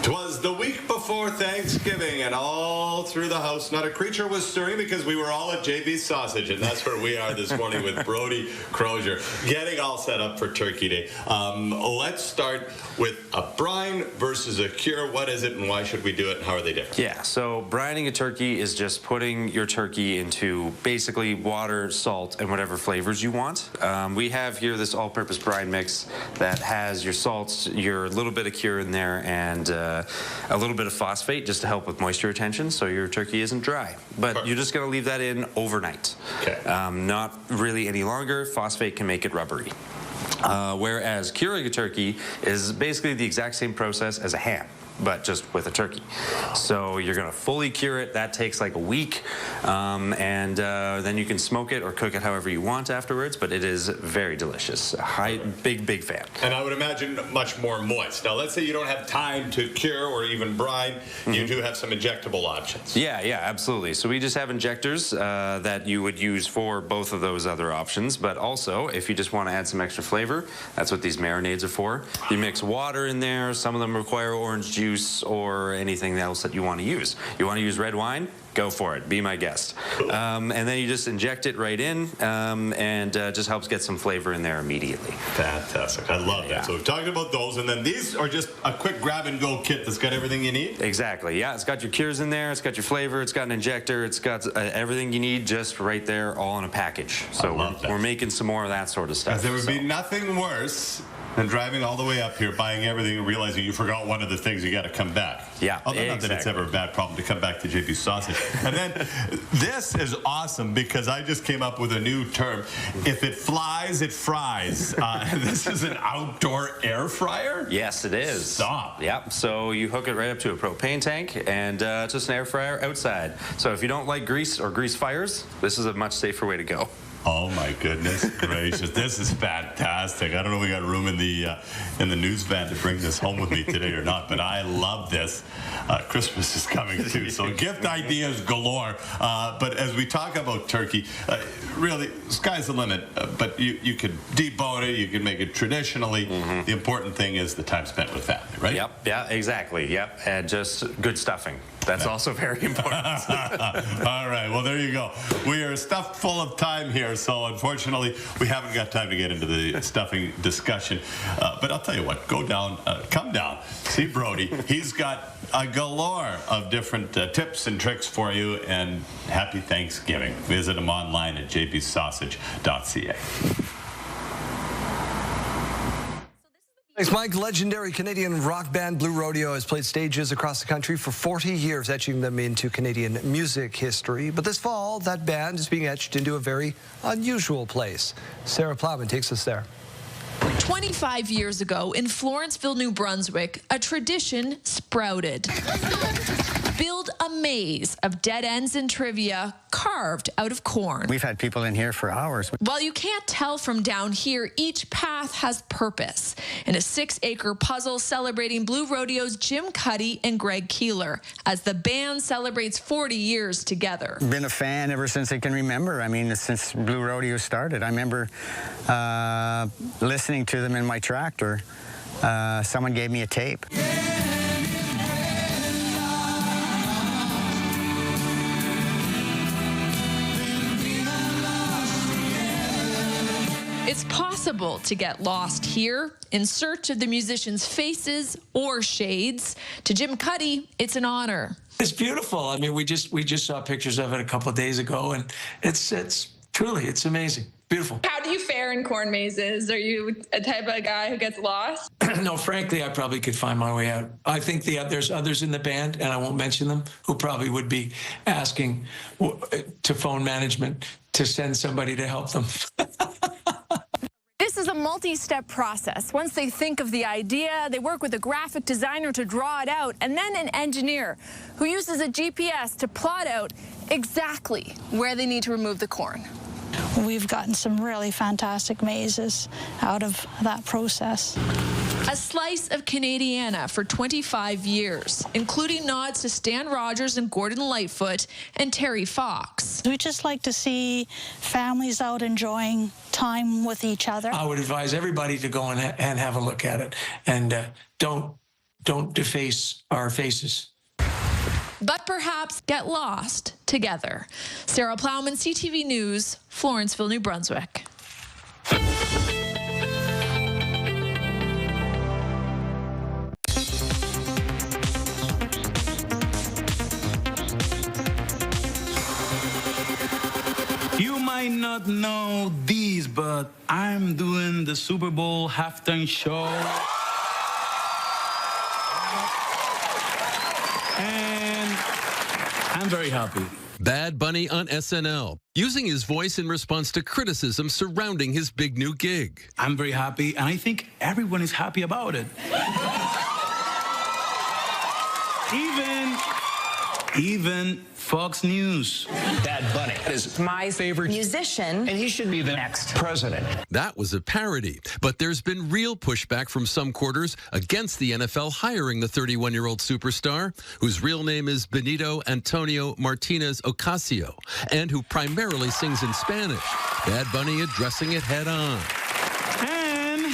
Twas the week before Thanksgiving, and all through the house, not a creature was stirring because we were all at JV's Sausage, and that's where we are this morning with Brody Crozier, getting all set up for Turkey Day. Let's start with a brine versus a cure. What is it, and why should we do it, and how are they different? Yeah, so brining a turkey is just putting your turkey into basically water, salt, and whatever flavors you want. We have here this all-purpose brine mix that has your salts, your little bit of cure in there, and a little bit of phosphate just to help with moisture retention so your turkey isn't dry. But you're just going to leave that in overnight. Okay. Not really any longer. Phosphate can make it rubbery. Whereas curing a turkey is basically the exact same process as a ham, but just with a turkey. So you're going to fully cure it. That takes like a week, and then you can smoke it or cook it however you want afterwards, but it is very delicious. Big fan. And I would imagine much more moist. Now, let's say you don't have time to cure or even brine. You do have some injectable options. Yeah, absolutely. So we just have injectors that you would use for both of those other options, but also if you just want to add some extra flavor, that's what these marinades are for. You mix water in there. Some of them require orange juice or anything else that you want to use. You want to use red wine? Go for it. Be my guest. Cool. And then you just inject it right in, and just helps get some flavor in there immediately. Fantastic. I love that. So we've talked about those, and then these are just a quick grab-and-go kit that's got everything you need? Exactly. Yeah, it's got your cures in there. It's got your flavor. It's got an injector. It's got everything you need just right there, all in a package. So we're making some more of that sort of stuff. There would be nothing worse than driving all the way up here, buying everything, and realizing you forgot one of the things, you got to come back. Yeah, Although not that it's ever a bad problem to come back to JP Sausage. And then this is awesome because I just came up with a new term. If it flies, it fries. This is an outdoor air fryer? Yes, it is. Stop. Yep. So you hook it right up to a propane tank, and it's just an air fryer outside. So if you don't like grease or grease fires, this is a much safer way to go. Oh my goodness gracious! This is fantastic. I don't know if we got room in the news van to bring this home with me today or not, but I love this. Christmas is coming too, so gift ideas galore. But as we talk about turkey, really, sky's the limit. But you could debone it, you could make it traditionally. The important thing is the time spent with family, right? Yep. Yeah. Exactly. Yep. And just good stuffing. That's also very important. All right, well, there you go. We are stuffed full of time here, so unfortunately, we haven't got time to get into the stuffing discussion. But I'll tell you what, go down, come down, see Brody. He's got a galore of different tips and tricks for you, and happy Thanksgiving. Visit him online at jpsausage.ca. Thanks, Mike. Legendary Canadian rock band Blue Rodeo has played stages across the country for 40 years, etching them into Canadian music history. But this fall, that band is being etched into a very unusual place. Sarah Plowman takes us there. 25 years ago in Florenceville, New Brunswick, a tradition sprouted. Build a maze of dead ends and trivia carved out of corn. We've had people in here for hours. While you can't tell from down here, each path has purpose. In a 6-acre puzzle celebrating Blue Rodeo's Jim Cuddy and Greg Keeler as the band celebrates 40 years together. Been a fan ever since I can remember. I mean, since Blue Rodeo started. I remember listening to them in my tractor. Someone gave me a tape. It's possible to get lost here in search of the musicians' faces or shades. To Jim Cuddy, it's an honor. It's beautiful. I mean, we just saw pictures of it a couple of days ago, and it's truly, it's amazing. Beautiful. How do you fare in corn mazes? Are you a type of guy who gets lost? No, frankly, I probably could find my way out. I think there's others in the band, and I won't mention them, who probably would be asking to phone management to send somebody to help them. This is a multi-step process. Once they think of the idea, they work with a graphic designer to draw it out, and then an engineer who uses a GPS to plot out exactly where they need to remove the corn. We've gotten some really fantastic mazes out of that process. A slice of Canadiana for 25 years, including nods to Stan Rogers and Gordon Lightfoot and Terry Fox. We just like to see families out enjoying time with each other. I would advise everybody to go and have a look at it, and don't deface our faces. But perhaps get lost together. Sarah Plowman, CTV News, Florenceville, New Brunswick. You might not know these, but I'm doing the Super Bowl halftime show. And I'm very happy. Bad Bunny on SNL, using his voice in response to criticism surrounding his big new gig. I'm very happy, and I think everyone is happy about it. Even Fox News. Bad Bunny is my favorite musician, and he should be the next president. That was a parody, but there's been real pushback from some quarters against the NFL hiring the 31-year-old superstar, whose real name is Benito Antonio Martinez Ocasio, and who primarily sings in Spanish. Bad Bunny addressing it head on. And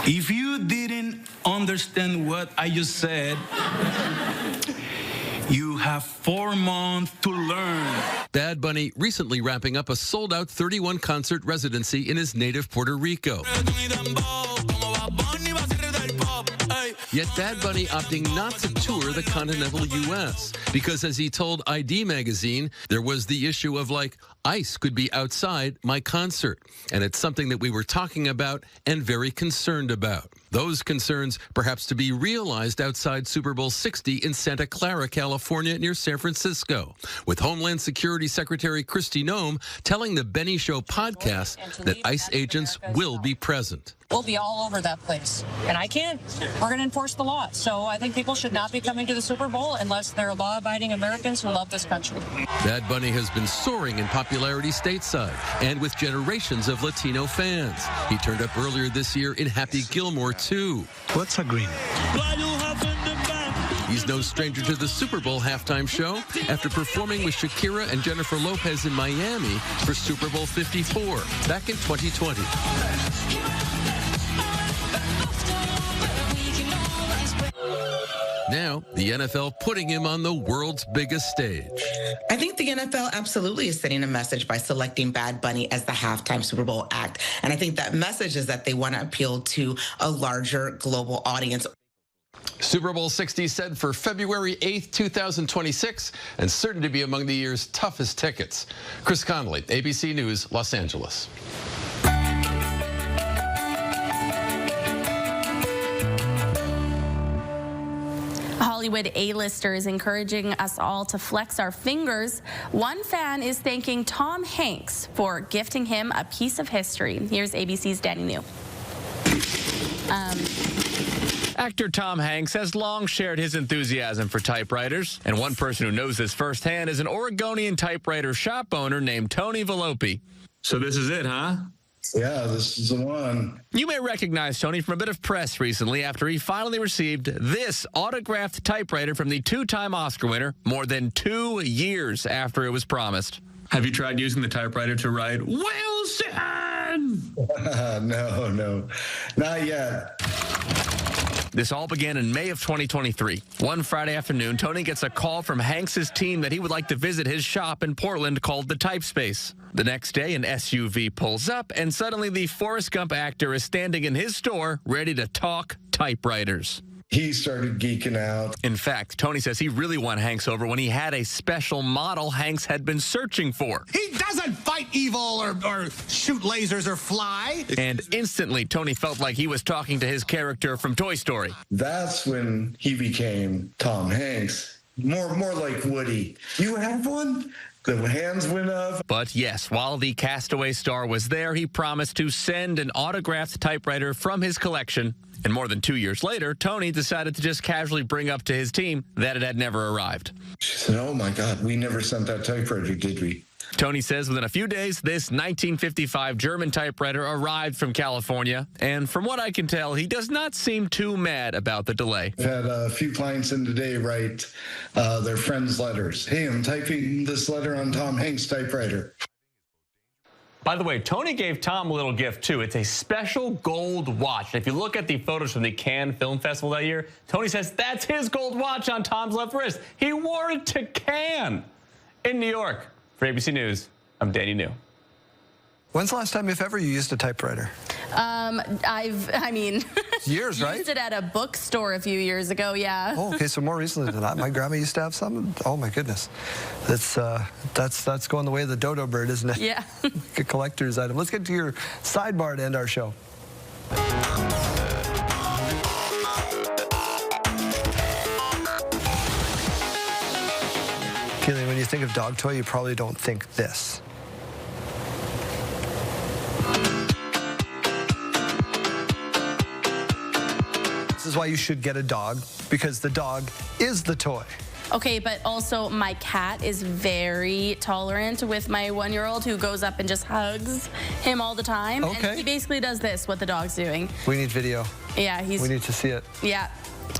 if you didn't understand what I just said, you have 4 months to learn. Bad Bunny recently wrapping up a sold-out 31-concert residency in his native Puerto Rico. Yet Bad Bunny opting not to tour the continental U.S. because, as he told ID Magazine, there was the issue of, like, ICE could be outside my concert. And it's something that we were talking about and very concerned about. Those concerns perhaps to be realized outside Super Bowl 60 in Santa Clara, California, near San Francisco, with Homeland Security Secretary Kristi Noem telling the Benny Show podcast that ICE agents will be present. We'll be all over that place. And we're going to enforce the law. So I think people should not be coming to the Super Bowl unless they're law-abiding Americans who love this country. Bad Bunny has been soaring in popularity stateside and with generations of Latino fans. He turned up earlier this year in Happy Gilmore, too. What's agreement? He's no stranger to the Super Bowl halftime show after performing with Shakira and Jennifer Lopez in Miami for Super Bowl 54 back in 2020. Now, the NFL putting him on the world's biggest stage. I think the NFL absolutely is sending a message by selecting Bad Bunny as the halftime Super Bowl act. And I think that message is that they want to appeal to a larger global audience. Super Bowl 60 set for February 8th, 2026, and certain to be among the year's toughest tickets. Chris Connolly, ABC News, Los Angeles. Hollywood A-listers encouraging us all to flex our fingers. One fan is thanking Tom Hanks for gifting him a piece of history. Here's ABC's Danny New. Actor Tom Hanks has long shared his enthusiasm for typewriters, and one person who knows this firsthand is an Oregonian typewriter shop owner named Tony Volpe. So this is it, huh? Yeah, this is the one. You may recognize Tony from a bit of press recently after he finally received this autographed typewriter from the two-time Oscar winner more than 2 years after it was promised. Have you tried using the typewriter to write Wilson? No, not yet. This all began in May of 2023. One Friday afternoon, Tony gets a call from Hanks's team that he would like to visit his shop in Portland called the Type Space. The next day, an SUV pulls up, and suddenly the Forrest Gump actor is standing in his store ready to talk typewriters. He started geeking out. In fact, Tony says he really won Hanks over when he had a special model Hanks had been searching for. He doesn't fight evil or shoot lasers or fly. And instantly, Tony felt like he was talking to his character from Toy Story. That's when he became Tom Hanks. More like Woody. You have one? The hands went up. But yes, while the Castaway star was there, he promised to send an autographed typewriter from his collection. And more than 2 years later, Tony decided to just casually bring up to his team that it had never arrived. She said, oh my God, we never sent that typewriter, did we? Tony says within a few days, this 1955 German typewriter arrived from California. And from what I can tell, he does not seem too mad about the delay. I've had a few clients in today write their friends' letters. Hey, I'm typing this letter on Tom Hanks' typewriter. By the way, Tony gave Tom a little gift, too. It's a special gold watch. If you look at the photos from the Cannes Film Festival that year, Tony says that's his gold watch on Tom's left wrist. He wore it to Cannes in New York. For ABC News, I'm Danny New. When's the last time, if ever, you used a typewriter? Years, right? Used it at a bookstore a few years ago, yeah. Oh, okay, so more recently than that. My grandma used to have some. Oh my goodness, that's going the way of the dodo bird, isn't it? Yeah. A collector's item. Let's get to your sidebar to end our show. Keely, when you think of dog toy, you probably don't think this. This is why you should get a dog, because the dog is the toy. Okay, but also my cat is very tolerant with my 1-year-old who goes up and just hugs him all the time. Okay. And he basically does this, what the dog's doing. We need video. Yeah, we need to see it. Yeah.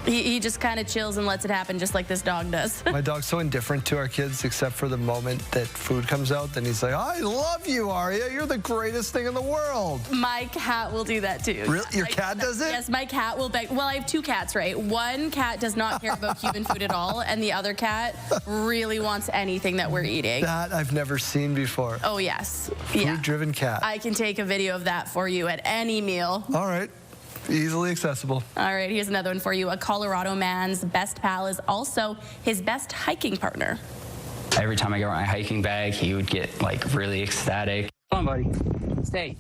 He just kind of chills and lets it happen just like this dog does. My dog's so indifferent to our kids except for the moment that food comes out. Then he's like, I love you, Aria. You're the greatest thing in the world. My cat will do that too. Really? Your cat does it? Yes, my cat will beg. Well, I have 2 cats, right? One cat does not care about human food at all, and the other cat really wants anything that we're eating. That I've never seen before. Oh, yes. Food-driven cat. I can take a video of that for you at any meal. All right. Easily accessible. All right, here's another one for you. A Colorado man's best pal is also his best hiking partner. Every time I got my hiking bag, he would get like really ecstatic. Come on, buddy. Stay.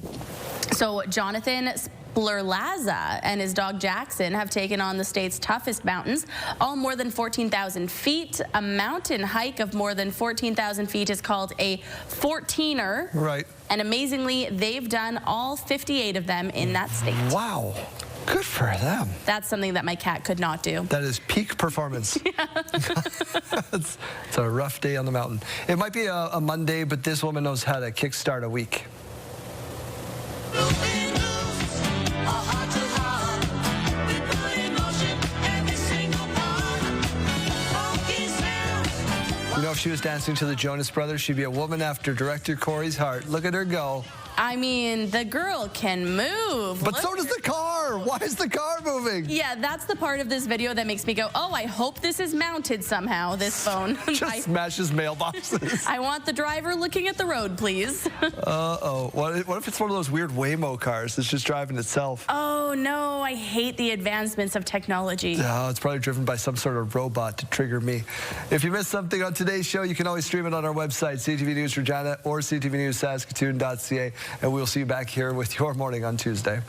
So Jonathan Splerlaza and his dog Jackson have taken on the state's toughest mountains, all more than 14,000 feet. A mountain hike of more than 14,000 feet is called a 14er. Right. And amazingly, they've done all 58 of them in that state. Wow. Good for them. That's something that my cat could not do. That is peak performance. Yeah. It's a rough day on the mountain. It might be a Monday, but this woman knows how to kickstart a week. You know, if she was dancing to the Jonas Brothers, she'd be a woman after director Corey's heart. Look at her go. I mean, the girl can move. But so does the car. Why is the car moving? Yeah, that's the part of this video that makes me go, oh, I hope this is mounted somehow, this phone. Just smashes mailboxes. I want the driver looking at the road, please. Uh-oh. What if it's one of those weird Waymo cars that's just driving itself? Oh, no. I hate the advancements of technology. Oh, it's probably driven by some sort of robot to trigger me. If you missed something on today's show, you can always stream it on our website, CTV News Regina or CTV News Saskatoon.ca. And we'll see you back here with Your Morning on Tuesday.